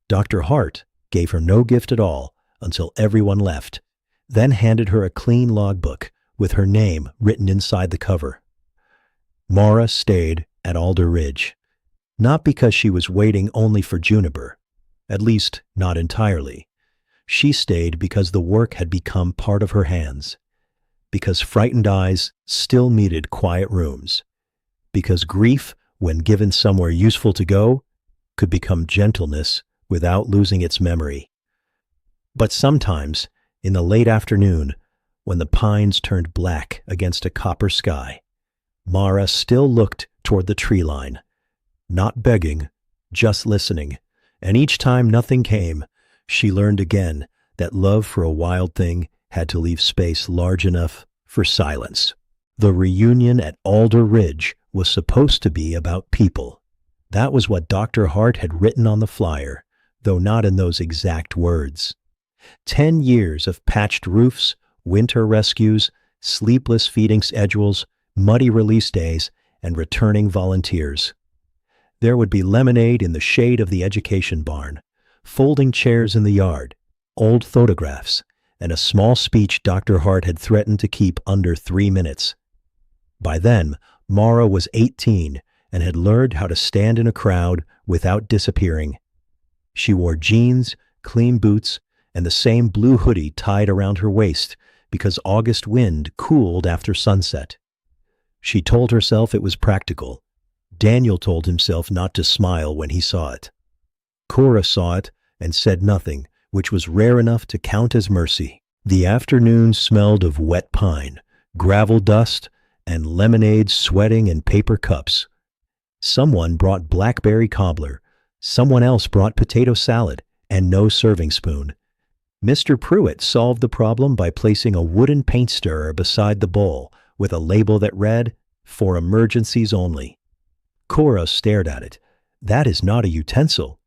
Speaker 1: Dr. Hart gave her no gift at all until everyone left, then handed her a clean logbook with her name written inside the cover. Mara stayed at Alder Ridge, not because she was waiting only for Juniper, at least not entirely. She stayed because the work had become part of her hands, because frightened eyes still needed quiet rooms, because grief, when given somewhere useful to go, could become gentleness without losing its memory. But sometimes, in the late afternoon, when the pines turned black against a copper sky, Mara still looked toward the tree line, not begging, just listening, and each time nothing came, she learned again that love for a wild thing had to leave space large enough for silence. The reunion at Alder Ridge was supposed to be about people. That was what Dr. Hart had written on the flyer, though not in those exact words. 10 years of patched roofs, winter rescues, sleepless feeding schedules, muddy release days, and returning volunteers. There would be lemonade in the shade of the education barn, folding chairs in the yard, old photographs, and a small speech Dr. Hart had threatened to keep under 3 minutes. By then, Mara was 18 and had learned how to stand in a crowd without disappearing. She wore jeans, clean boots, and the same blue hoodie tied around her waist because August wind cooled after sunset. She told herself it was practical. Daniel told himself not to smile when he saw it. Cora saw it and said nothing, which was rare enough to count as mercy. The afternoon smelled of wet pine, gravel dust, and lemonade sweating in paper cups. Someone brought blackberry cobbler, someone else brought potato salad, and no serving spoon. Mr. Pruitt solved the problem by placing a wooden paint stirrer beside the bowl with a label that read, "For emergencies only." Cora stared at it. "That is not a utensil."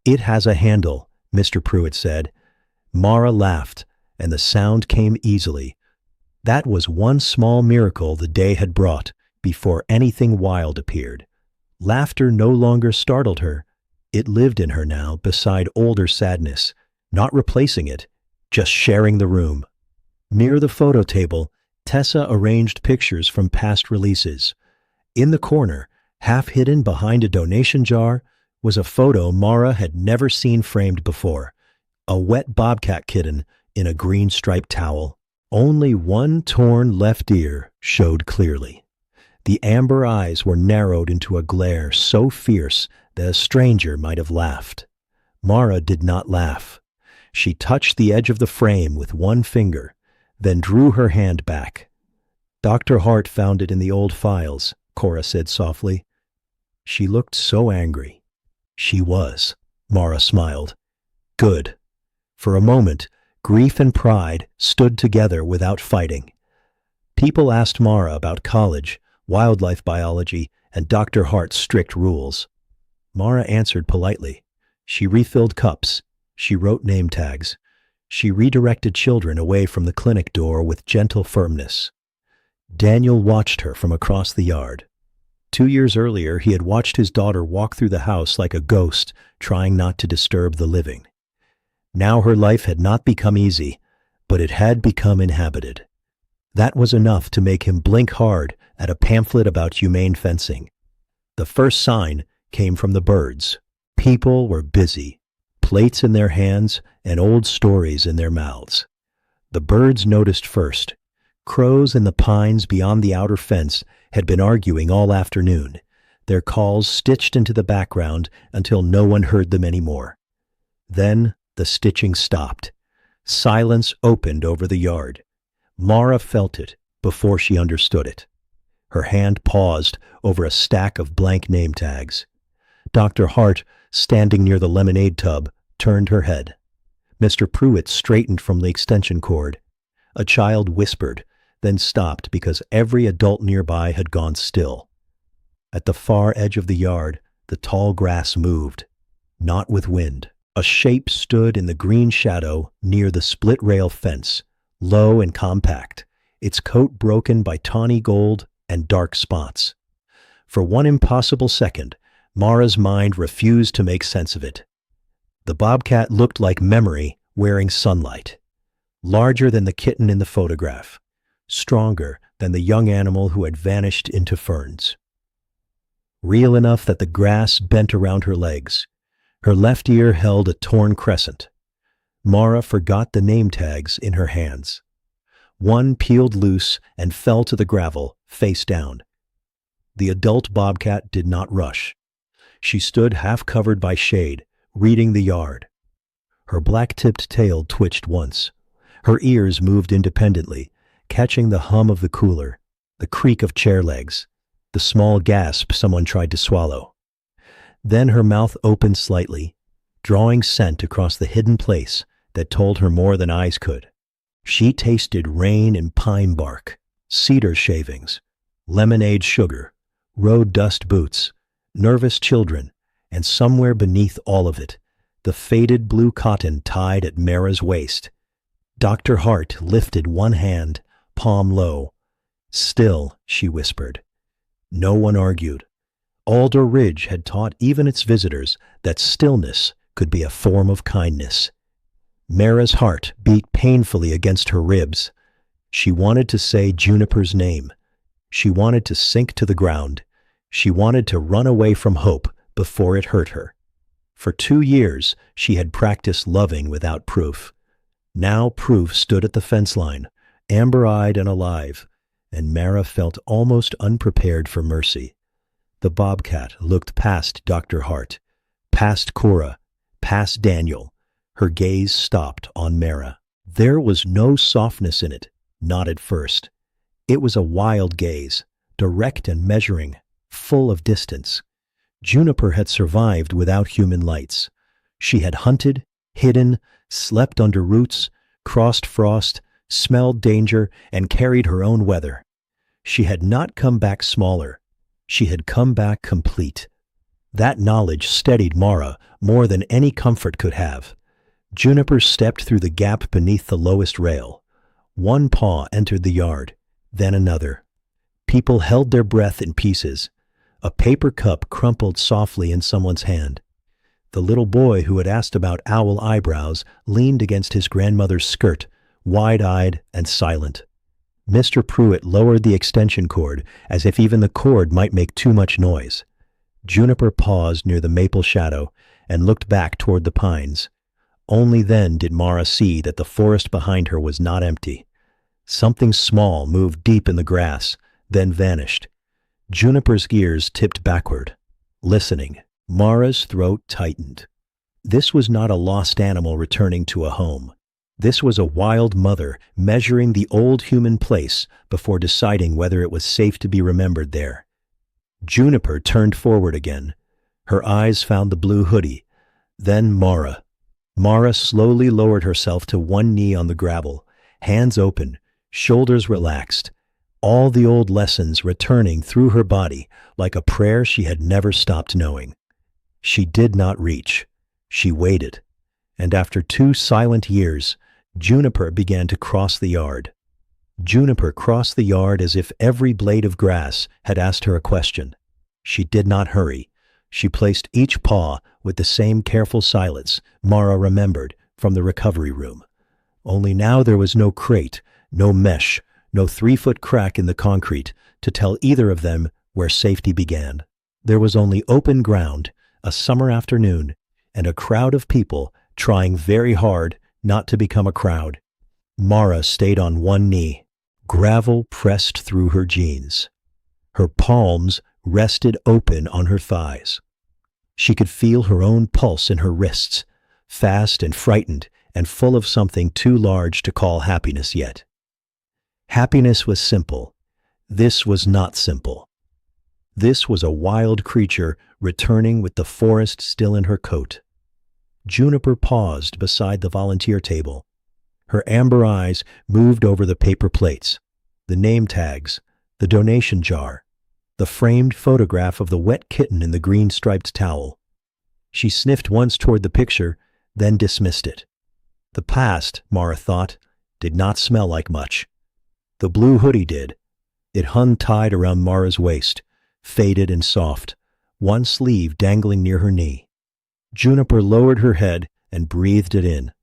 Speaker 1: "It has a handle," Mr. Pruitt said. Mara laughed, and the sound came easily. That was one small miracle the day had brought before anything wild appeared. Laughter no longer startled her. It lived in her now beside older sadness, not replacing it, just sharing the room. Near the photo table, Tessa arranged pictures from past releases. In the corner, half hidden behind a donation jar, was a photo Mara had never seen framed before. A wet bobcat kitten in a green striped towel. Only one torn left ear showed clearly. The amber eyes were narrowed into a glare so fierce that a stranger might have laughed. Mara did not laugh. She touched the edge of the frame with one finger, then drew her hand back. "Dr. Hart found it in the old files," Cora said softly. She looked so angry. She was. Mara smiled. Good. For a moment, grief and pride stood together without fighting. People asked Mara about college, wildlife biology, and Dr. Hart's strict rules. Mara answered politely. She refilled cups. She wrote name tags. She redirected children away from the clinic door with gentle firmness. Daniel watched her from across the yard. 2 years earlier, he had watched his daughter walk through the house like a ghost, trying not to disturb the living. Now her life had not become easy, but it had become inhabited. That was enough to make him blink hard at a pamphlet about humane fencing. The first sign came from the birds. People were busy, plates in their hands and old stories in their mouths. The birds noticed first. Crows in the pines beyond the outer fence had been arguing all afternoon, their calls stitched into the background until no one heard them anymore. Then the stitching stopped. Silence opened over the yard. Mara felt it before she understood it. Her hand paused over a stack of blank name tags. Dr. Hart, standing near the lemonade tub, turned her head. Mr. Pruitt straightened from the extension cord. A child whispered, then stopped because every adult nearby had gone still. At the far edge of the yard, the tall grass moved, not with wind. A shape stood in the green shadow near the split-rail fence, low and compact, its coat broken by tawny gold and dark spots. For one impossible second, Mara's mind refused to make sense of it. The bobcat looked like memory wearing sunlight, larger than the kitten in the photograph, stronger than the young animal who had vanished into ferns. Real enough that the grass bent around her legs. Her left ear held a torn crescent. Mara forgot the name tags in her hands. One peeled loose and fell to the gravel, face down. The adult bobcat did not rush. She stood half covered by shade, reading the yard. Her black-tipped tail twitched once. Her ears moved independently, catching the hum of the cooler, the creak of chair legs, the small gasp someone tried to swallow. Then her mouth opened slightly, drawing scent across the hidden place that told her more than eyes could. She tasted rain and pine bark, cedar shavings, lemonade sugar, road dust boots, nervous children, and somewhere beneath all of it, the faded blue cotton tied at Mara's waist. Dr. Hart lifted one hand, palm low. "Still," she whispered. No one argued. Alder Ridge had taught even its visitors that stillness could be a form of kindness. Mara's heart beat painfully against her ribs. She wanted to say Juniper's name. She wanted to sink to the ground. She wanted to run away from hope before it hurt her. For 2 years, she had practiced loving without proof. Now proof stood at the fence line, amber-eyed and alive, and Mara felt almost unprepared for mercy. The bobcat looked past Dr. Hart, past Cora, past Daniel. Her gaze stopped on Mara. There was no softness in it, not at first. It was a wild gaze, direct and measuring, full of distance. Juniper had survived without human lights. She had hunted, hidden, slept under roots, crossed frost, smelled danger, and carried her own weather. She had not come back smaller. She had come back complete. That knowledge steadied Mara more than any comfort could have. Juniper stepped through the gap beneath the lowest rail. One paw entered the yard, then another. People held their breath in pieces. A paper cup crumpled softly in someone's hand. The little boy who had asked about owl eyebrows leaned against his grandmother's skirt, wide-eyed and silent. Mr. Pruitt lowered the extension cord as if even the cord might make too much noise. Juniper paused near the maple shadow and looked back toward the pines. Only then did Mara see that the forest behind her was not empty. Something small moved deep in the grass, then vanished. Juniper's ears tipped backward. Listening, Mara's throat tightened. This was not a lost animal returning to a home. This was a wild mother measuring the old human place before deciding whether it was safe to be remembered there. Juniper turned forward again. Her eyes found the blue hoodie. Then Mara. Mara slowly lowered herself to one knee on the gravel, hands open, shoulders relaxed, all the old lessons returning through her body like a prayer she had never stopped knowing. She did not reach. She waited. And after 2 silent years, Juniper began to cross the yard. Juniper crossed the yard as if every blade of grass had asked her a question. She did not hurry. She placed each paw with the same careful silence Mara remembered from the recovery room. Only now there was no crate, no mesh, no 3-foot crack in the concrete to tell either of them where safety began. There was only open ground, a summer afternoon, and a crowd of people trying very hard not to become a crowd. Mara stayed on one knee. Gravel pressed through her jeans. Her palms rested open on her thighs. She could feel her own pulse in her wrists, fast and frightened and full of something too large to call happiness yet. Happiness was simple. This was not simple. This was a wild creature returning with the forest still in her coat. Juniper paused beside the volunteer table. Her amber eyes moved over the paper plates, the name tags, the donation jar, the framed photograph of the wet kitten in the green striped towel. She sniffed once toward the picture, then dismissed it. The past, Mara thought, did not smell like much. The blue hoodie did. It hung tied around Mara's waist, faded and soft, one sleeve dangling near her knee. Juniper lowered her head and breathed it in.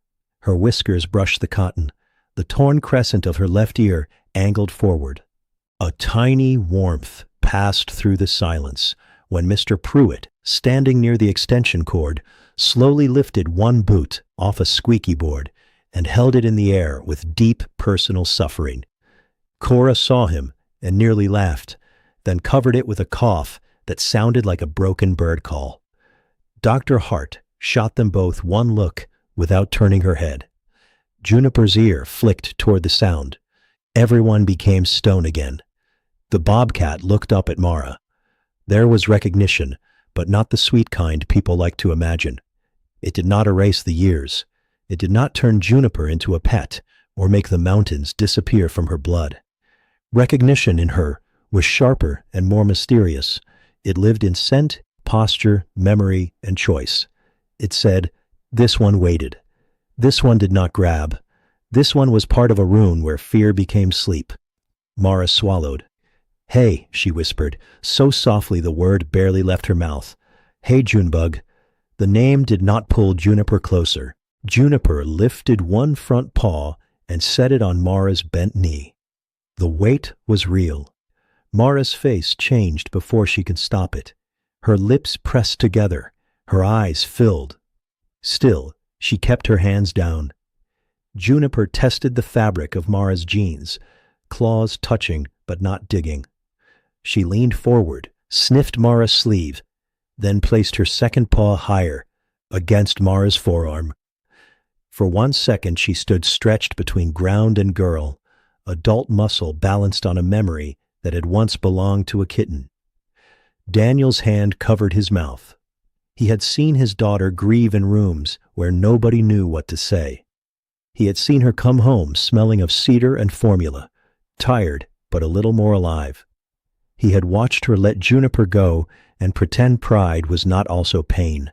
Speaker 1: Her whiskers brushed the cotton. The torn crescent of her left ear angled forward. A tiny warmth passed through the silence when Mr. Pruitt, standing near the extension cord, slowly lifted one boot off a squeaky board and held it in the air with deep personal suffering. Cora saw him and nearly laughed, then covered it with a cough that sounded like a broken bird call. Dr. Hart shot them both one look without turning her head. Juniper's ear flicked toward the sound. Everyone became stone again. The Bobcat looked up at Mara. There was recognition, but not the sweet kind people like to imagine. It did not erase the years. It did not turn Juniper into a pet or make the mountains disappear from her blood. Recognition in her was sharper and more mysterious. It lived in scent, posture, memory, and choice. It said, "This one waited. This one did not grab. This one was part of a rune where fear became sleep." Mara swallowed. "Hey," she whispered, so softly the word barely left her mouth. "Hey, Junebug." The name did not pull Juniper closer. Juniper lifted one front paw and set it on Mara's bent knee. The weight was real. Mara's face changed before she could stop it. Her lips pressed together, her eyes filled. Still, she kept her hands down. Juniper tested the fabric of Mara's jeans, claws touching but not digging. She leaned forward, sniffed Mara's sleeve, then placed her second paw higher, against Mara's forearm. For 1 second she stood stretched between ground and girl, adult muscle balanced on a memory that had once belonged to a kitten. Daniel's hand covered his mouth. He had seen his daughter grieve in rooms where nobody knew what to say. He had seen her come home smelling of cedar and formula, tired but a little more alive. He had watched her let Juniper go and pretend pride was not also pain.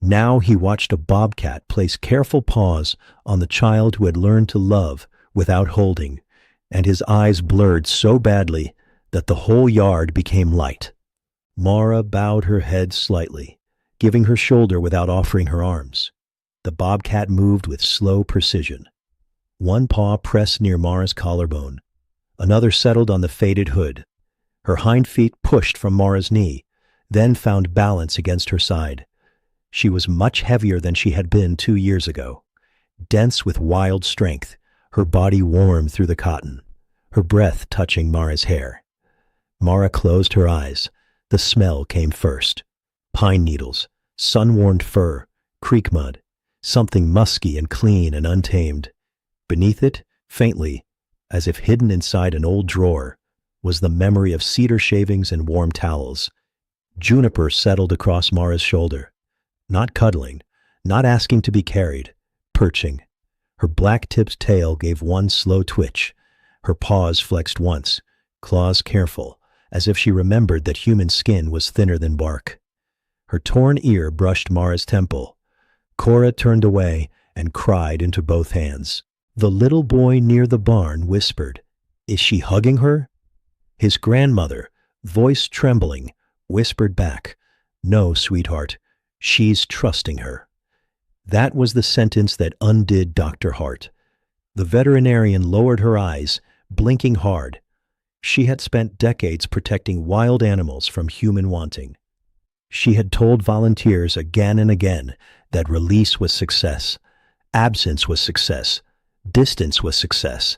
Speaker 1: Now he watched a bobcat place careful paws on the child who had learned to love without holding, and his eyes blurred so badly that the whole yard became light. Mara bowed her head slightly, giving her shoulder without offering her arms. The bobcat moved with slow precision. One paw pressed near Mara's collarbone. Another settled on the faded hood. Her hind feet pushed from Mara's knee, then found balance against her side. She was much heavier than she had been 2 years ago. Dense with wild strength, her body warm through the cotton, her breath touching Mara's hair. Mara closed her eyes. The smell came first. Pine needles, sun-warmed fur, creek mud, something musky and clean and untamed. Beneath it, faintly, as if hidden inside an old drawer, was the memory of cedar shavings and warm towels. Juniper settled across Mara's shoulder, not cuddling, not asking to be carried, perching. Her black-tipped tail gave one slow twitch. Her paws flexed once, claws careful, as if she remembered that human skin was thinner than bark. Her torn ear brushed Mara's temple. Cora turned away and cried into both hands. The little boy near the barn whispered, "Is she hugging her?" His grandmother, voice trembling, whispered back, "No, sweetheart, she's trusting her." That was the sentence that undid Dr. Hart. The veterinarian lowered her eyes, blinking hard. She had spent decades protecting wild animals from human wanting. She had told volunteers again and again that release was success, absence was success, distance was success.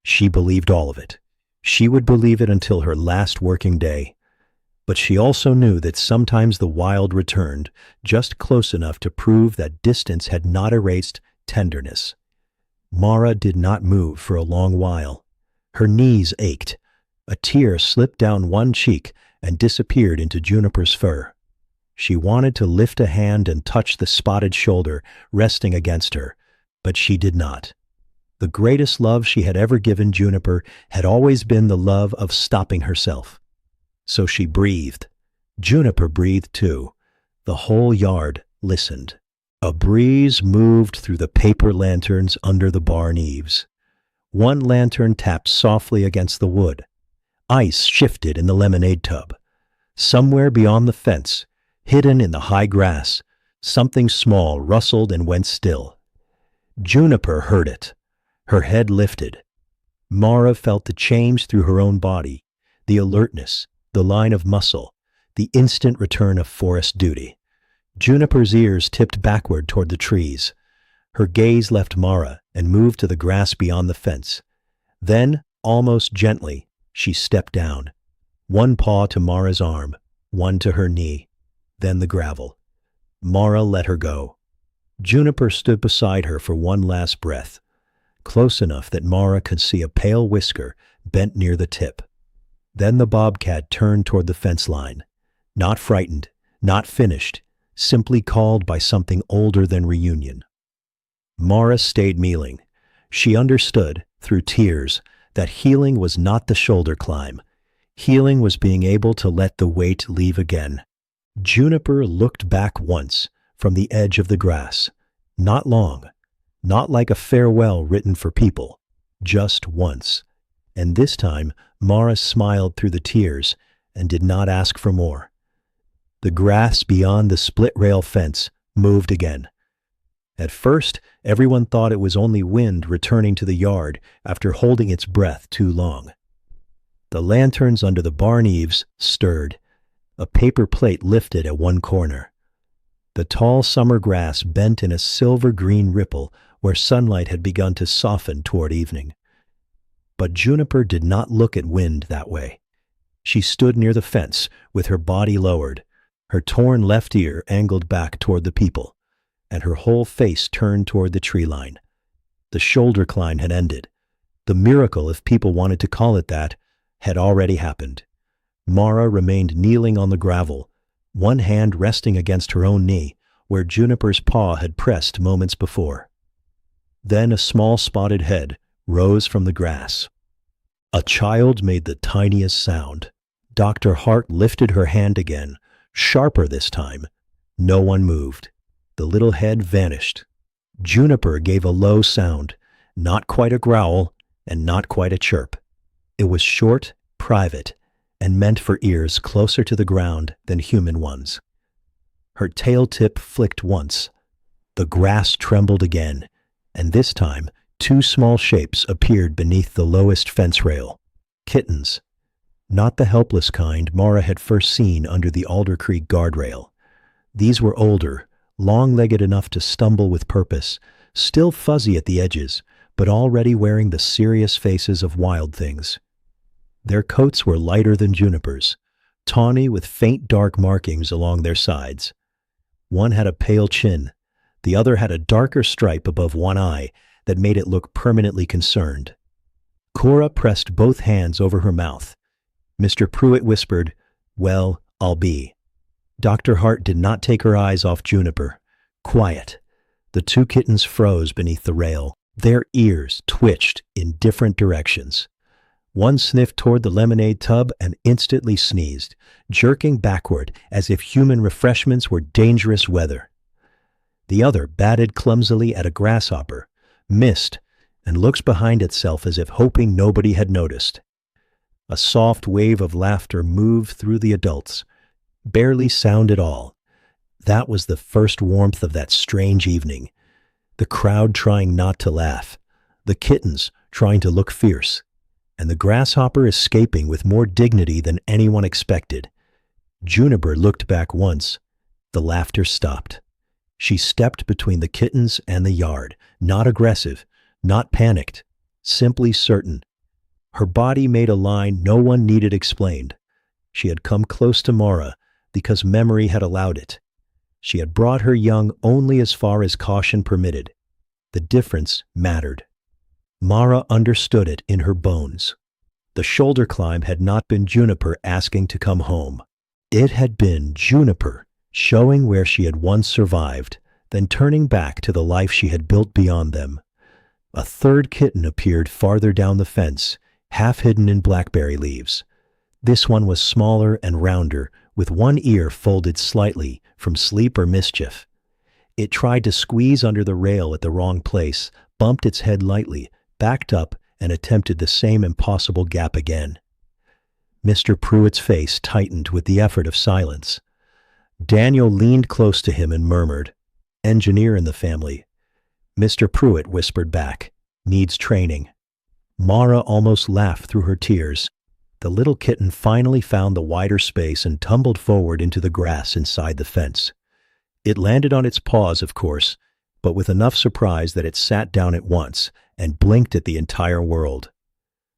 Speaker 1: She believed all of it. She would believe it until her last working day. But she also knew that sometimes the wild returned, just close enough to prove that distance had not erased tenderness. Mara did not move for a long while. Her knees ached. A tear slipped down one cheek and disappeared into Juniper's fur. She wanted to lift a hand and touch the spotted shoulder resting against her, but she did not. The greatest love she had ever given Juniper had always been the love of stopping herself. So she breathed. Juniper breathed too. The whole yard listened. A breeze moved through the paper lanterns under the barn eaves. One lantern tapped softly against the wood. Ice shifted in the lemonade tub. Somewhere beyond the fence, hidden in the high grass, something small rustled and went still. Juniper heard it. Her head lifted. Mara felt the change through her own body, the alertness, the line of muscle, the instant return of forest duty. Juniper's ears tipped backward toward the trees. Her gaze left Mara and moved to the grass beyond the fence. Then, almost gently, she stepped down. One paw to Mara's arm, one to her knee, then the gravel. Mara let her go. Juniper stood beside her for one last breath, close enough that Mara could see a pale whisker bent near the tip. Then the bobcat turned toward the fence line, not frightened, not finished, simply called by something older than reunion. Mara stayed kneeling. She understood, through tears, that healing was not the shoulder climb. Healing was being able to let the weight leave again. Juniper looked back once, from the edge of the grass. Not long, not like a farewell written for people, just once. And this time, Mara smiled through the tears and did not ask for more. The grass beyond the split-rail fence moved again. At first, everyone thought it was only wind returning to the yard after holding its breath too long. The lanterns under the barn eaves stirred. A paper plate lifted at one corner. The tall summer grass bent in a silver-green ripple where sunlight had begun to soften toward evening. But Juniper did not look at wind that way. She stood near the fence with her body lowered, her torn left ear angled back toward the people, and her whole face turned toward the tree line. The shoulder climb had ended. The miracle, if people wanted to call it that, had already happened. Mara remained kneeling on the gravel, one hand resting against her own knee, where Juniper's paw had pressed moments before. Then a small spotted head rose from the grass. A child made the tiniest sound. Dr. Hart lifted her hand again, sharper this time. No one moved. The little head vanished. Juniper gave a low sound, Not quite a growl, and not quite a chirp. It was short, private, and meant for ears closer to the ground than human ones. Her tail tip flicked once. The grass trembled again, and this time two small shapes appeared beneath the lowest fence rail. Kittens. Not the helpless kind Mara had first seen under the Alder Creek guardrail. These were older, long-legged enough to stumble with purpose, still fuzzy at the edges, but already wearing the serious faces of wild things. Their coats were lighter than Juniper's, tawny with faint dark markings along their sides. One had a pale chin, the other had a darker stripe above one eye that made it look permanently concerned. Cora pressed both hands over her mouth. Mr. Pruitt whispered, "Well, I'll be." Dr. Hart did not take her eyes off Juniper. Quiet. The two kittens froze beneath the rail. Their ears twitched in different directions. One sniffed toward the lemonade tub and instantly sneezed, jerking backward as if human refreshments were dangerous weather. The other batted clumsily at a grasshopper, missed, and looked behind itself as if hoping nobody had noticed. A soft wave of laughter moved through the adults. Barely sound at all. That was the first warmth of that strange evening. The crowd trying not to laugh, the kittens trying to look fierce, and the grasshopper escaping with more dignity than anyone expected. Juniper looked back once. The laughter stopped. She stepped between the kittens and the yard, not aggressive, not panicked, simply certain. Her body made a line no one needed explained. She had come close to Mara because memory had allowed it. She had brought her young only as far as caution permitted. The difference mattered. Mara understood it in her bones. The shoulder climb had not been Juniper asking to come home. It had been Juniper showing where she had once survived, then turning back to the life she had built beyond them. A third kitten appeared farther down the fence, half hidden in blackberry leaves. This one was smaller and rounder, with one ear folded slightly from sleep or mischief. It tried to squeeze under the rail at the wrong place, bumped its head lightly, backed up, and attempted the same impossible gap again. Mr. Pruitt's face tightened with the effort of silence. Daniel leaned close to him and murmured, "Engineer in the family." Mr. Pruitt whispered back, "Needs training." Mara almost laughed through her tears. The little kitten finally found the wider space and tumbled forward into the grass inside the fence. It landed on its paws, of course, but with enough surprise that it sat down at once and blinked at the entire world.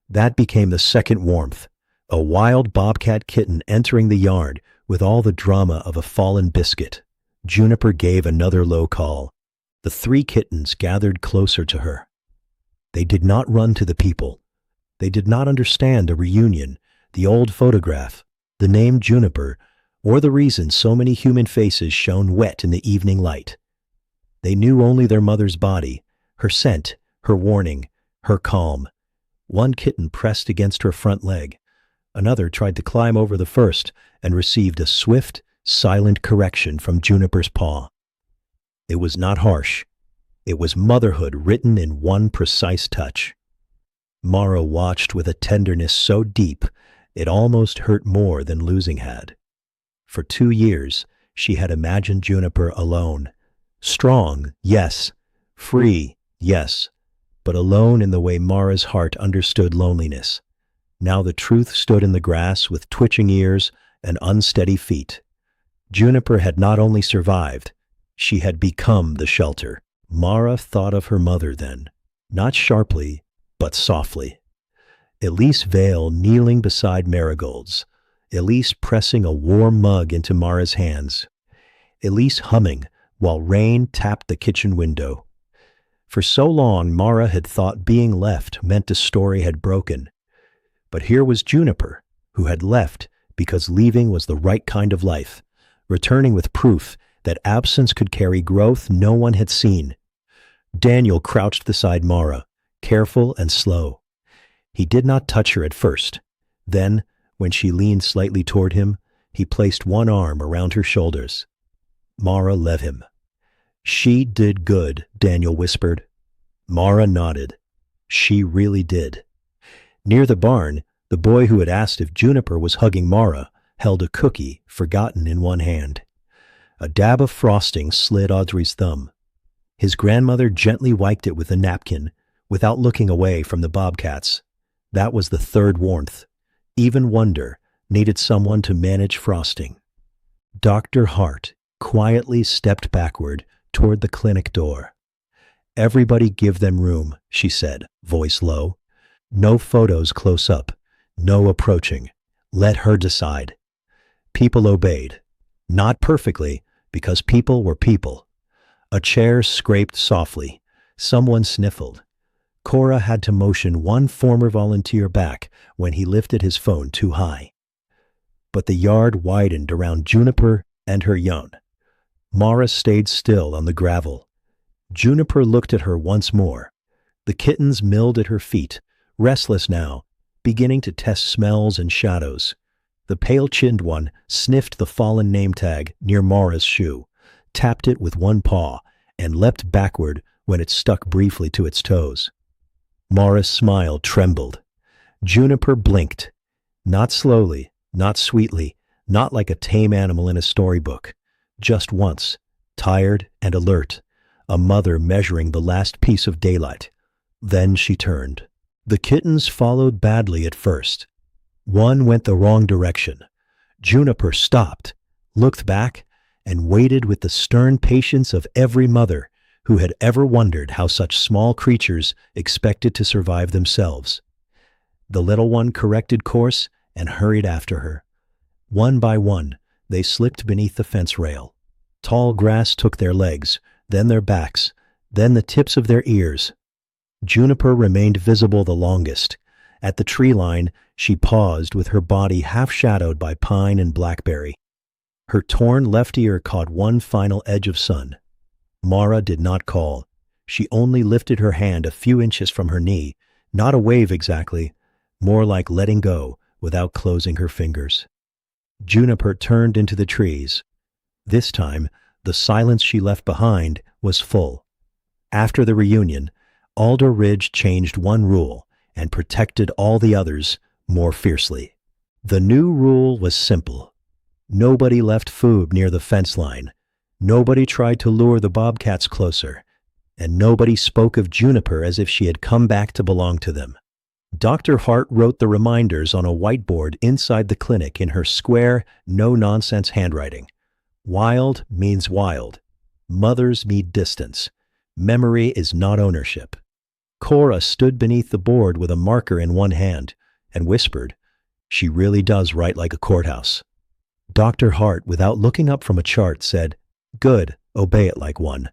Speaker 1: That became the second warmth, a wild bobcat kitten entering the yard with all the drama of a fallen biscuit. Juniper gave another low call. The three kittens gathered closer to her. They did not run to the people. They did not understand a reunion, the old photograph, the name Juniper, or the reason so many human faces shone wet in the evening light. They knew only their mother's body, her scent, her warning, her calm. One kitten pressed against her front leg. Another tried to climb over the first and received a swift, silent correction from Juniper's paw. It was not harsh. It was motherhood written in one precise touch. Mara watched with a tenderness so deep it almost hurt more than losing had. For 2 years, she had imagined Juniper alone. Strong, yes. Free, yes. But alone in the way Mara's heart understood loneliness. Now the truth stood in the grass with twitching ears and unsteady feet. Juniper had not only survived, she had become the shelter. Mara thought of her mother then, not sharply, but softly. Elise Vale kneeling beside marigolds, Elise pressing a warm mug into Mara's hands, Elise humming while rain tapped the kitchen window. For so long Mara had thought being left meant a story had broken. But here was Juniper, who had left because leaving was the right kind of life, returning with proof that absence could carry growth no one had seen. Daniel crouched beside Mara, careful and slow. He did not touch her at first. Then, when she leaned slightly toward him, he placed one arm around her shoulders. Mara led him. "She did good," Daniel whispered. Mara nodded. She really did. Near the barn, the boy who had asked if Juniper was hugging Mara held a cookie, forgotten, in one hand. A dab of frosting slid Audrey's thumb. His grandmother gently wiped it with a napkin, without looking away from the bobcats. That was the third warmth. Even wonder needed someone to manage frosting. Dr. Hart quietly stepped backward toward the clinic door. "Everybody give them room," she said, voice low. "No photos close up. No approaching. Let her decide." People obeyed. Not perfectly, because people were people. A chair scraped softly. Someone sniffled. Cora had to motion one former volunteer back when he lifted his phone too high. But the yard widened around Juniper and her young. Mara stayed still on the gravel. Juniper looked at her once more. The kittens milled at her feet, restless now, beginning to test smells and shadows. The pale-chinned one sniffed the fallen name tag near Mara's shoe, tapped it with one paw, and leapt backward when it stuck briefly to its toes. Mara's smile trembled. Juniper blinked. Not slowly, not sweetly, not like a tame animal in a storybook. Just once, tired and alert, a mother measuring the last piece of daylight. Then she turned. The kittens followed badly at first. One went the wrong direction. Juniper stopped, looked back, and waited with the stern patience of every mother who had ever wondered how such small creatures expected to survive themselves. The little one corrected course and hurried after her. One by one, they slipped beneath the fence rail. Tall grass took their legs, then their backs, then the tips of their ears. Juniper remained visible the longest. At the tree line, she paused with her body half shadowed by pine and blackberry. Her torn left ear caught one final edge of sun. Mara did not call. She only lifted her hand a few inches from her knee, not a wave exactly, more like letting go without closing her fingers. Juniper turned into the trees. This time, the silence she left behind was full. After the reunion, Alder Ridge changed one rule and protected all the others more fiercely. The new rule was simple. Nobody left food near the fence line. Nobody tried to lure the bobcats closer. And nobody spoke of Juniper as if she had come back to belong to them. Dr. Hart wrote the reminders on a whiteboard inside the clinic in her square, no-nonsense handwriting. Wild means wild. Mothers need distance. Memory is not ownership. Cora stood beneath the board with a marker in one hand and whispered, "She really does write like a courthouse." Dr. Hart, without looking up from a chart, said, "Good, obey it like one."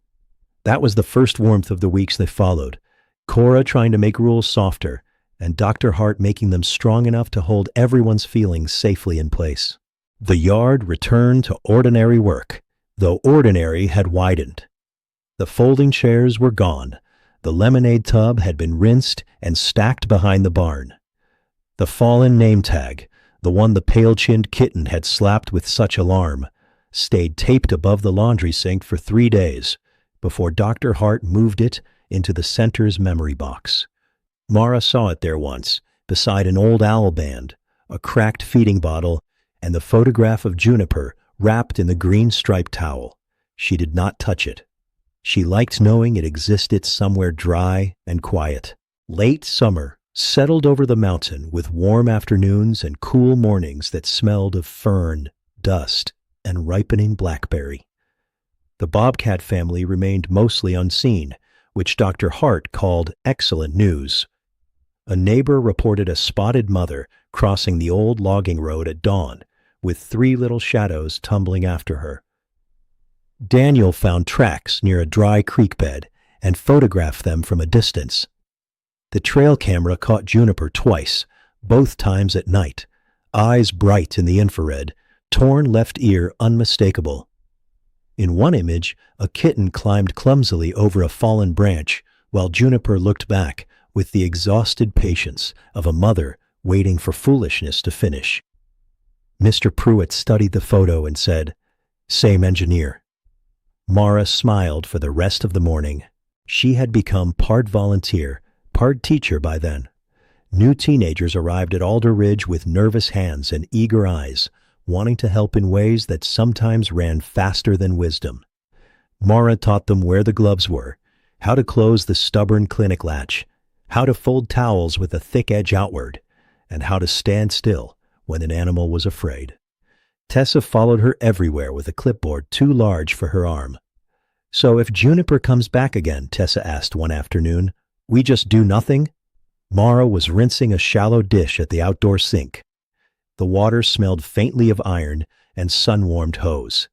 Speaker 1: That was the first warmth of the weeks that followed. Cora trying to make rules softer, and Dr. Hart making them strong enough to hold everyone's feelings safely in place. The yard returned to ordinary work, though ordinary had widened. The folding chairs were gone. The lemonade tub had been rinsed and stacked behind the barn. The fallen name tag, the one the pale-chinned kitten had slapped with such alarm, stayed taped above the laundry sink for 3 days before Dr. Hart moved it into the center's memory box. Mara saw it there once, beside an old owl band, a cracked feeding bottle, and the photograph of Juniper wrapped in the green striped towel. She did not touch it. She liked knowing it existed somewhere dry and quiet. Late summer settled over the mountain with warm afternoons and cool mornings that smelled of fern, dust, and ripening blackberry. The Bobcat family remained mostly unseen, which Dr. Hart called excellent news. A neighbor reported a spotted mother crossing the old logging road at dawn, with 3 little shadows tumbling after her. Daniel found tracks near a dry creek bed and photographed them from a distance. The trail camera caught Juniper twice, both times at night, eyes bright in the infrared, torn left ear unmistakable. In one image, a kitten climbed clumsily over a fallen branch, while Juniper looked back with the exhausted patience of a mother waiting for foolishness to finish. Mr. Pruitt studied the photo and said, "Same engineer." Mara smiled for the rest of the morning. She had become part volunteer, part teacher by then. New teenagers arrived at Alder Ridge with nervous hands and eager eyes, wanting to help in ways that sometimes ran faster than wisdom. Mara taught them where the gloves were, how to close the stubborn clinic latch, how to fold towels with a thick edge outward, and how to stand still when an animal was afraid. Tessa followed her everywhere with a clipboard too large for her arm. "So if Juniper comes back again," Tessa asked one afternoon, "we just do nothing?" Mara was rinsing a shallow dish at the outdoor sink. The water smelled faintly of iron and sun-warmed hose.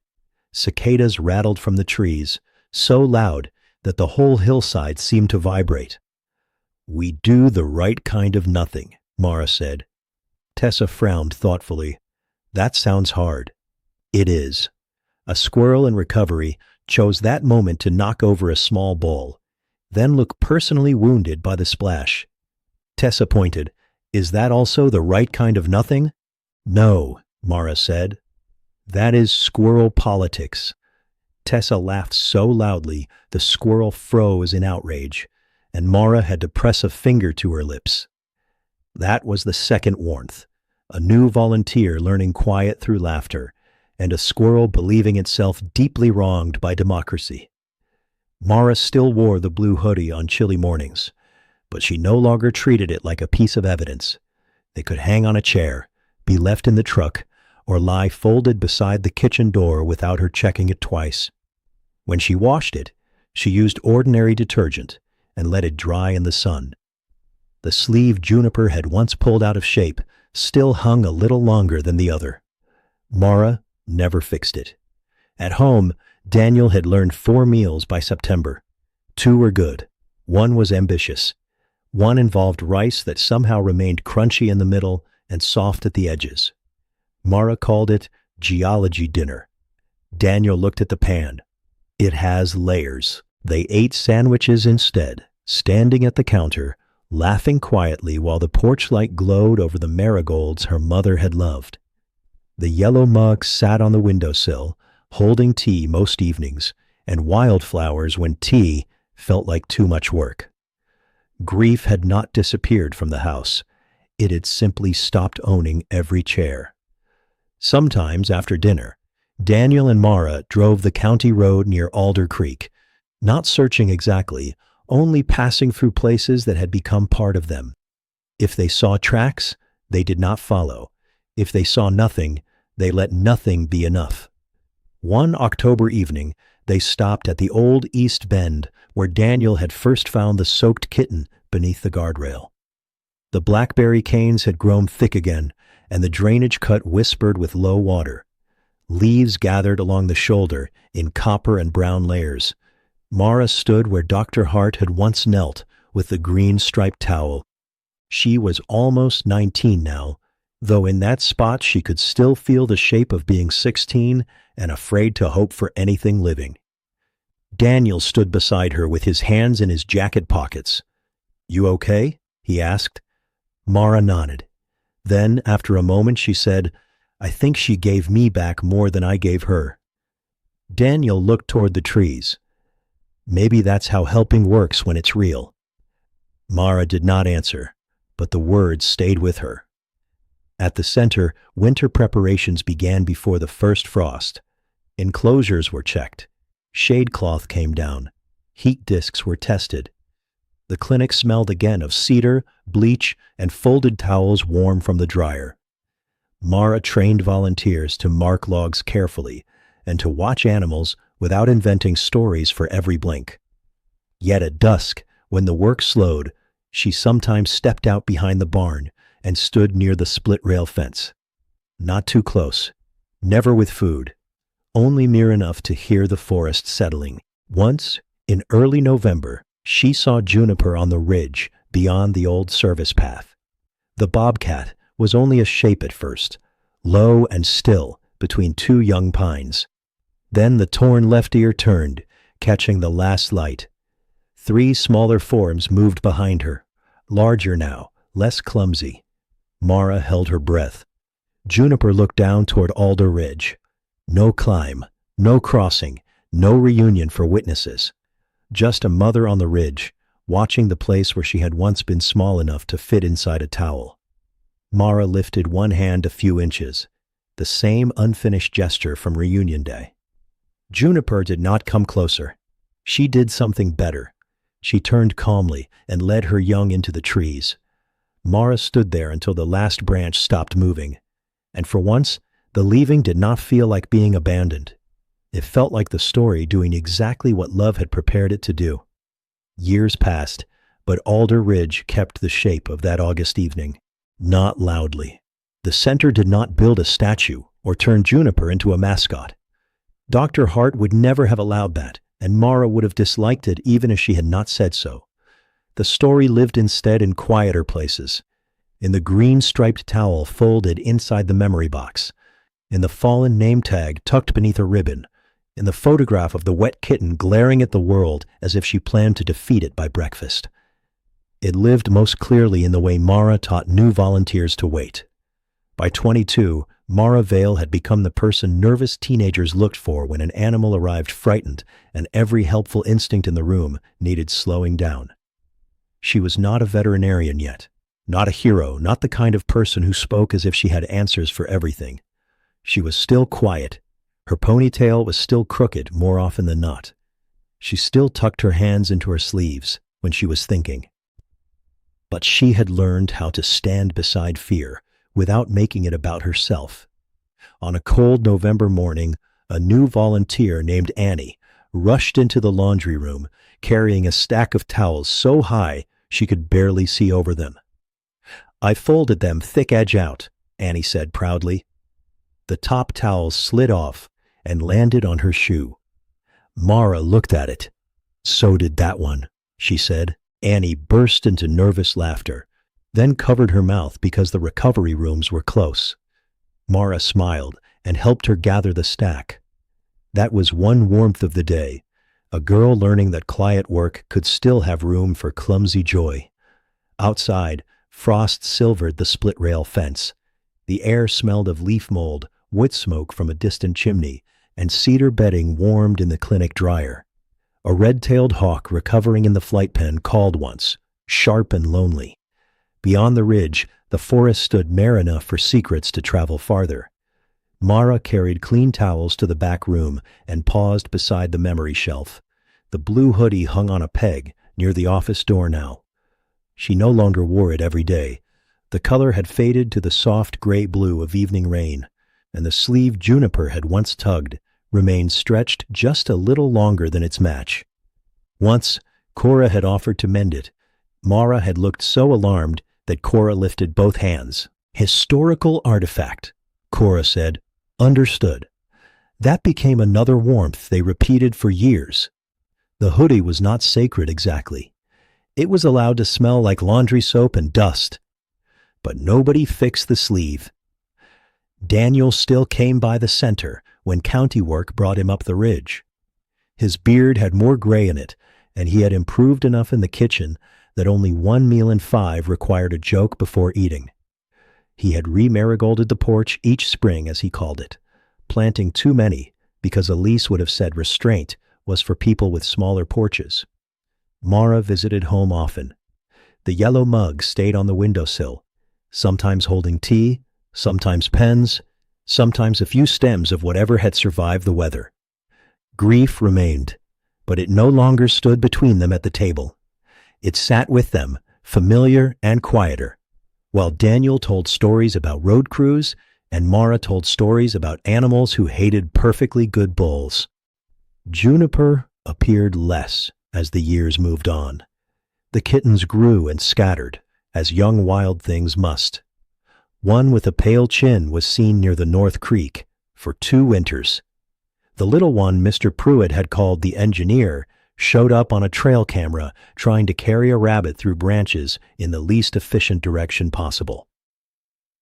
Speaker 1: Cicadas rattled from the trees, so loud that the whole hillside seemed to vibrate. "We do the right kind of nothing," Mara said. Tessa frowned thoughtfully. "That sounds hard." "It is." A squirrel in recovery chose that moment to knock over a small bowl, then look personally wounded by the splash. Tessa pointed. "Is that also the right kind of nothing?" "No," Mara said. "That is squirrel politics." Tessa laughed so loudly the squirrel froze in outrage, and Mara had to press a finger to her lips. That was the second warmth, a new volunteer learning quiet through laughter, and a squirrel believing itself deeply wronged by democracy. Mara still wore the blue hoodie on chilly mornings, but she no longer treated it like a piece of evidence. It could hang on a chair, be left in the truck, or lie folded beside the kitchen door without her checking it twice. When she washed it, she used ordinary detergent and let it dry in the sun. The sleeve Juniper had once pulled out of shape still hung a little longer than the other. Mara never fixed it. At home, Daniel had learned 4 meals by September. 2 were good. 1 was ambitious. 1 involved rice that somehow remained crunchy in the middle and soft at the edges. Mara called it geology dinner. Daniel looked at the pan. "It has layers." They ate sandwiches instead, standing at the counter, laughing quietly while the porch light glowed over the marigolds her mother had loved. The yellow mug sat on the windowsill, holding tea most evenings, and wildflowers when tea felt like too much work. Grief had not disappeared from the house. It had simply stopped owning every chair. Sometimes, after dinner, Daniel and Mara drove the county road near Alder Creek, not searching exactly, only passing through places that had become part of them. If they saw tracks, they did not follow. If they saw nothing, they let nothing be enough. One October evening, they stopped at the old East Bend where Daniel had first found the soaked kitten beneath the guardrail. The blackberry canes had grown thick again, and the drainage cut whispered with low water. Leaves gathered along the shoulder in copper and brown layers. Mara stood where Dr. Hart had once knelt with the green striped towel. She was almost 19 now, though in that spot she could still feel the shape of being 16 and afraid to hope for anything living. Daniel stood beside her with his hands in his jacket pockets. "You okay?" he asked. Mara nodded. Then, after a moment, she said, "I think she gave me back more than I gave her." Daniel looked toward the trees. "Maybe that's how helping works when it's real." Mara did not answer, but the words stayed with her. At the center, winter preparations began before the first frost. Enclosures were checked. Shade cloth came down. Heat discs were tested. The clinic smelled again of cedar, bleach, and folded towels warm from the dryer. Mara trained volunteers to mark logs carefully and to watch animals without inventing stories for every blink. Yet at dusk, when the work slowed, she sometimes stepped out behind the barn and stood near the split-rail fence. Not too close, never with food, only near enough to hear the forest settling. Once, in early November, she saw Juniper on the ridge beyond the old service path. The Bobcat was only a shape at first, low and still between 2 young pines. Then the torn left ear turned, catching the last light. 3 smaller forms moved behind her, larger now, less clumsy. Mara held her breath. Juniper looked down toward Alder Ridge. No climb, no crossing, no reunion for witnesses. Just a mother on the ridge, watching the place where she had once been small enough to fit inside a towel. Mara lifted one hand a few inches, the same unfinished gesture from reunion day. Juniper did not come closer. She did something better. She turned calmly and led her young into the trees. Mara stood there until the last branch stopped moving, and for once, the leaving did not feel like being abandoned. It felt like the story doing exactly what love had prepared it to do. Years passed, but Alder Ridge kept the shape of that August evening. Not loudly. The center did not build a statue or turn Juniper into a mascot. Dr. Hart would never have allowed that, and Mara would have disliked it even if she had not said so. The story lived instead in quieter places. In the green striped towel folded inside the memory box. In the fallen name tag tucked beneath a ribbon. In the photograph of the wet kitten glaring at the world as if she planned to defeat it by breakfast. It lived most clearly in the way Mara taught new volunteers to wait. By 22, Mara Vale had become the person nervous teenagers looked for when an animal arrived frightened and every helpful instinct in the room needed slowing down. She was not a veterinarian yet, not a hero, not the kind of person who spoke as if she had answers for everything. She was still quiet. Her ponytail was still crooked more often than not. She still tucked her hands into her sleeves when she was thinking. But she had learned how to stand beside fear without making it about herself. On a cold November morning, a new volunteer named Annie rushed into the laundry room, carrying a stack of towels so high she could barely see over them. "I folded them thick edge out," Annie said proudly. The top towel slid off and landed on her shoe. Mara looked at it. "So did that one," she said. Annie burst into nervous laughter, then covered her mouth because the recovery rooms were close. Mara smiled and helped her gather the stack. That was one warmth of the day, a girl learning that quiet work could still have room for clumsy joy. Outside, frost silvered the split-rail fence. The air smelled of leaf mold, wood smoke from a distant chimney, and cedar bedding warmed in the clinic dryer. A red-tailed hawk recovering in the flight pen called once, sharp and lonely. Beyond the ridge, the forest stood bare enough for secrets to travel farther. Mara carried clean towels to the back room and paused beside the memory shelf. The blue hoodie hung on a peg near the office door now. She no longer wore it every day. The color had faded to the soft gray blue of evening rain, and the sleeve Juniper had once tugged remained stretched just a little longer than its match. Once, Cora had offered to mend it. Mara had looked so alarmed that Cora lifted both hands. "Historical artifact," Cora said. "Understood." That became another warmth they repeated for years. The hoodie was not sacred exactly. It was allowed to smell like laundry soap and dust. But nobody fixed the sleeve. Daniel still came by the center when county work brought him up the ridge. His beard had more gray in it, and he had improved enough in the kitchen that only one meal in 5 required a joke before eating. He had re-marigolded the porch each spring, as he called it, planting too many because Elise would have said restraint was for people with smaller porches. Mara visited home often. The yellow mug stayed on the windowsill, sometimes holding tea, sometimes pens, sometimes a few stems of whatever had survived the weather. Grief remained, but it no longer stood between them at the table. It sat with them, familiar and quieter, while Daniel told stories about road crews and Mara told stories about animals who hated perfectly good bulls. Juniper appeared less as the years moved on. The kittens grew and scattered, as young wild things must. One with a pale chin was seen near the North Creek for 2 winters. The little one Mr. Pruitt had called the engineer showed up on a trail camera trying to carry a rabbit through branches in the least efficient direction possible.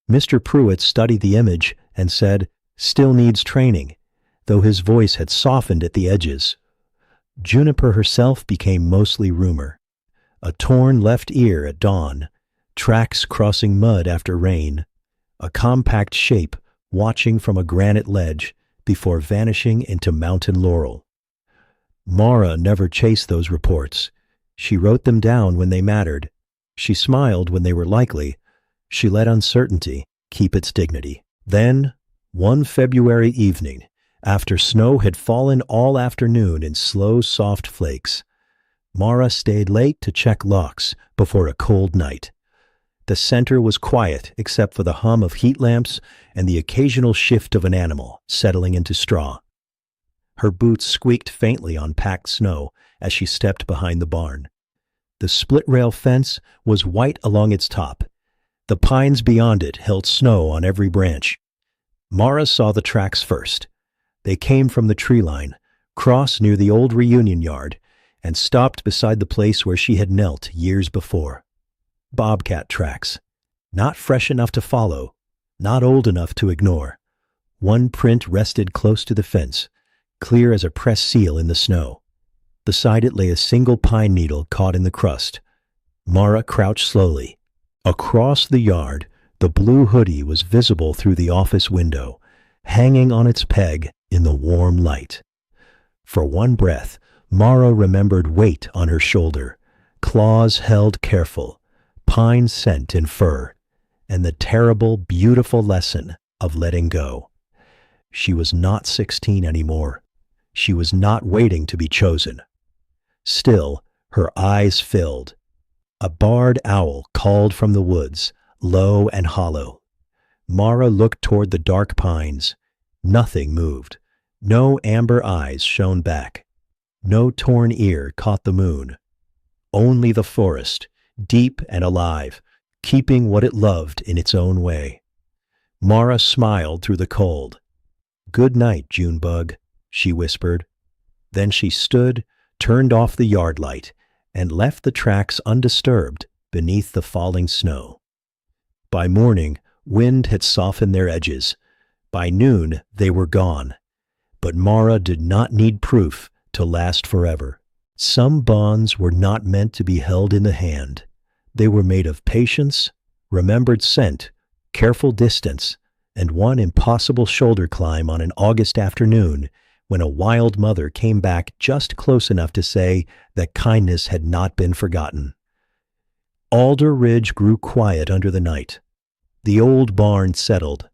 Speaker 1: Mr. Pruitt studied the image and said, "Still needs training," though his voice had softened at the edges. Juniper herself became mostly rumor. A torn left ear at dawn, tracks crossing mud after rain, a compact shape watching from a granite ledge before vanishing into mountain laurel. Mara never chased those reports. She wrote them down when they mattered. She smiled when they were likely. She let uncertainty keep its dignity. Then, one February evening, after snow had fallen all afternoon in slow, soft flakes, Mara stayed late to check locks before a cold night. The center was quiet except for the hum of heat lamps and the occasional shift of an animal settling into straw. Her boots squeaked faintly on packed snow as she stepped behind the barn. The split-rail fence was white along its top. The pines beyond it held snow on every branch. Mara saw the tracks first. They came from the tree line, crossed near the old reunion yard, and stopped beside the place where she had knelt years before. Bobcat tracks. Not fresh enough to follow, not old enough to ignore. One print rested close to the fence, clear as a pressed seal in the snow. Beside it lay a single pine needle caught in the crust. Mara crouched slowly. Across the yard, the blue hoodie was visible through the office window, hanging on its peg in the warm light. For one breath, Mara remembered weight on her shoulder, claws held careful, pine scent in fur, and the terrible, beautiful lesson of letting go. She was not 16 anymore. She was not waiting to be chosen. Still, her eyes filled. A barred owl called from the woods, low and hollow. Mara looked toward the dark pines. Nothing moved. No amber eyes shone back. No torn ear caught the moon. Only the forest, deep and alive, keeping what it loved in its own way. Mara smiled through the cold. "Good night, Junebug," she whispered. Then she stood, turned off the yard light, and left the tracks undisturbed beneath the falling snow. By morning, wind had softened their edges. By noon, they were gone. But Mara did not need proof to last forever. Some bonds were not meant to be held in the hand. They were made of patience, remembered scent, careful distance, and one impossible shoulder climb on an August afternoon when a wild mother came back just close enough to say that kindness had not been forgotten. Alder Ridge grew quiet under the night. The old barn settled.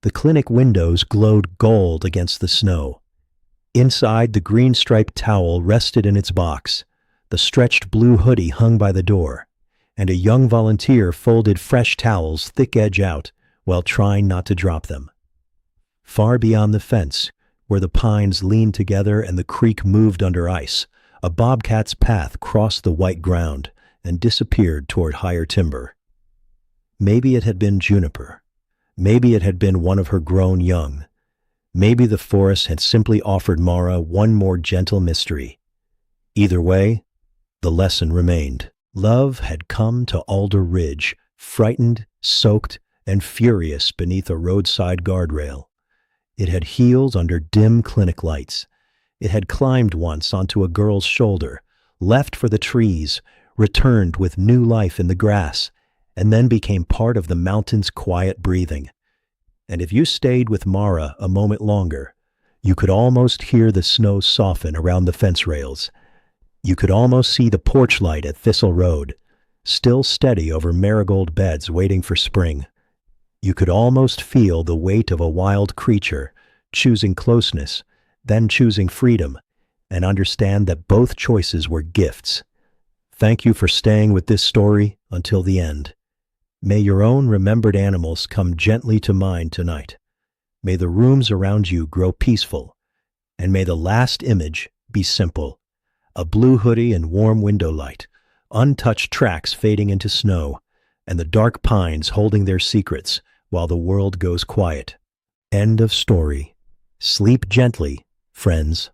Speaker 1: The clinic windows glowed gold against the snow. Inside, the green-striped towel rested in its box. The stretched blue hoodie hung by the door, and a young volunteer folded fresh towels thick edge out while trying not to drop them. Far beyond the fence, where the pines leaned together and the creek moved under ice, a bobcat's path crossed the white ground and disappeared toward higher timber. Maybe it had been juniper. Maybe it had been one of her grown young. Maybe the forest had simply offered Mara one more gentle mystery. Either way, the lesson remained. Love had come to Alder Ridge, frightened, soaked, and furious beneath a roadside guardrail. It had healed under dim clinic lights. It had climbed once onto a girl's shoulder, left for the trees, returned with new life in the grass, and then became part of the mountain's quiet breathing. And if you stayed with Mara a moment longer, you could almost hear the snow soften around the fence rails. You could almost see the porch light at Thistle Road, still steady over marigold beds waiting for spring. You could almost feel the weight of a wild creature, choosing closeness, then choosing freedom, and understand that both choices were gifts. Thank you for staying with this story until the end. May your own remembered animals come gently to mind tonight. May the rooms around you grow peaceful, and may the last image be simple. A blue hoodie and warm window light, untouched tracks fading into snow, and the dark pines holding their secrets while the world goes quiet. End of story. Sleep gently, friends.